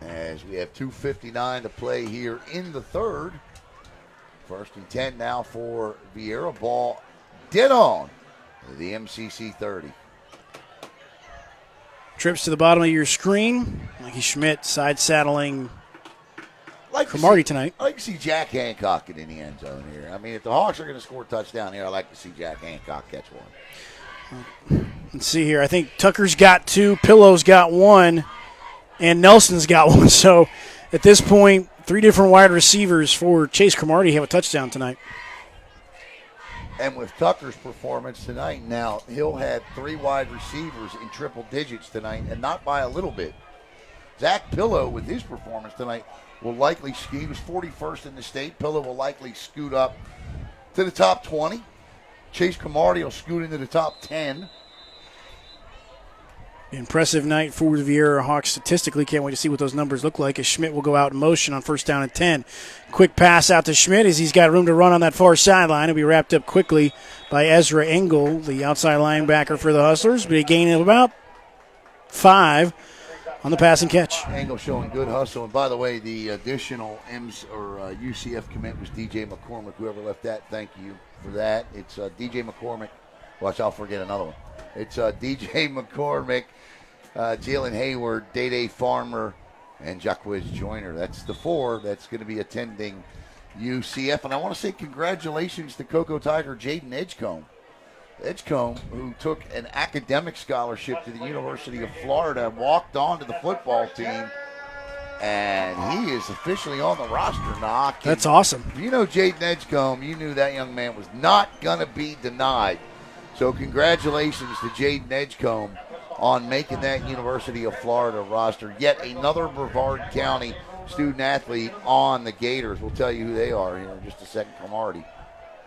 As we have 2:59 to play here in the third. First and 10 now for Viera. Ball dead on the MCC 30. Trips to the bottom of your screen. Mikey Schmidt side saddling Cromartie tonight. I like to see Jack Hancock get in the end zone here. I mean, if the Hawks are going to score a touchdown here, I like to see Jack Hancock catch one. Let's see here. I think Tucker's got 2, Pillow's got 1, and Nelson's got 1. So at this point, 3 different wide receivers for Chase Cromartie have a touchdown tonight. And with Tucker's performance tonight, now he'll have 3 wide receivers in triple digits tonight, and not by a little bit. Zack Pillow, with his performance tonight, will likely, he was 41st in the state. Pillow will likely scoot up to the top 20. Chase Cromartie will scoot into the top 10. Impressive night for the Viera Hawks statistically. Can't wait to see what those numbers look like as Schmidt will go out in motion on first down and 10. Quick pass out to Schmidt as he's got room to run on that far sideline. It'll be wrapped up quickly by Ezra Engel, the outside linebacker for the Hustlers. But a gain of about 5 on the pass and catch. Angle showing good hustle. And by the way, the additional UCF commit was DJ McCormick. Whoever left that, thank you for that. It's DJ McCormick. Watch, I'll forget another one. It's DJ McCormick, Jalen Hayward, DayDay Farmer, and Jacquez Joyner. That's the 4 that's going to be attending UCF. And I want to say congratulations to Cocoa Tiger Jaden Edgecombe, who took an academic scholarship to the University of Florida, walked on to the football team, and he is officially on the roster, Knock. That's awesome. You know Jaden Edgecombe, you knew that young man was not going to be denied. So congratulations to Jaden Edgecombe on making that University of Florida roster. Yet another Brevard County student-athlete on the Gators. We'll tell you who they are here in just a second.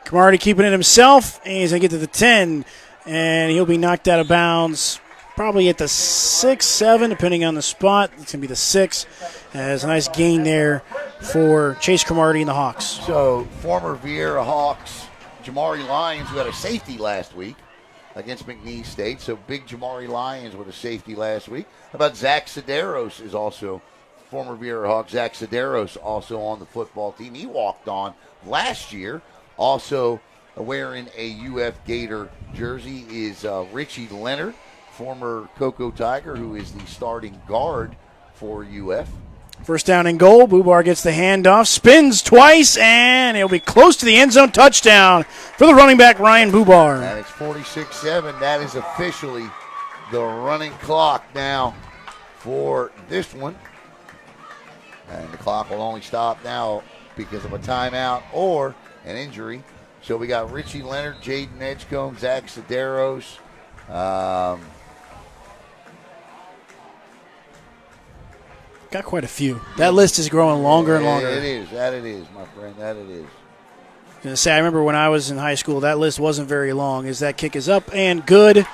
Cromartie keeping it himself, and he's going to get to the 10, and he'll be knocked out of bounds probably at the 6, 7, depending on the spot. It's going to be the 6. As a nice gain there for Chase Cromartie and the Hawks. So former Viera Hawks, Jamari Lyons, who had a safety last week against McNeese State. So big Jamari Lyons with a safety last week. How about Zach Sideros is also former Viera Hawk. Zach Sideros also on the football team. He walked on last year. Also wearing a UF Gator jersey is Richie Leonard, former Cocoa Tiger, who is the starting guard for UF. First down and goal. Bubar gets the handoff, spins twice, and he'll be close to the end zone. Touchdown for the running back, Ryan Bubar. And it's 46-7. That is officially the running clock now for this one. And the clock will only stop now because of a timeout or an injury. So we got Richie Leonard, Jaden Edgecombe, Zach Sideros. Got quite a few. That list is growing longer and longer. It is, my friend. That it is. I was going to say, I remember when I was in high school, that list wasn't very long. As that kick is up and good.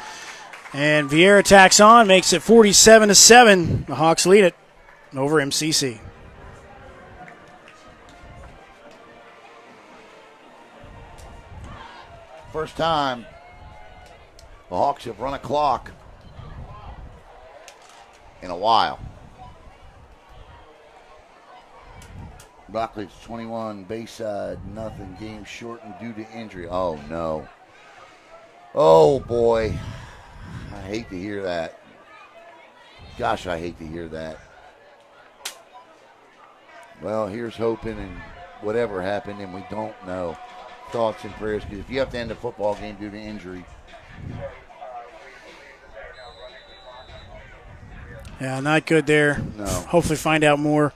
And Viera tacks on, makes it 47-7. The Hawks lead it over MCC. First time the Hawks have run a clock in a while. Rockledge 21, Bayside nothing. Game shortened due to injury. Oh, no. Oh, boy. I hate to hear that. Gosh, I hate to hear that. Well, here's hoping, and whatever happened, and we don't know. Thoughts and prayers, because if you have to end a football game due to injury. Yeah, not good there. No. Hopefully find out more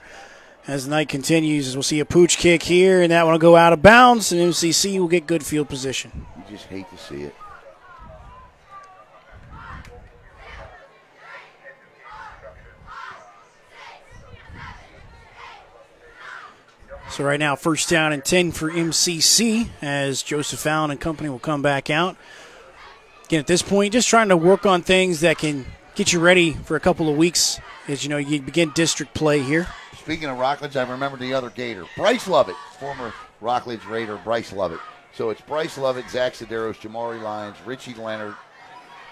as the night continues. As we'll see a pooch kick here, and that one will go out of bounds, and MCC will get good field position. You just hate to see it. So right now, first down and 10 for MCC as Joseph Allen and company will come back out. Again, at this point, just trying to work on things that can get you ready for a couple of weeks as you begin district play here. Speaking of Rockledge, I remember the other Gator, Bryce Lovett, former Rockledge Raider Bryce Lovett. So it's Bryce Lovett, Zach Sideros, Jamari Lyons, Richie Leonard,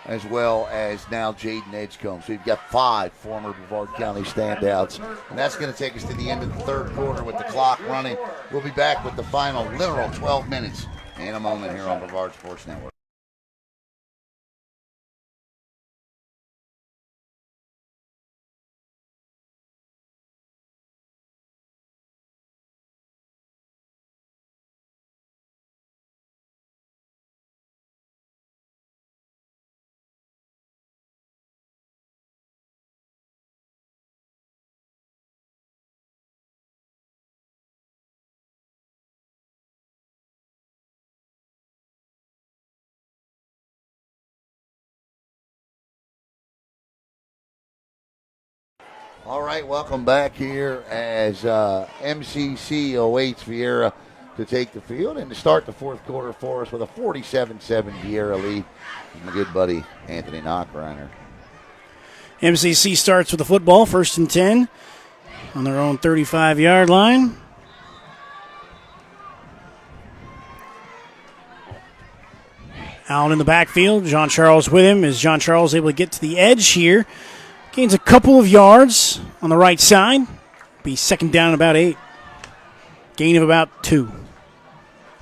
as well as now Jaden Edgecombe. So you've got 5 former Brevard County standouts. And that's going to take us to the end of the third quarter with the clock running. We'll be back with the final literal 12 minutes in a moment here on Brevard Sports Network. All right, welcome back here as MCC awaits Viera to take the field and to start the fourth quarter for us with a 47-7 Viera lead. My good buddy Anthony Knockreiner. MCC starts with the football, first and 10 on their own 35-yard line. Allen in the backfield. John Charles with him. Is John Charles able to get to the edge here? Gains a couple of yards on the right side. Be second down about 8. Gain of about 2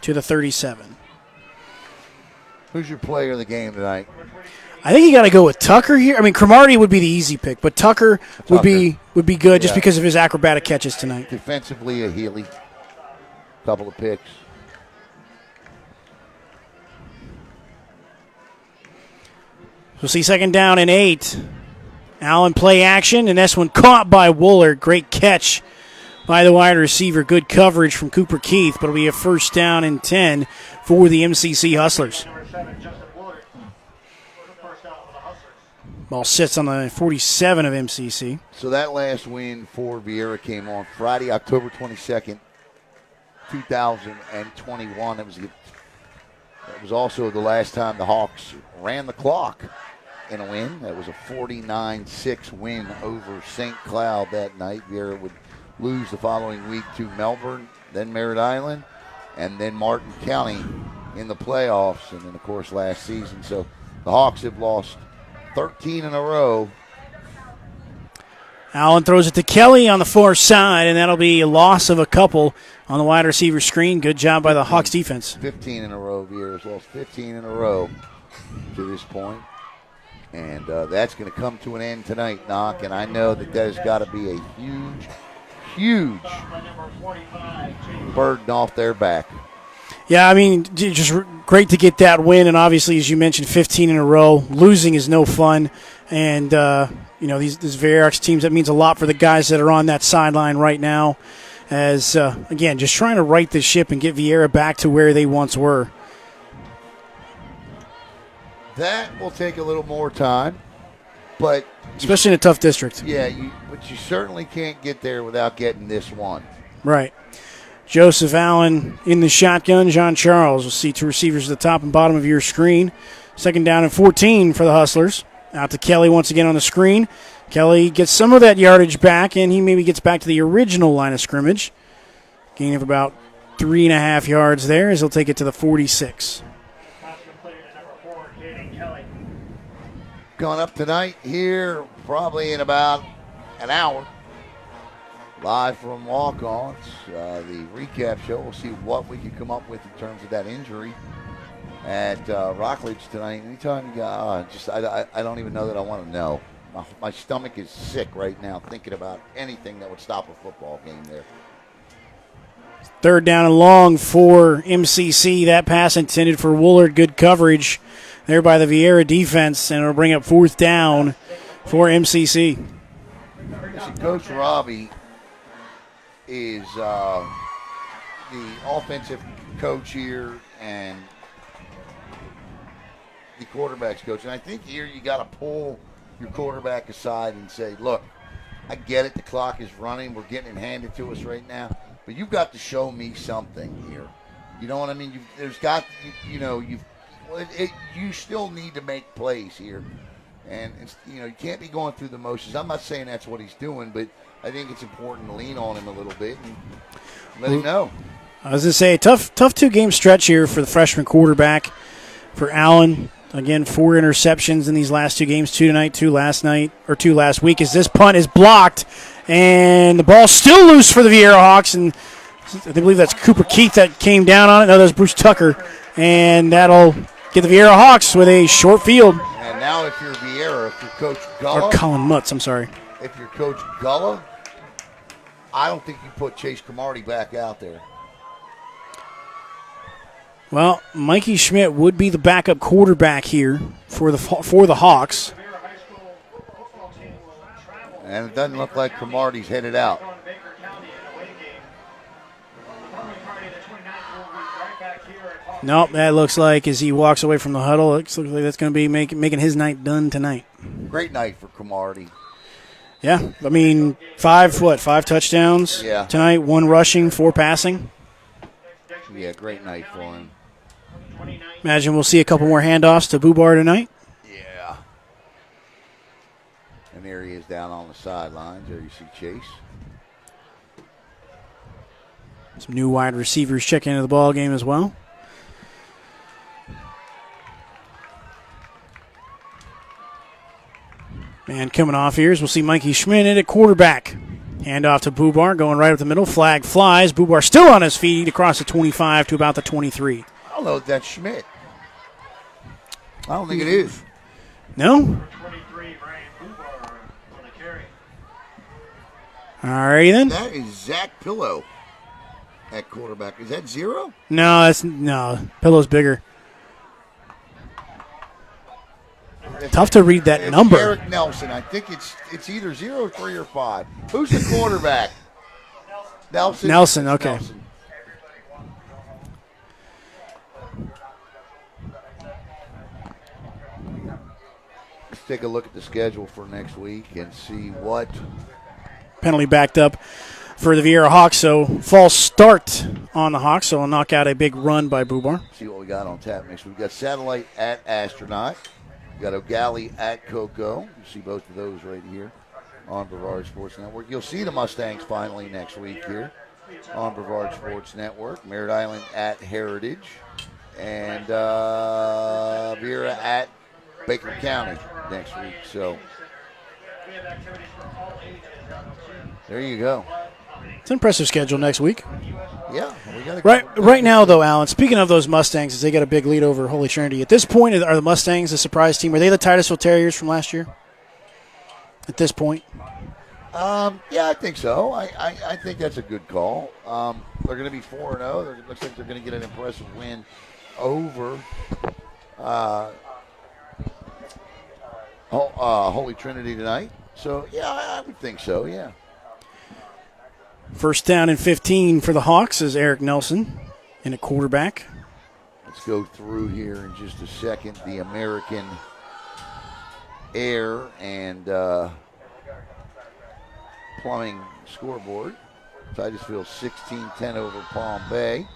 to the 37. Who's your player of the game tonight? I think you got to go with Tucker here. I mean, Cromartie would be the easy pick, but Tucker would be good just because of his acrobatic catches tonight. Defensively, a Healy. Couple of picks. We'll see second down and 8. Allen play action, and this one caught by Woulard. Great catch by the wide receiver. Good coverage from Cooper Keith, but it'll be a first down and 10 for the MCC Hustlers. Ball sits on the 47 of MCC. So that last win for Viera came on Friday, October 22nd, 2021. That was also the last time the Hawks ran the clock in a win. That was a 49-6 win over St. Cloud that night. Viera would lose the following week to Melbourne, then Merritt Island, and then Martin County in the playoffs, and then, of course, last season. So the Hawks have lost 13 in a row. Allen throws it to Kelly on the far side, and that'll be a loss of a couple on the wide receiver screen. Good job by the Hawks defense. 15 in a row. Viera's lost 15 in a row to this point. And that's going to come to an end tonight, Knock. And I know that has got to be a huge, huge burden off their back. Yeah, I mean, just great to get that win. And obviously, as you mentioned, 15 in a row. Losing is no fun. And, these Viera Hawks teams, that means a lot for the guys that are on that sideline right now. As, again, just trying to right the ship and get Viera back to where they once were. That will take a little more time, but especially in a tough district. Yeah, but you certainly can't get there without getting this one. Right. Joseph Allen in the shotgun. John Charles will see 2 receivers at the top and bottom of your screen. Second down and 14 for the Hustlers. Out to Kelly once again on the screen. Kelly gets some of that yardage back, and he maybe gets back to the original line of scrimmage. Gain of about 3.5 yards there as he'll take it to the 46. Going up tonight here probably in about an hour. Live from Walk-Ons, the recap show. We'll see what we can come up with in terms of that injury at Rockledge tonight. Anytime you got, I don't even know that I want to know. My stomach is sick right now thinking about anything that would stop a football game there. Third down and long for MCC. That pass intended for Woulard. Good coverage there by the Viera defense, and it'll bring up 4th down for MCC. Coach Robbie is the offensive coach here and the quarterback's coach. And I think here you got to pull your quarterback aside and say, look, I get it. The clock is running. We're getting it handed to us right now. But you've got to show me something here. You know what I mean? You still need to make plays here. And, you can't be going through the motions. I'm not saying that's what he's doing, but I think it's important to lean on him a little bit and let him know. I was going to say, tough 2-game stretch here for the freshman quarterback. For Allen, again, 4 interceptions in these last 2 games, 2 tonight, 2 last week, as this punt is blocked, and the ball's still loose for the Viera Hawks, and I believe that's Cooper Keith that came down on it. No, that's Bruce Tucker, and that'll get the Viera Hawks with a short field. And now if you're Viera, if you're Coach Gullah. Or Colin Mutz, I'm sorry. If you're Coach Gullah, I don't think you put Chase Cromartie back out there. Well, Mikey Schmidt would be the backup quarterback here for the Hawks. And it doesn't look like Cromartie's headed out. Nope, that looks like as he walks away from the huddle, it looks like that's going to be making his night done tonight. Great night for Cromartie. Yeah, I mean, 5 touchdowns tonight, 1 rushing, 4 passing. Yeah, great night for him. Imagine we'll see a couple more handoffs to Boobar tonight. Yeah. And there he is down on the sidelines. There you see Chase. Some new wide receivers checking into the ball game as well. And coming off here, we'll see Mikey Schmidt at quarterback. Hand off to Bubar, going right up the middle. Flag flies. Bubar still on his feet across the 25 to about the 23. I don't know if that's Schmidt. I don't think it is. No? All righty then. That is Zack Pillow at quarterback. Is that 0? No. Pillow's bigger. Tough to read that It's number. Eric Nelson. I think it's either 0, 3, or 5. Who's the quarterback? Nelson, okay. Nelson. Let's take a look at the schedule for next week and see what. Penalty backed up for the Viera Hawks, so false start on the Hawks, so we'll knock out a big run by Bubar. See what we got on tap next week. We've got Satellite at Astronaut. We've got Oesterle at Cocoa. You see both of those right here on Brevard Sports Network. You'll see the Mustangs finally next week here on Brevard Sports Network. Merritt Island at Heritage. And Viera at Baker County next week. So there you go. It's an impressive schedule next week. Yeah. We got Right now, though, Alan, speaking of those Mustangs, as they got a big lead over Holy Trinity, at this point, are the Mustangs a surprise team? Are they the Titusville Terriers from last year? At this point? Yeah, I think so. I think that's a good call. They're going to be 4-0. It looks like they're going to get an impressive win over Holy Trinity tonight. So, yeah, I would think so, yeah. First down and 15 for the Hawks is Eric Nelson in a quarterback. Let's go through here in just a second. The American Air and Plumbing scoreboard. Titusville 16-10 over Palm Bay.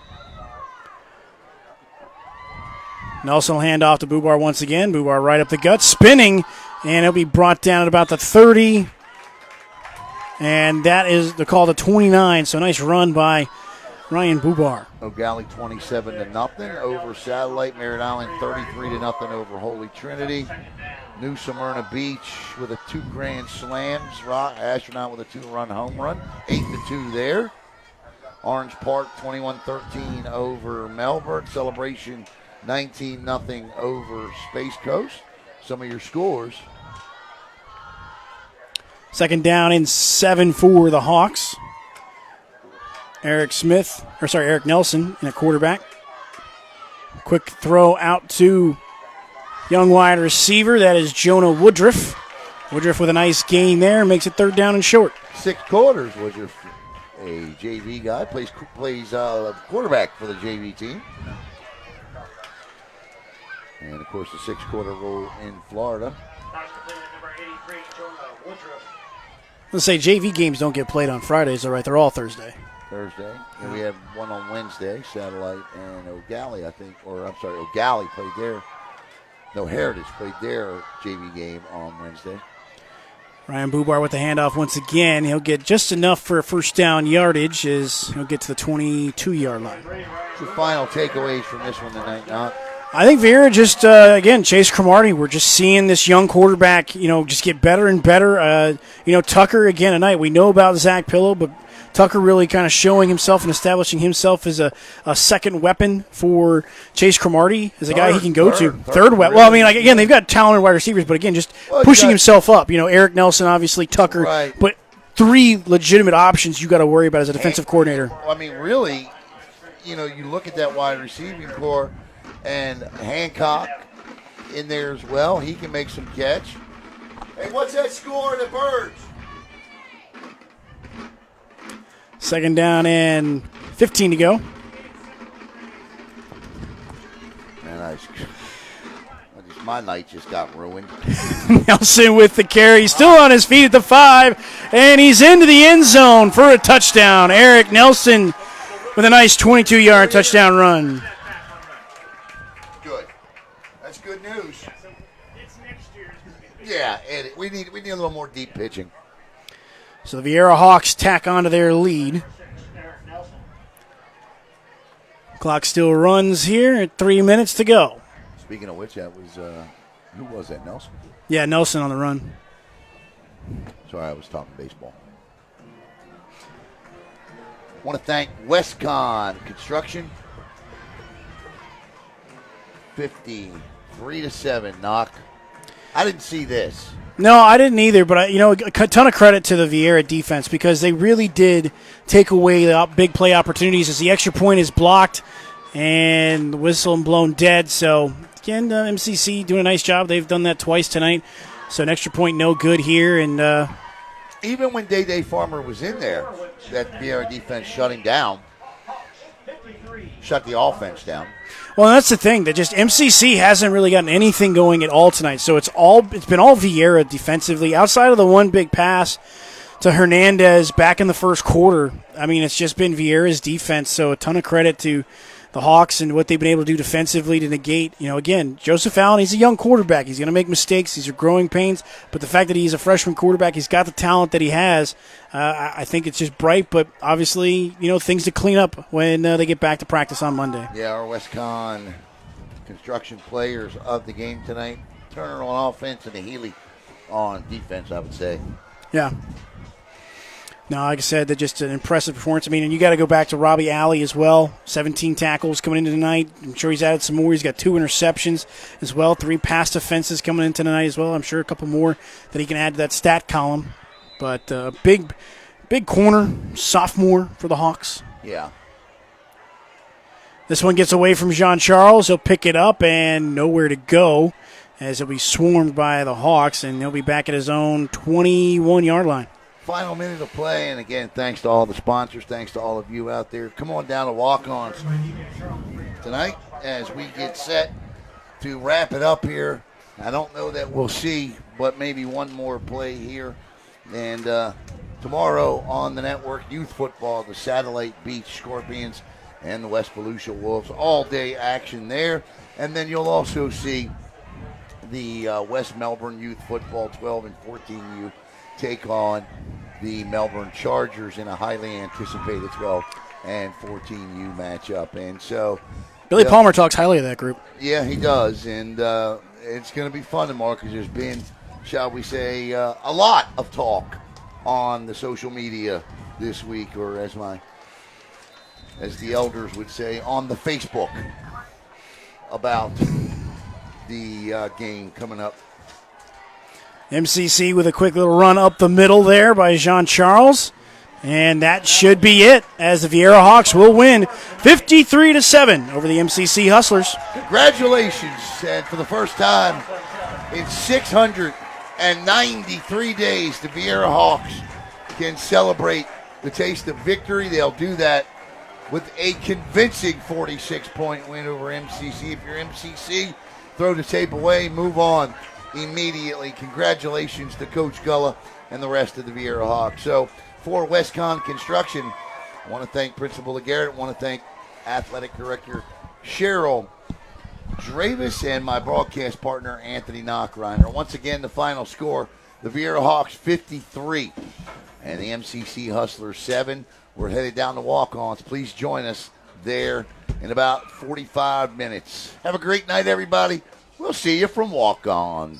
Nelson will hand off to Bubar once again. Bubar right up the gut, spinning, and he'll be brought down at about the 30. And that is the call to 29. So nice run by Ryan Bubar. Oesterle 27-0 over Satellite. Merritt Island 33-0 over Holy Trinity. New Smyrna Beach with a 2 grand slams. Astronaut with a 2-run home run. 8-2 there. Orange Park 21-13 over Melbourne. Celebration 19-0 over Space Coast. Some of your scores. Second down and 7 for the Hawks. Eric Nelson in a quarterback. Quick throw out to young wide receiver. That is Jonah Woodruff. Woodruff with a nice gain there. Makes it third down and short. 6 quarters. Woodruff, a JV guy, plays quarterback for the JV team. And, of course, the 6-quarter role in Florida. Let's say JV games don't get played on Fridays, all right? They're all Thursday. And we have one on Wednesday, Satellite and Oesterle, I think. Oesterle played their. No, Heritage played their JV game on Wednesday. Ryan Bubar with the handoff once again. He'll get just enough for a first down yardage as he'll get to the 22-yard line. What's your final takeaways from this one tonight, Doc? I think Viera just, again, Chase Cromartie, we're just seeing this young quarterback, just get better and better. Tucker, again, tonight, we know about Zack Pillow, but Tucker really kind of showing himself and establishing himself as a second weapon for Chase Cromartie, as a guy he can go to. Third weapon. Well, I mean, again, they've got talented wide receivers, but again, just pushing himself up. Eric Nelson, obviously, Tucker, right. But 3 legitimate options you got to worry about as a defensive coordinator. I mean, really, you look at that wide receiving core, and Hancock in there as well. He can make some catch. Hey, what's that score of the Birds? Second down and 15 to go. Man, my night just got ruined. Nelson with the carry. Still on his feet at the 5, and he's into the end zone for a touchdown. Eric Nelson with a nice 22-yard touchdown run. Good. That's good news. Yeah, and we need a little more deep pitching. So the Viera Hawks tack onto their lead. Clock still runs here at 3 minutes to go. Speaking of which, that was who was that? Nelson. Yeah, Nelson on the run. Sorry, I was talking baseball. I want to thank Westcon Construction. 53-7 knock. I didn't see this. No, I didn't either, but a ton of credit to the Viera defense because they really did take away the big play opportunities as the extra point is blocked and the whistle and blown dead. So, again, MCC doing a nice job. They've done that twice tonight. So an extra point no good here. And even when DayDay Farmer was in there, that Viera defense shut him down, shut the offense down. Well, that's the thing. That just MCC hasn't really gotten anything going at all tonight. So it's been all Viera defensively. Outside of the one big pass to Hernandez back in the first quarter, I mean, it's just been Viera's defense. So a ton of credit to the Hawks and what they've been able to do defensively to negate. Again, Joseph Allen, he's a young quarterback. He's going to make mistakes. These are growing pains. But the fact that he's a freshman quarterback, he's got the talent that he has. I think it's just bright, but obviously, things to clean up when they get back to practice on Monday. Yeah, our Westcon Construction players of the game tonight. Turner on offense and a Healy on defense, I would say. Yeah. No, like I said, they're just an impressive performance. I mean, and you got to go back to Robbie Alley as well. 17 tackles coming into tonight. I'm sure he's added some more. He's got 2 interceptions as well. 3 pass defenses coming into tonight as well. I'm sure a couple more that he can add to that stat column. But big corner, sophomore for the Hawks. Yeah. This one gets away from Jean-Charles. He'll pick it up and nowhere to go as he'll be swarmed by the Hawks, and he'll be back at his own 21-yard line. Final minute of play, and again, thanks to all the sponsors, thanks to all of you out there. Come on down to walk-ons tonight as we get set to wrap it up here. I don't know that we'll see, but maybe one more play here. And tomorrow on the network, youth football, the Satellite Beach Scorpions and the West Volusia Wolves. All-day action there. And then you'll also see the West Melbourne youth football, 12 and 14U, take on the Melbourne Chargers in a highly anticipated 12 and 14U matchup. And so Billy Palmer talks highly of that group. Yeah, he does. And it's going to be fun tomorrow because there's been, shall we say, a lot of talk on the social media this week, or as the elders would say, on the Facebook about the game coming up. MCC with a quick little run up the middle there by Jean-Charles. And that should be it, as the Viera Hawks will win 53-7 over the MCC Hustlers. Congratulations, and for the first time in 693 days, the Viera Hawks can celebrate the taste of victory. They'll do that with a convincing 46-point win over MCC. If you're MCC, throw the tape away, move on immediately. Congratulations to Coach Gullah and the rest of the Viera Hawks. So for Westcon Construction, I want to thank Principal LeGarrette, I want to thank Athletic Director Cheryl Dravis and my broadcast partner Anthony Knockreiner. Once again, the final score, the Viera Hawks 53 and the MCC Hustlers 7. We're headed down to walk-ons. Please join us there in about 45 minutes. Have a great night, everybody. We'll see you from walk-ons.